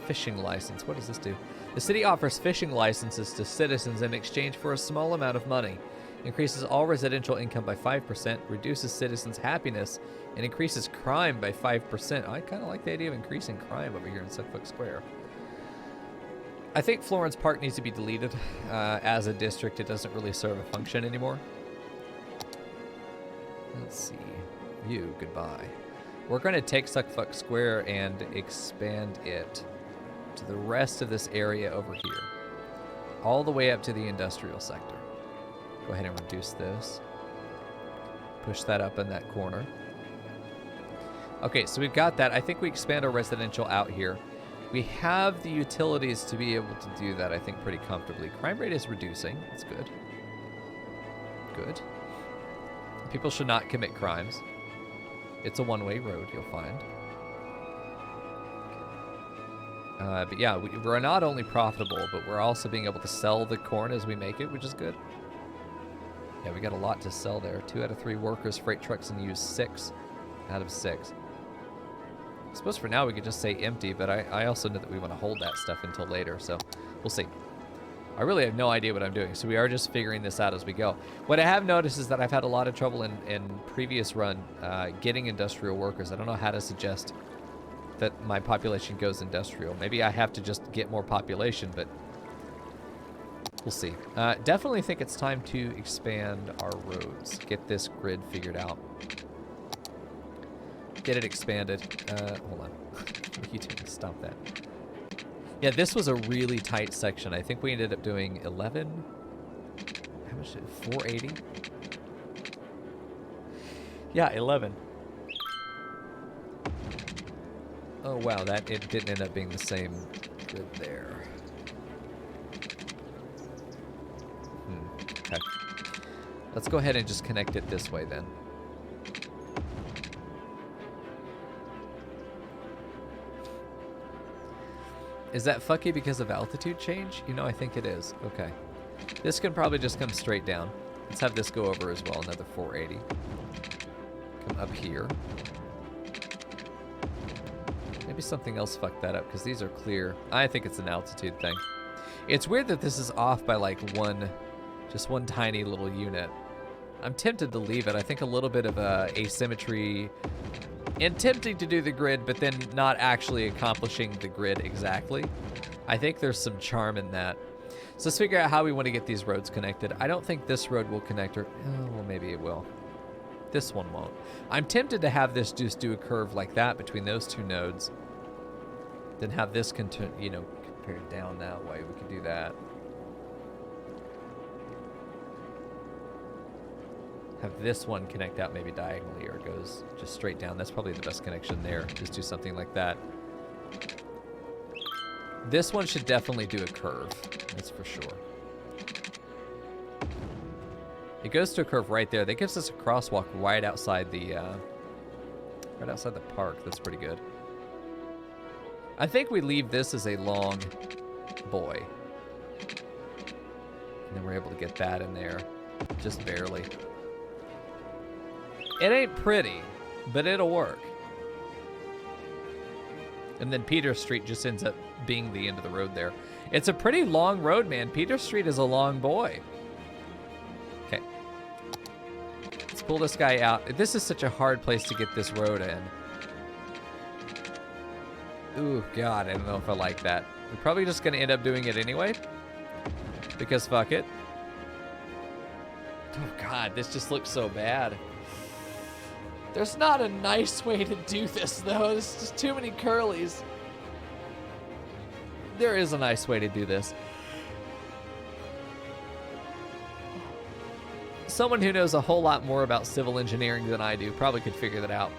Fishing license. What does this do? The city offers fishing licenses to citizens in exchange for a small amount of money. Increases all residential income by 5%, reduces citizens' happiness, and increases crime by 5%. I kind of like the idea of increasing crime over here in Suffolk Square. I think Florence Park needs to be deleted. As a district, it doesn't really serve a function anymore. Let's see. You, goodbye. We're going to take Suckfuck Square and expand it to the rest of this area over here. All the way up to the industrial sector. Go ahead and reduce this. Push that up in that corner. Okay, so we've got that. I think we expand our residential out here. We have the utilities to be able to do that, I think, pretty comfortably. Crime rate is reducing. That's good. Good. People should not commit crimes. It's a one-way road, you'll find. But yeah, we're not only profitable, but we're also being able to sell the corn as we make it, which is good. Yeah, we got a lot to sell there. 2 out of 3 workers, freight trucks, and use 6 out of 6. I suppose for now we could just say empty, but I also know that we want to hold that stuff until later, so we'll see. I really have no idea what I'm doing, so we are just figuring this out as we go. What I have noticed is that I've had a lot of trouble in previous run getting industrial workers. I don't know how to suggest that my population goes industrial. Maybe I have to just get more population, but we'll see. Definitely think it's time to expand our roads. Get this grid figured out. Get it expanded. Hold on. What are you doing? Stop that. Yeah, this was a really tight section. I think we ended up doing 11. How much did 480? Yeah, 11. Oh wow, that it didn't end up being the same grid there. Okay. Let's go ahead and just connect it this way then. Is that fucky because of altitude change? You know, I think it is. Okay. This can probably just come straight down. Let's have this go over as well, another 480. Come up here. Maybe something else fucked that up because these are clear. I think it's an altitude thing. It's weird that this is off by like just one tiny little unit. I'm tempted to leave it. I think a little bit of asymmetry and tempting to do the grid, but then not actually accomplishing the grid exactly. I think there's some charm in that. So let's figure out how we want to get these roads connected. I don't think this road will connect, or oh, well, maybe it will. This one won't. I'm tempted to have this just do a curve like that between those two nodes. Then have this compared down that way. We could do that. Have this one connect out maybe diagonally, or it goes just straight down. That's probably the best connection there. Just do something like that. This one should definitely do a curve. That's for sure. It goes to a curve right there. That gives us a crosswalk right outside the park. That's pretty good. I think we leave this as a long boy. And then we're able to get that in there. Just barely. It ain't pretty, but it'll work. And then Peter Street just ends up being the end of the road there. It's a pretty long road, man. Peter Street is a long boy. Okay. Let's pull this guy out. This is such a hard place to get this road in. Ooh, God, I don't know if I like that. We're probably just going to end up doing it anyway. Because fuck it. Oh, God, this just looks so bad. There's not a nice way to do this, though. There's just too many curlies. There is a nice way to do this. Someone who knows a whole lot more about civil engineering than I do probably could figure that out.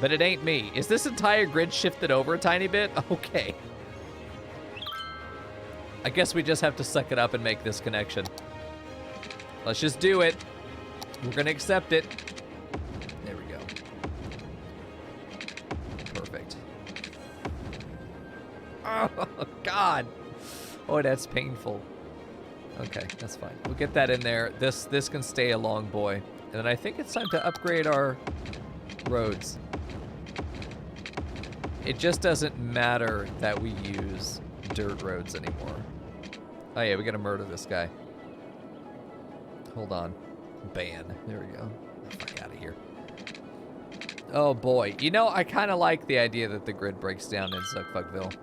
But it ain't me. Is this entire grid shifted over a tiny bit? Okay. I guess we just have to suck it up and make this connection. Let's just do it. We're going to accept it. There we go. Perfect. Oh, God. Oh, that's painful. Okay, that's fine. We'll get that in there. This can stay a long boy. And then I think it's time to upgrade our roads. It just doesn't matter that we use dirt roads anymore. Oh, yeah, we got to murder this guy. Hold on. Ban. There we go. Get the fuck out of here. Oh, boy. You know, I kind of like the idea that the grid breaks down in Suckfuckville.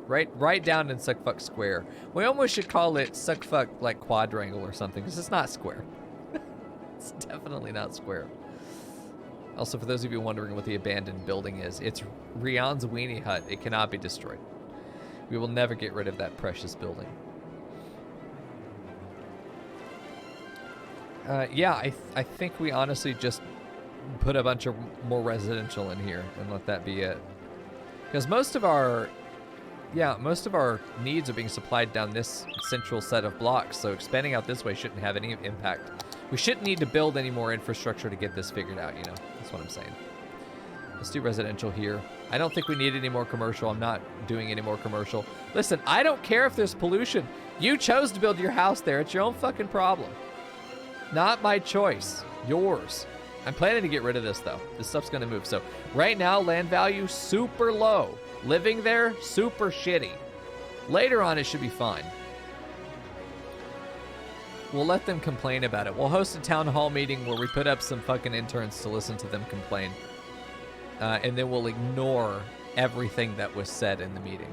Right down in Suckfuck Square. We almost should call it Suckfuck, like, Quadrangle or something, because it's not square. It's definitely not square. Also, for those of you wondering what the abandoned building is, it's Rian's weenie hut. It cannot be destroyed. We will never get rid of that precious building. Yeah, I think we honestly just put a bunch of more residential in here and let that be it. Because most of our needs are being supplied down this central set of blocks, so expanding out this way shouldn't have any impact. We shouldn't need to build any more infrastructure to get this figured out, you know? That's what I'm saying. Let's do residential here. I don't think we need any more commercial. I'm not doing any more commercial. Listen, I don't care if there's pollution. You chose to build your house there. It's your own fucking problem. Not my choice. Yours. I'm planning to get rid of this, though. This stuff's going to move. So right now, land value, super low. Living there, super shitty. Later on, it should be fine. We'll let them complain about it. We'll host a town hall meeting where we put up some fucking interns to listen to them complain. And then we'll ignore everything that was said in the meeting.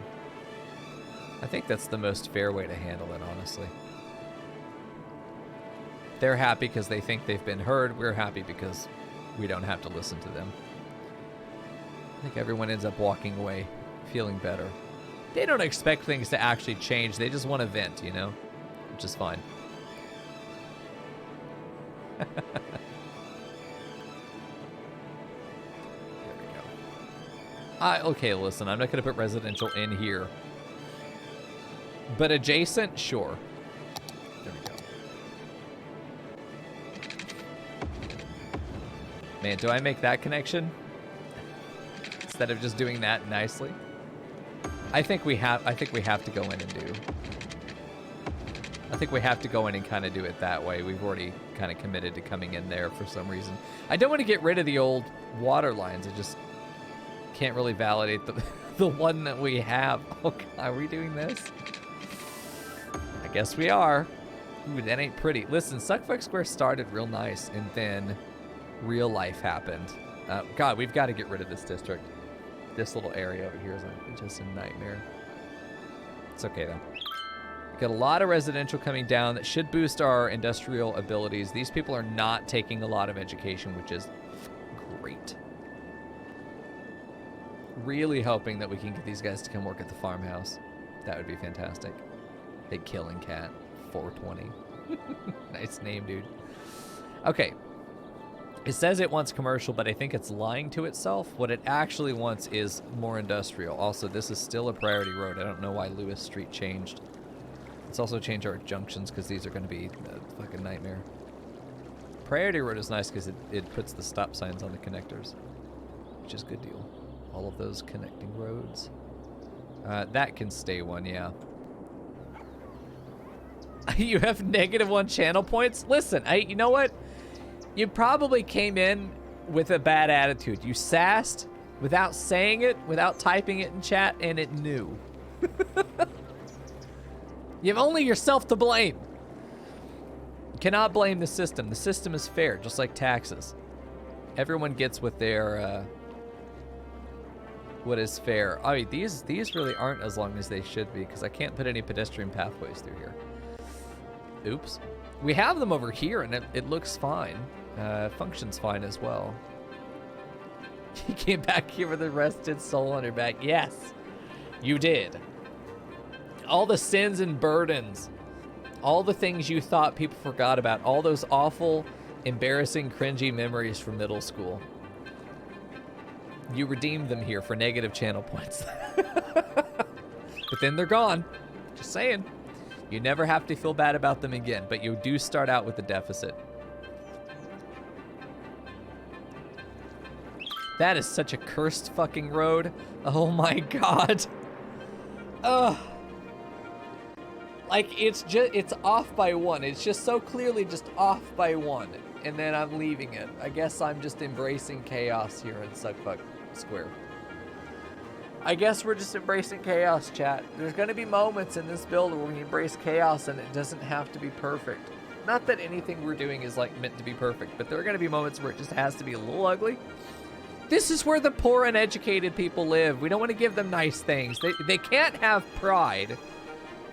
I think that's the most fair way to handle it, honestly. They're happy because they think they've been heard. We're happy because we don't have to listen to them. I think everyone ends up walking away feeling better. They don't expect things to actually change. They just want to vent, you know? Which is fine. There we go. Okay, listen, I'm not going to put residential in here. But adjacent, sure. There we go. Man, do I make that connection? Instead of just doing that nicely? I think we have to go in and do. I think we have to go in and kind of do it that way. We've already kind of committed to coming in there for some reason. I don't want to get rid of the old water lines. I just can't really validate the one that we have. Oh, God, are we doing this? I guess we are. Ooh, that ain't pretty. Listen, Suckfuck Square started real nice, and then real life happened. God, we've got to get rid of this district. This little area over here is just a nightmare. It's okay, though. Got a lot of residential coming down that should boost our industrial abilities. These people are not taking a lot of education, which is great. Really hoping that we can get these guys to come work at the farmhouse. That would be fantastic. Big Killing Cat, 420. Nice name, dude. Okay. It says it wants commercial, but I think it's lying to itself. What it actually wants is more industrial. Also, this is still a priority road. I don't know why Lewis Street changed. Let's also change our junctions because these are going to be a fucking nightmare. Priority road is nice because it puts the stop signs on the connectors, which is a good deal. All of those connecting roads. That can stay one, yeah. You have -1 channel points? Listen, you know what? You probably came in with a bad attitude. You sassed without saying it, without typing it in chat, and it knew. You have only yourself to blame. You cannot blame the system. The system is fair, just like taxes. Everyone gets what their what is fair. I mean, these really aren't as long as they should be because I can't put any pedestrian pathways through here. Oops. We have them over here, and it looks fine. Functions fine as well. You came back here with a rested soul on your back. Yes, you did. All the sins and burdens, all the things you thought people forgot about, all those awful, embarrassing, cringy memories from middle school. You redeemed them here for negative channel points. But then they're gone. Just saying. You never have to feel bad about them again, but you do start out with a deficit. That is such a cursed fucking road. Oh my God. Ugh. Like, it's off by 1. It's just so clearly just off by 1. And then I'm leaving it. I guess I'm just embracing chaos here in Suckfuck Square. I guess we're just embracing chaos, chat. There's going to be moments in this build where we embrace chaos and it doesn't have to be perfect. Not that anything we're doing is like meant to be perfect, but there are going to be moments where it just has to be a little ugly. This is where the poor and educated people live. We don't want to give them nice things. They can't have pride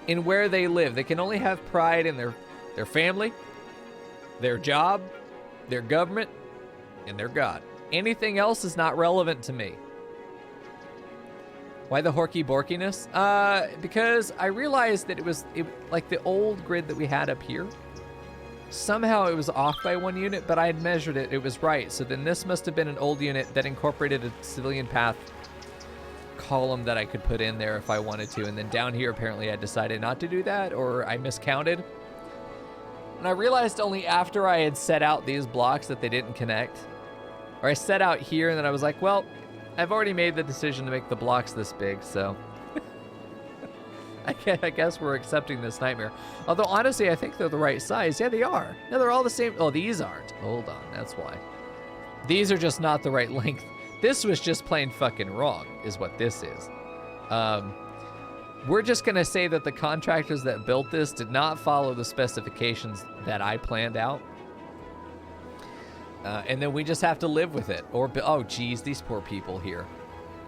in where they live. They can only have pride in their family, their job, their government, and their God. Anything else is not relevant to me. Why the horky borkiness? Because I realized that it was like the old grid that we had up here. Somehow it was off by 1 unit, but I had measured it. It was right. So then this must have been an old unit that incorporated a civilian path column that I could put in there if I wanted to. And then down here, apparently I decided not to do that, or I miscounted. And I realized only after I had set out these blocks that they didn't connect. Or I set out here and then I was like, well, I've already made the decision to make the blocks this big, so I guess we're accepting this nightmare. Although, honestly, I think they're the right size. Yeah, they are. No, they're all the same. Oh, these aren't. Hold on, that's why. These are just not the right length. This was just plain fucking wrong, is what this is. We're just going to say that the contractors that built this did not follow the specifications that I planned out. And then we just have to live with it. Or, oh, geez, these poor people here.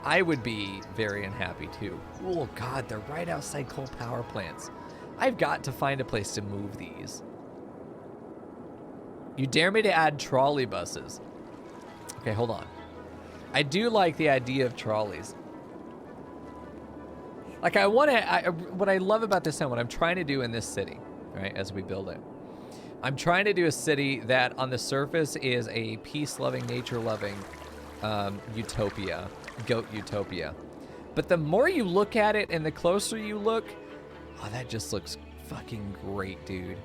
I would be very unhappy, too. Oh, God, they're right outside coal power plants. I've got to find a place to move these. You dare me to add trolley buses. Okay, hold on. I do like the idea of trolleys. Like, I want to... what I love about this town, what I'm trying to do in this city, right, as we build it, I'm trying to do a city that on the surface is a peace-loving, nature-loving utopia, goat utopia. But the more you look at it and the closer you look, oh, that just looks fucking great, dude.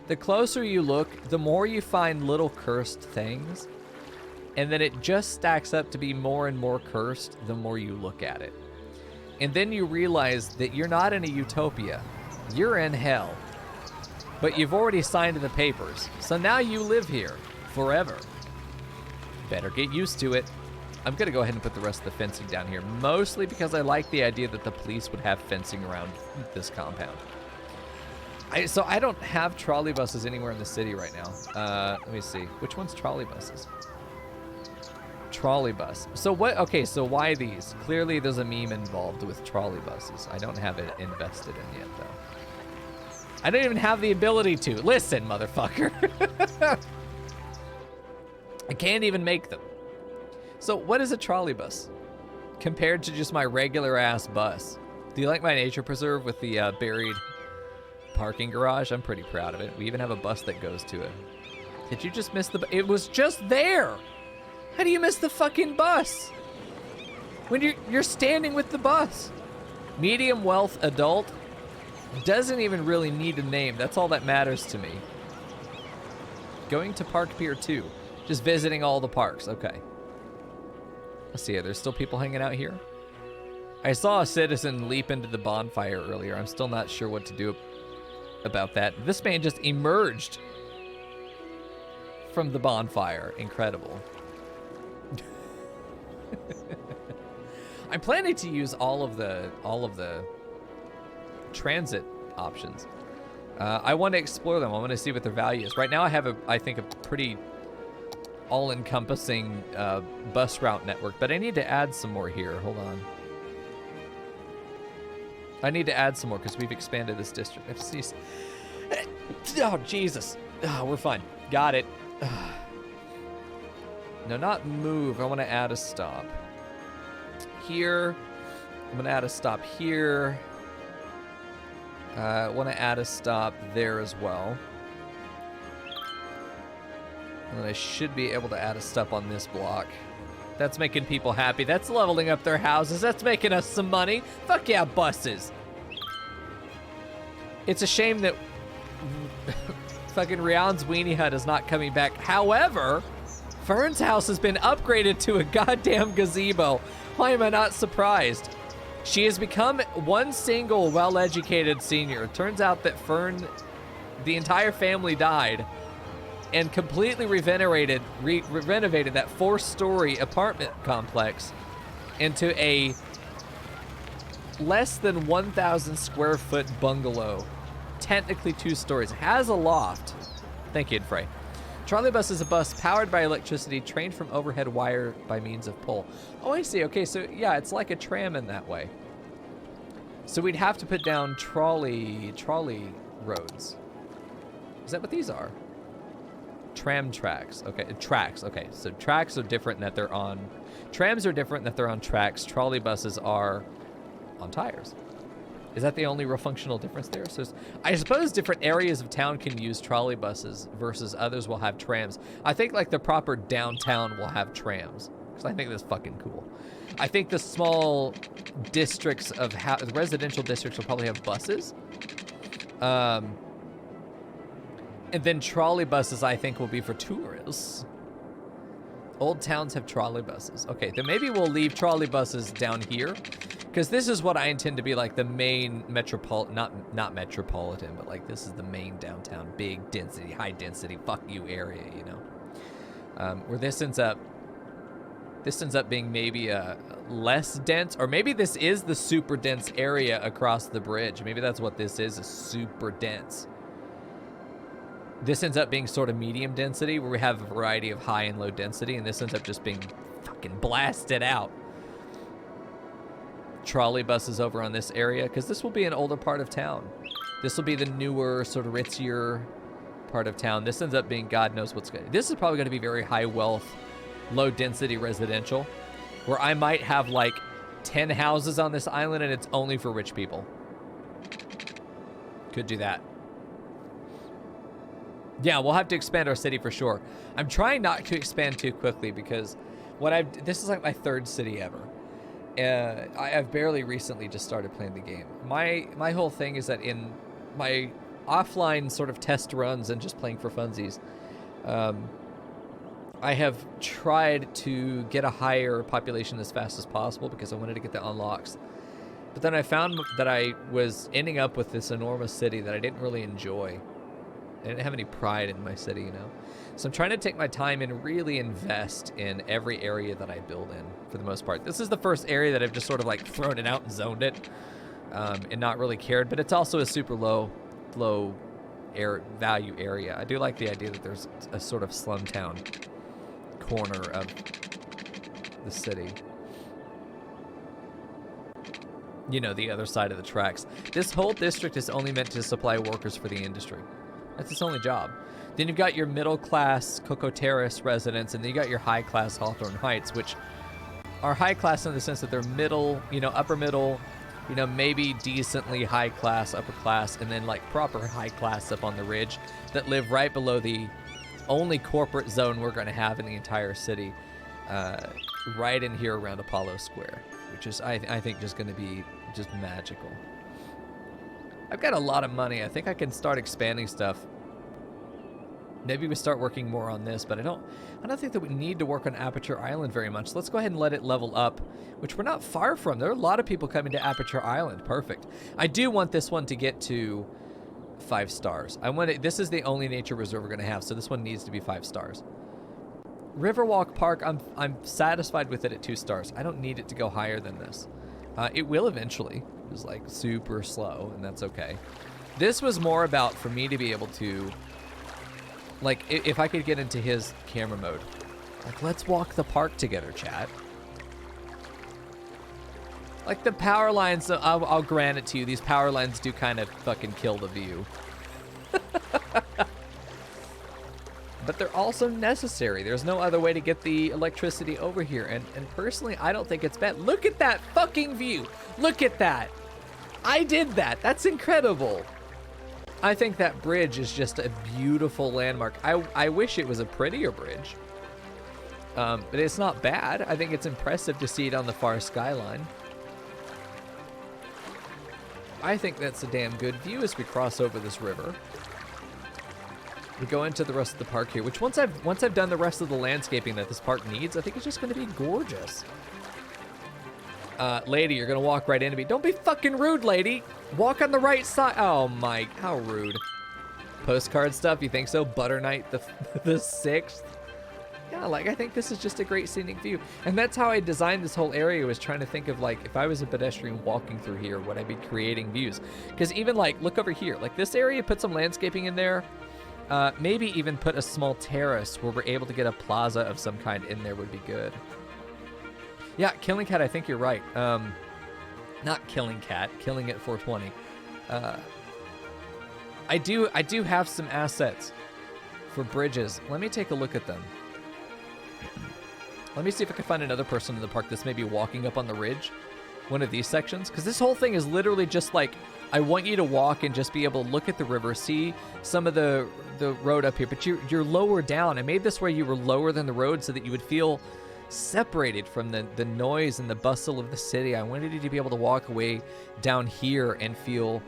The closer you look, the more you find little cursed things, and then it just stacks up to be more and more cursed the more you look at it. And then you realize that you're not in a utopia, you're in hell. But you've already signed the papers, so now you live here forever. Better get used to it. I'm gonna go ahead and put the rest of the fencing down here, mostly because I like the idea that the police would have fencing around this compound. So I don't have trolley buses anywhere in the city right now. Let me see, which one's trolley buses? Trolley bus. So what, okay, so why these? Clearly there's a meme involved with trolley buses. I don't have it invested in yet, though. I don't even have the ability to. Listen, motherfucker. I can't even make them. So what is a trolley bus compared to just my regular ass bus? Do you like my nature preserve with the buried parking garage? I'm pretty proud of it. We even have a bus that goes to it. Did you just miss the... It was just there. How do you miss the fucking bus? When you're standing with the bus. Medium wealth adult doesn't even really need a name. That's all that matters to me. Going to Park Pier 2. Just visiting all the parks. Okay. Let's see. There's still people hanging out here. I saw a citizen leap into the bonfire earlier. I'm still not sure what to do about that. This man just emerged from the bonfire. Incredible. I'm planning to use all of the transit options. I want to explore them. I want to see what their value is. Right now I have I think a pretty all-encompassing bus route network, but I need to add some more here. Hold on. I need to add some more because we've expanded this district. Oh, Jesus. Oh, we're fine. Got it. No, not move. I want to add a stop. Here. I'm going to add a stop here. I want to add a stop there as well. And then I should be able to add a stop on this block. That's making people happy. That's leveling up their houses. That's making us some money. Fuck yeah, buses. It's a shame that fucking Rian's Weenie Hut is not coming back. However, Fern's house has been upgraded to a goddamn gazebo. Why am I not surprised? She has become one single well-educated senior. It turns out that Fern, the entire family died and completely renovated that 4-story apartment complex into a less than 1,000 square foot bungalow. Technically 2 stories. Has a loft. Thank you, Frey. Trolley bus is a bus powered by electricity, trained from overhead wire by means of pole. Oh, I see. Okay, so yeah, it's like a tram in that way. So we'd have to put down trolley roads. Is that what these are? Tram tracks. Okay, tracks. Okay, so tracks are different in that they're on... Trams are different in that they're on tracks. Trolley buses are on tires. Is that the only real functional difference there? So I suppose different areas of town can use trolley buses versus others will have trams. I think like the proper downtown will have trams because I think that's fucking cool. I think the small districts of the residential districts will probably have buses. And then trolley buses, I think, will be for tourists. Old towns have trolley buses. Okay, then maybe we'll leave trolley buses down here, because this is what I intend to be like the main not metropolitan, but like this is the main downtown, big density, high density, fuck you area, you know. Where this ends up being maybe a less dense, or maybe this is the super dense area across the bridge. Maybe that's what this is super dense. This ends up being sort of medium density, where we have a variety of high and low density, and this ends up just being fucking blasted out. Trolley buses over on this area, because this will be an older part of town. This will be the newer, sort of ritzier part of town. This ends up being God knows what's good. This is probably going to be very high wealth, low density residential, where I might have like 10 houses on this island, and it's only for rich people. Could do that. Yeah, we'll have to expand our city for sure. I'm trying not to expand too quickly because this is like my third city ever. I've barely recently just started playing the game. My whole thing is that in my offline sort of test runs and just playing for funsies, I have tried to get a higher population as fast as possible because I wanted to get the unlocks. But then I found that I was ending up with this enormous city that I didn't really enjoy. I didn't have any pride in my city, you know? So I'm trying to take my time and really invest in every area that I build in, for the most part. This is the first area that I've just sort of like thrown it out and zoned it, and not really cared, but it's also a super low value area. I do like the idea that there's a sort of slum town corner of the city. You know, the other side of the tracks. This whole district is only meant to supply workers for the industry. That's its only job. Then you've got your middle-class Cocoa Terrace residents, and then you got your high-class Hawthorne Heights, which are high-class in the sense that they're middle, you know, upper middle, you know, maybe decently high-class, upper-class, and then, like, proper high-class up on the ridge that live right below the only corporate zone we're going to have in the entire city, right in here around Apollo Square, which is, I think, just going to be just magical. I've got a lot of money. I think I can start expanding stuff. Maybe we start working more on this, but I don't think that we need to work on Aperture Island very much. Let's go ahead and let it level up, which we're not far from. There are a lot of people coming to Aperture Island. Perfect. I do want this one to get to 5 stars. This is the only nature reserve we're going to have, so this one needs to be 5 stars. Riverwalk Park, I'm satisfied with it at 2 stars. I don't need it to go higher than this. It will eventually. It's like super slow, and that's okay. This was more about for me to be able to, like, if I could get into his camera mode. Like, let's walk the park together, chat. Like, the power lines, I'll grant it to you, these power lines do kind of fucking kill the view. But they're also necessary. There's no other way to get the electricity over here. And personally, I don't think it's bad. Look at that fucking view. Look at that. I did that. That's incredible. I think that bridge is just a beautiful landmark. I wish it was a prettier bridge. But it's not bad. I think it's impressive to see it on the far skyline. I think that's a damn good view as we cross over this river. We go into the rest of the park here, which once I've done the rest of the landscaping that this park needs, I think it's just going to be gorgeous. Lady, you're going to walk right into me. Don't be fucking rude, lady. Walk on the right side. Oh, my, how rude. Postcard stuff, you think so? Butter Knight the 6th? Yeah, like, I think this is just a great scenic view. And that's how I designed this whole area, was trying to think of, like, if I was a pedestrian walking through here, would I be creating views? Because even, like, look over here. Like, this area, put some landscaping in there. Maybe even put a small terrace where we're able to get a plaza of some kind in there would be good. Yeah, Killing Cat, I think you're right. Not Killing Cat, Killing at 420. I do have some assets for bridges. Let me take a look at them. Let me see if I can find another person in the park that's maybe walking up on the ridge, one of these sections, because this whole thing is literally just like, I want you to walk and just be able to look at the river, see some of the road up here, but you're lower down. I made this where you were lower than the road so that you would feel separated from the noise and the bustle of the city. I wanted you to be able to walk away down here and feel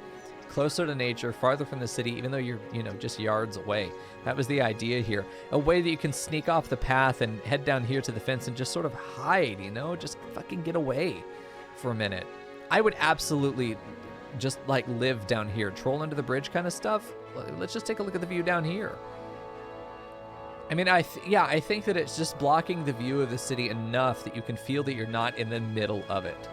closer to nature, farther from the city, even though you're, just yards away. That was the idea here. A way that you can sneak off the path and head down here to the fence and just sort of hide, just fucking get away for a minute. I would absolutely just like live down here, troll under the bridge kind of stuff. Let's just take a look at the view down here. I mean, I think that it's just blocking the view of the city enough that you can feel that you're not in the middle of it,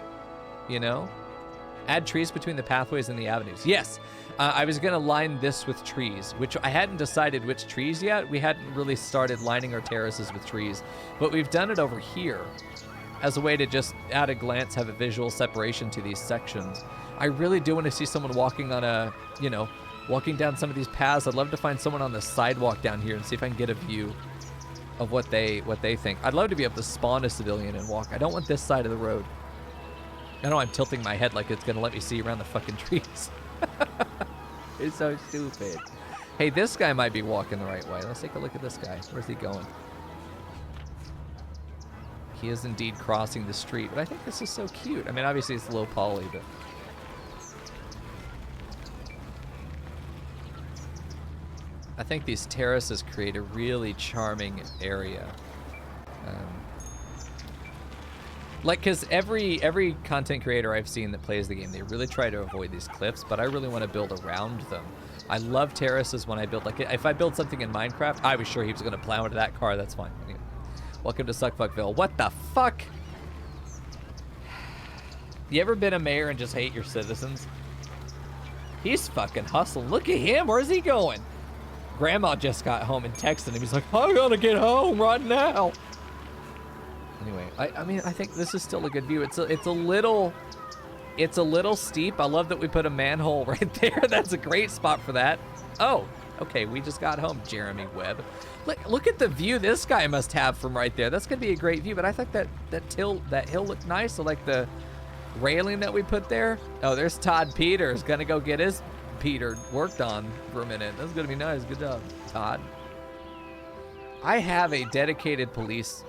Add trees between the pathways and the avenues. Yes, I was going to line this with trees, which I hadn't decided which trees yet. We hadn't really started lining our terraces with trees, but we've done it over here as a way to just, at a glance, have a visual separation to these sections. I really do want to see someone walking on walking down some of these paths. I'd love to find someone on the sidewalk down here and see if I can get a view of what they think. I'd love to be able to spawn a civilian and walk. I don't want this side of the road. I know I'm tilting my head like it's going to let me see around the fucking trees. It's so stupid. Hey, this guy might be walking the right way. Let's take a look at this guy. Where's he going? He is indeed crossing the street, but I think this is so cute. I mean, obviously it's low poly, but... I think these terraces create a really charming area. Because every content creator I've seen that plays the game, they really try to avoid these cliffs, but I really want to build around them. I love terraces when I build, if I build something in Minecraft, I was sure he was going to plow into that car, that's fine. Anyway, welcome to Suckfuckville. What the fuck? You ever been a mayor and just hate your citizens? He's fucking hustling. Look at him, where's he going? Grandma just got home and texted him. He's like, I gotta get home right now. Anyway, I mean, I think this is still a good view. It's a little steep. I love that we put a manhole right there. That's a great spot for that. Oh, okay, we just got home, Jeremy Webb. Look at the view this guy must have from right there. That's gonna be a great view. But I think that hill looked nice. So like the railing that we put there. Oh, there's Todd Peters gonna go get his Peter worked on for a minute. That's gonna be nice. Good job, Todd. I have a dedicated police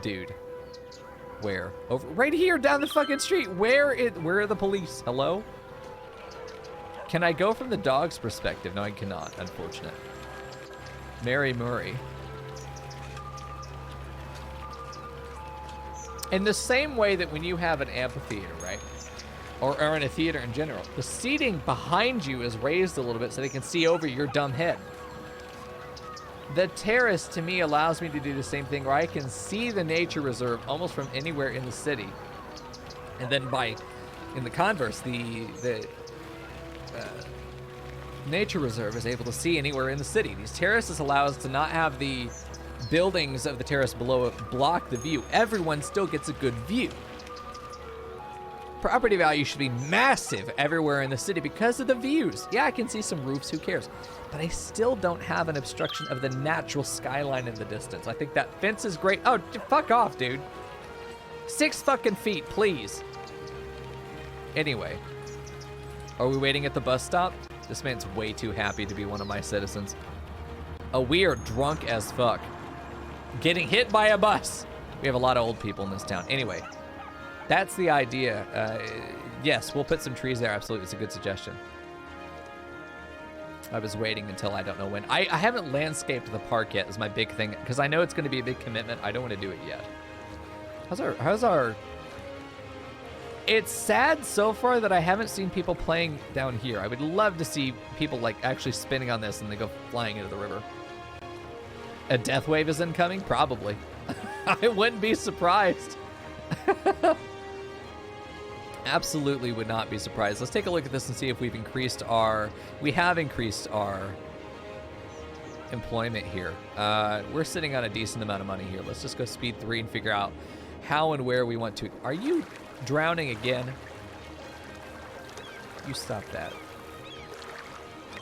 dude. Where? Over right here down the fucking street. Where are the police? Hello? Can I go from the dog's perspective? No, I cannot, unfortunate. Mary Murray. In the same way that when you have an amphitheater, right? Or in a theater in general, the seating behind you is raised a little bit so they can see over your dumb head. The terrace, to me, allows me to do the same thing where I can see the nature reserve almost from anywhere in the city. And then in the converse, the nature reserve is able to see anywhere in the city. These terraces allow us to not have the buildings of the terrace below it block the view. Everyone still gets a good view. Property value should be massive everywhere in the city because of the views. Yeah, I can see some roofs, who cares? But I still don't have an obstruction of the natural skyline in the distance. I think that fence is great. Oh, fuck off, dude. 6 fucking feet, please. Anyway, are we waiting at the bus stop? This man's way too happy to be one of my citizens. Oh, we are drunk as fuck. Getting hit by a bus. We have a lot of old people in this town. Anyway. That's the idea. Yes, we'll put some trees there. Absolutely, it's a good suggestion. I was waiting until I don't know when. I haven't landscaped the park yet is my big thing, because I know it's going to be a big commitment. I don't want to do it yet. How's our... It's sad so far that I haven't seen people playing down here. I would love to see people like actually spinning on this and they go flying into the river. A death wave is incoming? Probably. I wouldn't be surprised. Absolutely would not be surprised. Let's take a look at this and see if we have increased our employment here. We're sitting on a decent amount of money here. Let's just go speed 3 and figure out how and where we want to. Are you drowning again? You stop that.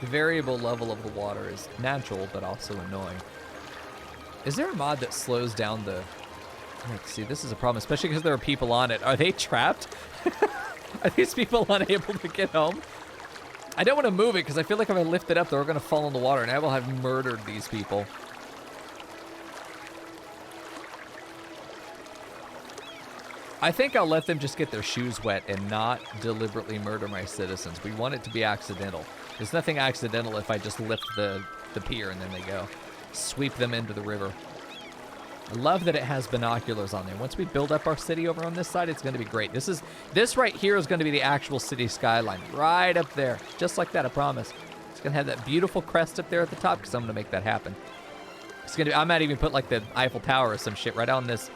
The variable level of the water is natural, but also annoying. Is there a mod that slows down the... Like, see, this is a problem, especially because there are people on it. Are they trapped? Are these people unable to get home? I don't want to move it because I feel like if I lift it up, they're going to fall in the water, and I will have murdered these people. I think I'll let them just get their shoes wet and not deliberately murder my citizens. We want it to be accidental. There's nothing accidental if I just lift the pier and then they go. Sweep them into the river. I love that it has binoculars on there. Once we build up our city over on this side, it's going to be great. This right here is going to be the actual city skyline. Right up there. Just like that, I promise. It's going to have that beautiful crest up there at the top because I'm going to make that happen. It's going to. I might even put like the Eiffel Tower or some shit right on this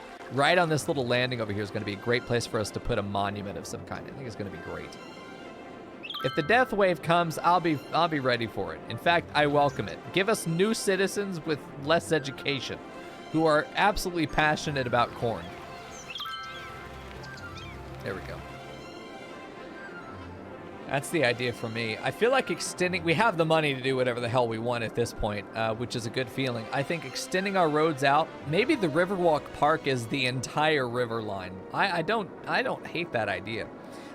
little landing over here is going to be a great place for us to put a monument of some kind. I think it's going to be great. If the death wave comes, I'll be ready for it. In fact, I welcome it. Give us new citizens with less education who are absolutely passionate about corn. There we go. That's the idea for me. I feel like extending... We have the money to do whatever the hell we want at this point, which is a good feeling. I think extending our roads out... Maybe the Riverwalk Park is the entire river line. I don't hate that idea.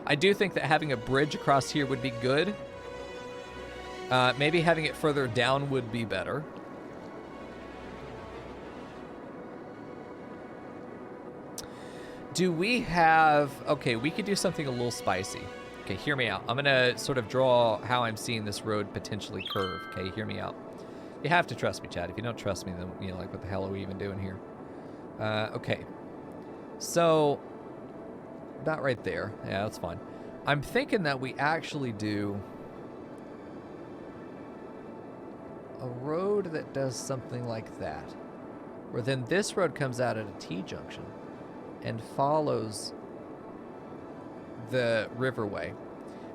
I do think that having a bridge across here would be good. Maybe having it further down would be better. Do we have... Okay, we could do something a little spicy. Okay, hear me out. I'm going to sort of draw how I'm seeing this road potentially curve. Okay, hear me out. You have to trust me, Chad. If you don't trust me, then, you know, like, what the hell are we even doing here? Okay. So, about right there. Yeah, that's fine. I'm thinking that we actually do a road that does something like that. Where then this road comes out at a T-junction and follows the riverway.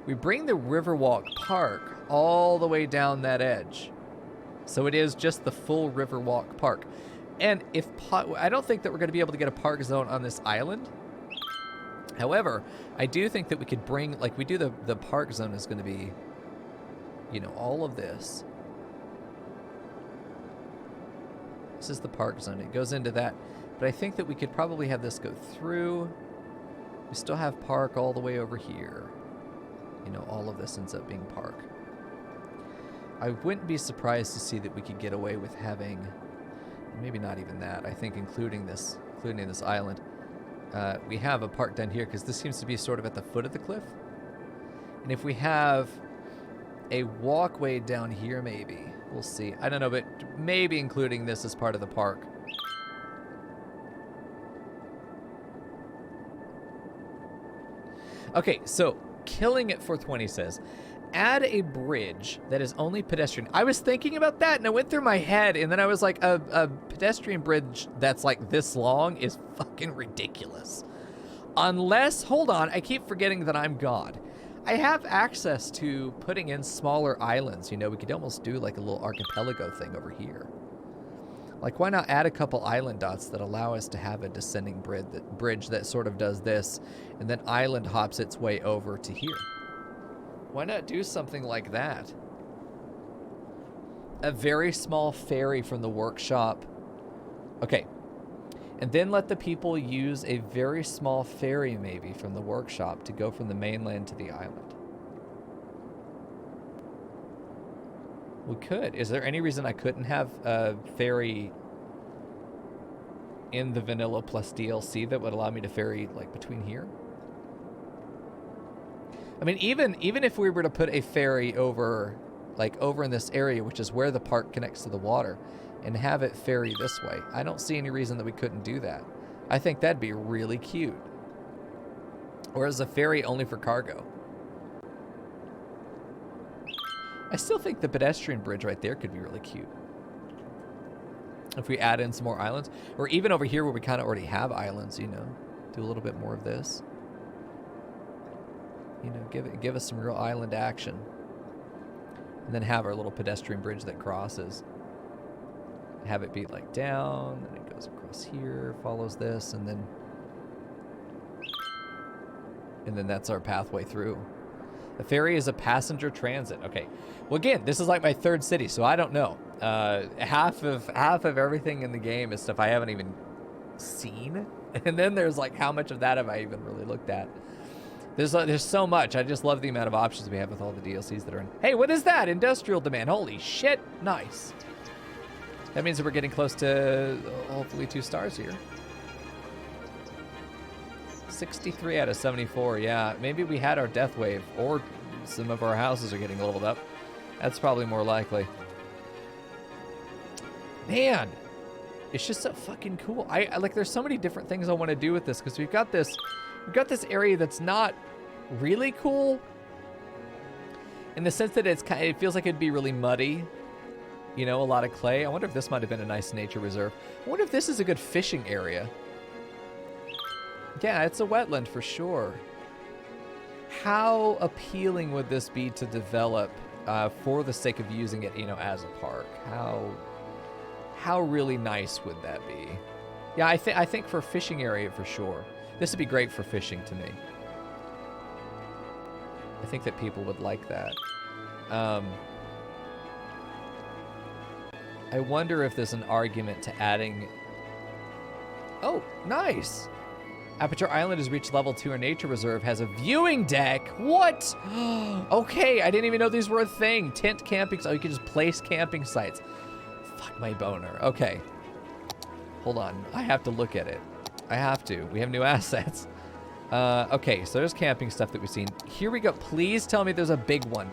We bring the Riverwalk Park all the way down that edge. So it is just the full Riverwalk Park. And if I don't think that we're going to be able to get a park zone on this island. However, I do think that we could bring, like, we do the park zone is going to be, you know, all of this. This is the park zone. It goes into that. But I think that we could probably have this go through. We still have park all the way over here. You know, all of this ends up being park. I wouldn't be surprised to see that we could get away with having, maybe not even that. I think including this island. We have a park down here because this seems to be sort of at the foot of the cliff. And if we have a walkway down here, maybe. We'll see. I don't know, but maybe including this as part of the park. Okay, so Killing It 420 says, add a bridge that is only pedestrian. I was thinking about that, and it went through my head, and then I was like, a pedestrian bridge that's like this long is fucking ridiculous. Unless, hold on, I keep forgetting that I'm God. I have access to putting in smaller islands. You know, we could almost do like a little archipelago thing over here. Like, why not add a couple island dots that allow us to have a descending bridge that sort of does this, and then island hops its way over to here? Why not do something like that? A very small ferry from the workshop. Okay. And then let the people use a very small ferry, maybe, from the workshop to go from the mainland to the island. We could. Is there any reason I couldn't have a ferry in the vanilla plus DLC that would allow me to ferry, like, between here? I mean, even if we were to put a ferry over, like, over in this area, which is where the park connects to the water, and have it ferry this way, I don't see any reason that we couldn't do that. I think that'd be really cute. Or is a ferry only for cargo? I still think the pedestrian bridge right there could be really cute. If we add in some more islands. Or even over here where we kind of already have islands, you know. Do a little bit more of this. You know, give us some real island action. And then have our little pedestrian bridge that crosses. Have it be like down, and it goes across here, follows this, and then that's our pathway through. The ferry is a passenger transit. Okay. Well, again, this is like my third city, so I don't know. Half of everything in the game is stuff I haven't even seen, and then there's like how much of that have I even really looked at? There's so much. I just love the amount of options we have with all the DLCs that are in. Hey, what is that? Industrial demand. Holy shit. Nice. That means that we're getting close to hopefully 2 stars here. 63 out of 74. Yeah, maybe we had our death wave, or some of our houses are getting leveled up. That's probably more likely. Man, it's just so fucking cool. I like, there's so many different things I want to do with this, because we've got this area that's not really cool in the sense that it feels like it'd be really muddy, you know, a lot of clay. I wonder if this might have been a nice nature reserve. I wonder if this is a good fishing area. Yeah, it's a wetland for sure. How appealing would this be to develop for the sake of using it, you know, as a park? How really nice would that be? Yeah, I think for a fishing area for sure. This would be great for fishing to me. I think that people would like that. I wonder if there's an argument to adding... Oh, nice! Aperture Island has reached level 2. Our nature reserve has a viewing deck. What? Okay, I didn't even know these were a thing. Tent camping. Oh, you can just place camping sites. Fuck my boner. Okay. Hold on. I have to look at it. I have to. We have new assets. Okay, so there's camping stuff that we've seen. Here we go. Please tell me there's a big one.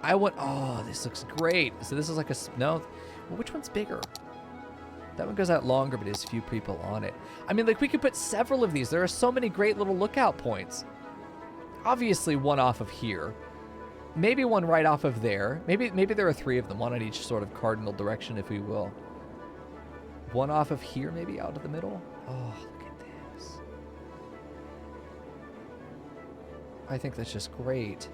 I want... Oh, this looks great. So this is like a... No. Well, which one's bigger? That one goes out longer, but there's few people on it. I mean, like, we could put several of these. There are so many great little lookout points. Obviously, one off of here. Maybe one right off of there. Maybe there are 3 of them, one in each sort of cardinal direction, if we will. One off of here, maybe out of the middle. Oh, look at this. I think that's just great.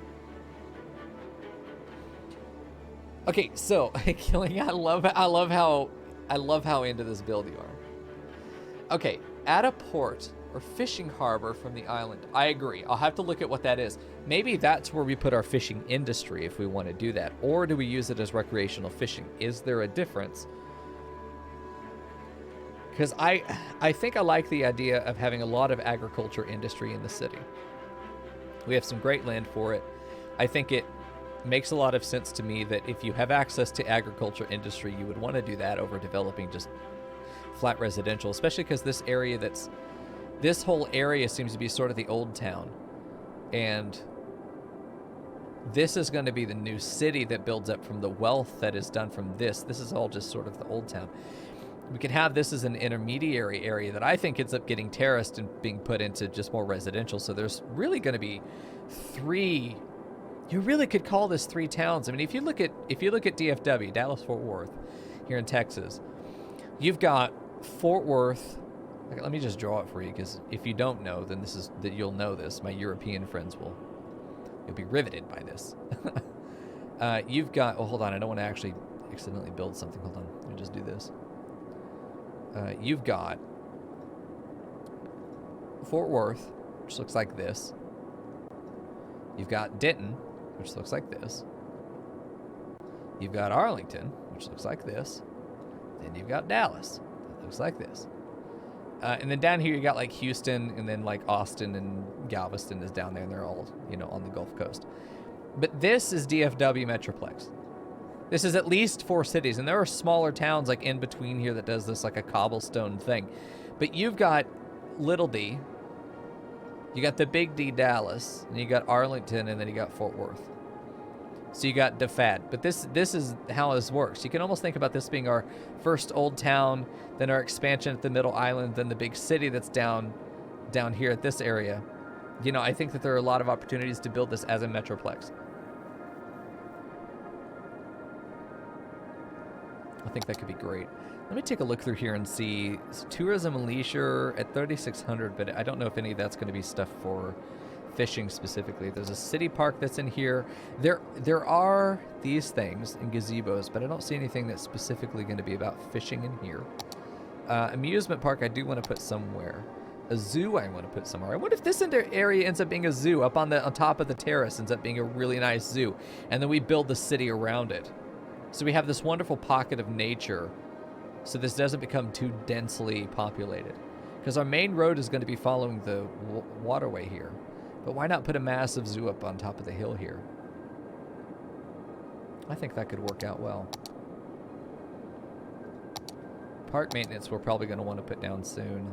Okay, so Killing, I love how into this build you are. Okay, add a port or fishing harbor from the island. I agree. I'll have to look at what that is. Maybe that's where we put our fishing industry if we want to do that. Or do we use it as recreational fishing? Is there a difference? Because I think I like the idea of having a lot of agriculture industry in the city. We have some great land for it. I think it makes a lot of sense to me that if you have access to agriculture industry, you would want to do that over developing just flat residential, especially because this whole area seems to be sort of the old town. And this is going to be the new city that builds up from the wealth that is done from this. This is all just sort of the old town. We can have this as an intermediary area that I think ends up getting terraced and being put into just more residential. So there's really going to be 3... You really could call this 3 towns. I mean, if you look at DFW, Dallas-Fort Worth, here in Texas, you've got Fort Worth. Let me just draw it for you, because if you don't know, then you'll know this. My European friends you'll be riveted by this. You've got. Oh, hold on. I don't want to actually accidentally build something. Hold on. Let me just do this. You've got Fort Worth, which looks like this. You've got Denton, which looks like this. You've got Arlington, which looks like this. Then you've got Dallas, that looks like this. And then down here you got like Houston, and then like Austin and Galveston is down there, and they're all, you know, on the Gulf Coast. But this is DFW Metroplex. This is at least 4 cities, and there are smaller towns like in between here that does this like a cobblestone thing. But you've got Little D, you got the Big D, Dallas, and you got Arlington, and then you got Fort Worth. So you got DeFad. But this is how this works. You can almost think about this being our first old town, then our expansion at the Middle Island, then the big city that's down here at this area. You know, I think that there are a lot of opportunities to build this as a metroplex. I think that could be great. Let me take a look through here and see. So tourism and leisure at 3,600, but I don't know if any of that's going to be stuff for fishing specifically. There's a city park that's in here. There are these things in gazebos, but I don't see anything that's specifically going to be about fishing in here. Amusement park I do want to put somewhere. A zoo I want to put somewhere. I wonder if this area ends up being a zoo up on top of the terrace, ends up being a really nice zoo. And then we build the city around it. So we have this wonderful pocket of nature, so this doesn't become too densely populated. Because our main road is going to be following the waterway here. But why not put a massive zoo up on top of the hill here? I think that could work out well. Park maintenance we're probably going to want to put down soon.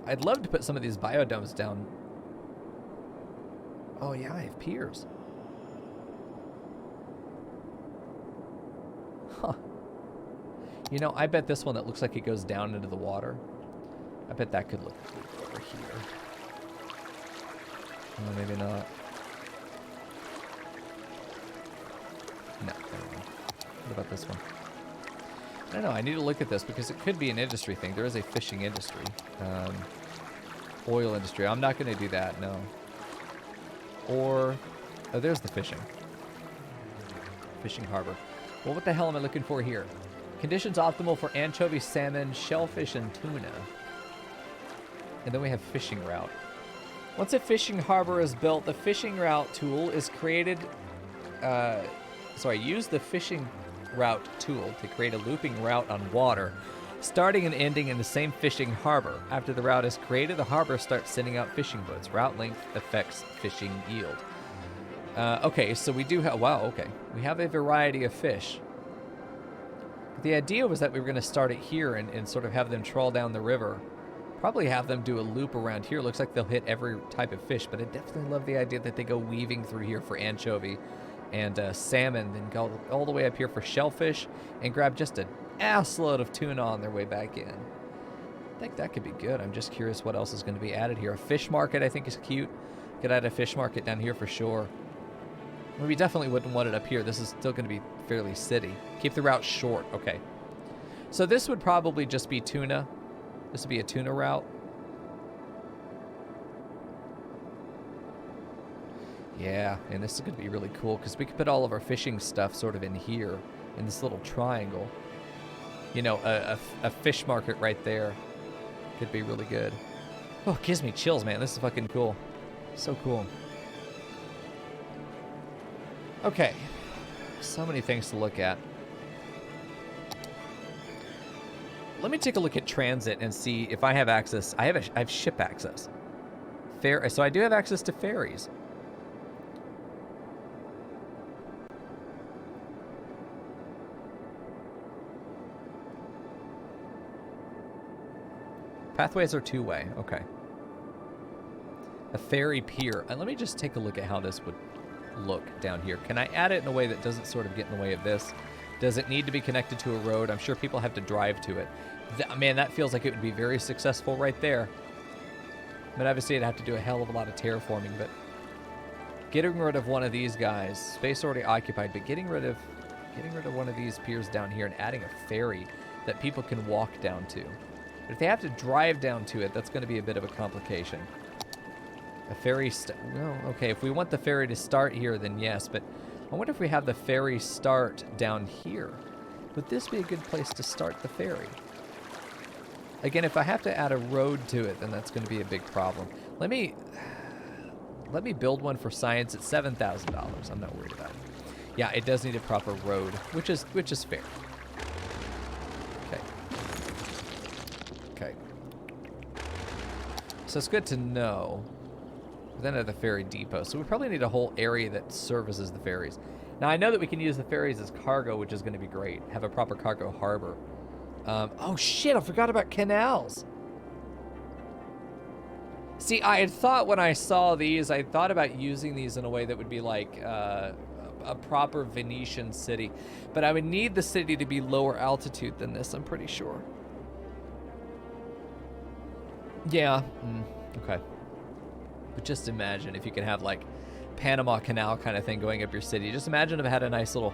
I'd love to put some of these biodomes down. Oh yeah, I have piers. Huh. You know, I bet this one that looks like it goes down into the water, I bet that could look good over here. Oh, maybe not. No, never mind. What about this one? I don't know. I need to look at this because it could be an industry thing. There is a fishing industry. Oil industry. I'm not going to do that, no. Or, oh, there's the fishing. Fishing harbor. Well, what the hell am I looking for here? Conditions optimal for anchovy, salmon, shellfish, and tuna. And then we have fishing route. Once a fishing harbor is built, the fishing route tool is created... use the fishing route tool to create a looping route on water, starting and ending in the same fishing harbor. After the route is created, the harbor starts sending out fishing boats. Route length affects fishing yield. Okay, so we do have... Wow, okay. We have a variety of fish. The idea was that we were going to start it here and sort of have them trawl down the river. Probably have them do a loop around here. Looks like they'll hit every type of fish, but I definitely love the idea that they go weaving through here for anchovy and salmon, then go all the way up here for shellfish and grab just an assload of tuna on their way back in. I think that could be good. I'm just curious what else is going to be added here. A fish market I think is cute. Could add a fish market down here for sure. Well, we definitely wouldn't want it up here. This is still going to be fairly city. Keep the route short. Okay. So this would probably just be tuna. This would be a tuna route. Yeah, and this is going to be really cool because we could put all of our fishing stuff sort of in here, in this little triangle. You know, a fish market right there could be really good. Oh, it gives me chills, man. This is fucking cool. So cool. Okay. So many things to look at. Let me take a look at transit and see if I have access. I have ship access. So I do have access to ferries. Pathways are two-way. Okay. A ferry pier. And let me just take a look at how this would look down here. Can I add it in a way that doesn't sort of get in the way of this? Does it need to be connected to a road? I'm sure people have to drive to it. Man, that feels like it would be very successful right there. I mean, obviously, I'd have to do a hell of a lot of terraforming, but getting rid of one of these guys, space already occupied, but getting rid of one of these piers down here and adding a ferry that people can walk down to. But if they have to drive down to it, that's going to be a bit of a complication. A ferry... Well, okay, if we want the ferry to start here, then yes, but I wonder if we have the ferry start down here. Would this be a good place to start the ferry? Again, if I have to add a road to it, then that's going to be a big problem. Let me build one for science at $7,000. I'm not worried about it. Yeah, it does need a proper road, which is fair. Okay. Okay. So it's good to know. Then at the ferry depot. So we probably need a whole area that services the ferries. Now I know that we can use the ferries as cargo, which is going to be great. Have a proper cargo harbor. Oh shit, I forgot about canals. See, I had thought when I saw these, I thought about using these in a way that would be like a proper Venetian city. But I would need the city to be lower altitude than this, I'm pretty sure. Yeah, okay. But just imagine if you could have like Panama Canal kind of thing going up your city. Just imagine if it had a nice little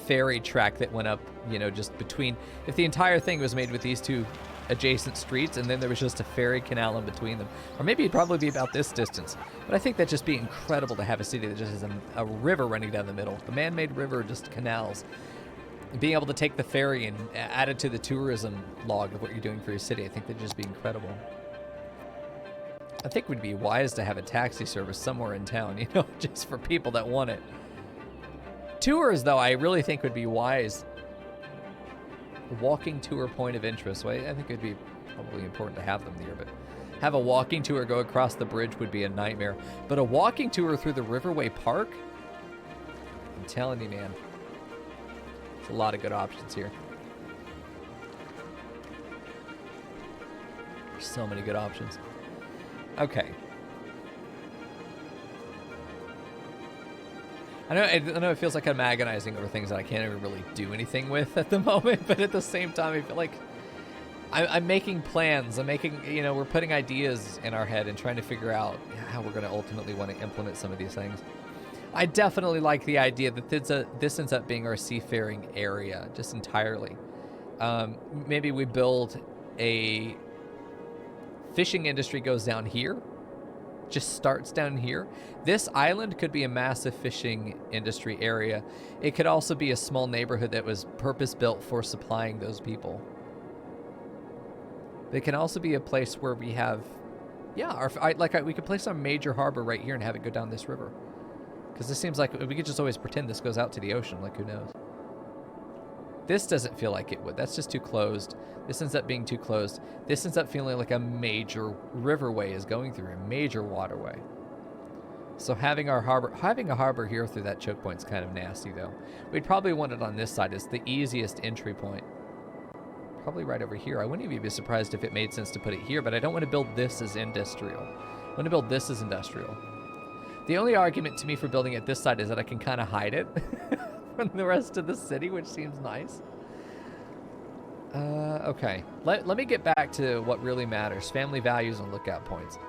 ferry track that went up, you know, just between, if the entire thing was made with these two adjacent streets and then there was just a ferry canal in between them. Or maybe it'd probably be about this distance. But I think that'd just be incredible to have a city that just has a river running down the middle. The man-made river, just canals. being able to take the ferry and add it to the tourism log of what you're doing for your city, I think that'd just be incredible. I think it would be wise to have a taxi service somewhere in town, you know, just for people that want it. Tours, though, I really think would be wise. A walking tour point of interest. Well, I think it would be probably important to have them there, but have a walking tour go across the bridge would be a nightmare. But a walking tour through the Riverway Park? I'm telling you, man. There's a lot of good options here. There's so many good options. Okay. I know it feels like I'm agonizing over things that I can't even really do anything with at the moment, but at the same time, I feel like I'm making plans. I'm making, you know, we're putting ideas in our head and trying to figure out how we're going to ultimately want to implement some of these things. I definitely like the idea that this ends up being our seafaring area, just entirely. Maybe we build a fishing industry goes down here, just starts down here. This island could be a massive fishing industry area. It could also be a small neighborhood that was purpose-built for supplying those people. It can also be a place where we have, yeah, we could place our major harbor right here and have it go down this river. Because this seems like we could just always pretend this goes out to the ocean, like who knows. This doesn't feel like it would. That's just too closed. This ends up being too closed. This ends up feeling like a major riverway is going through, a major waterway. So having a harbor here through that choke point is kind of nasty, though. We'd probably want it on this side. It's the easiest entry point. Probably right over here. I wouldn't even be surprised if it made sense to put it here, but I don't want to build this as industrial. I want to build this as industrial. The only argument to me for building it this side is that I can kind of hide it from the rest of the city, which seems nice. Okay. Let me get back to what really matters. Family values and lookout points.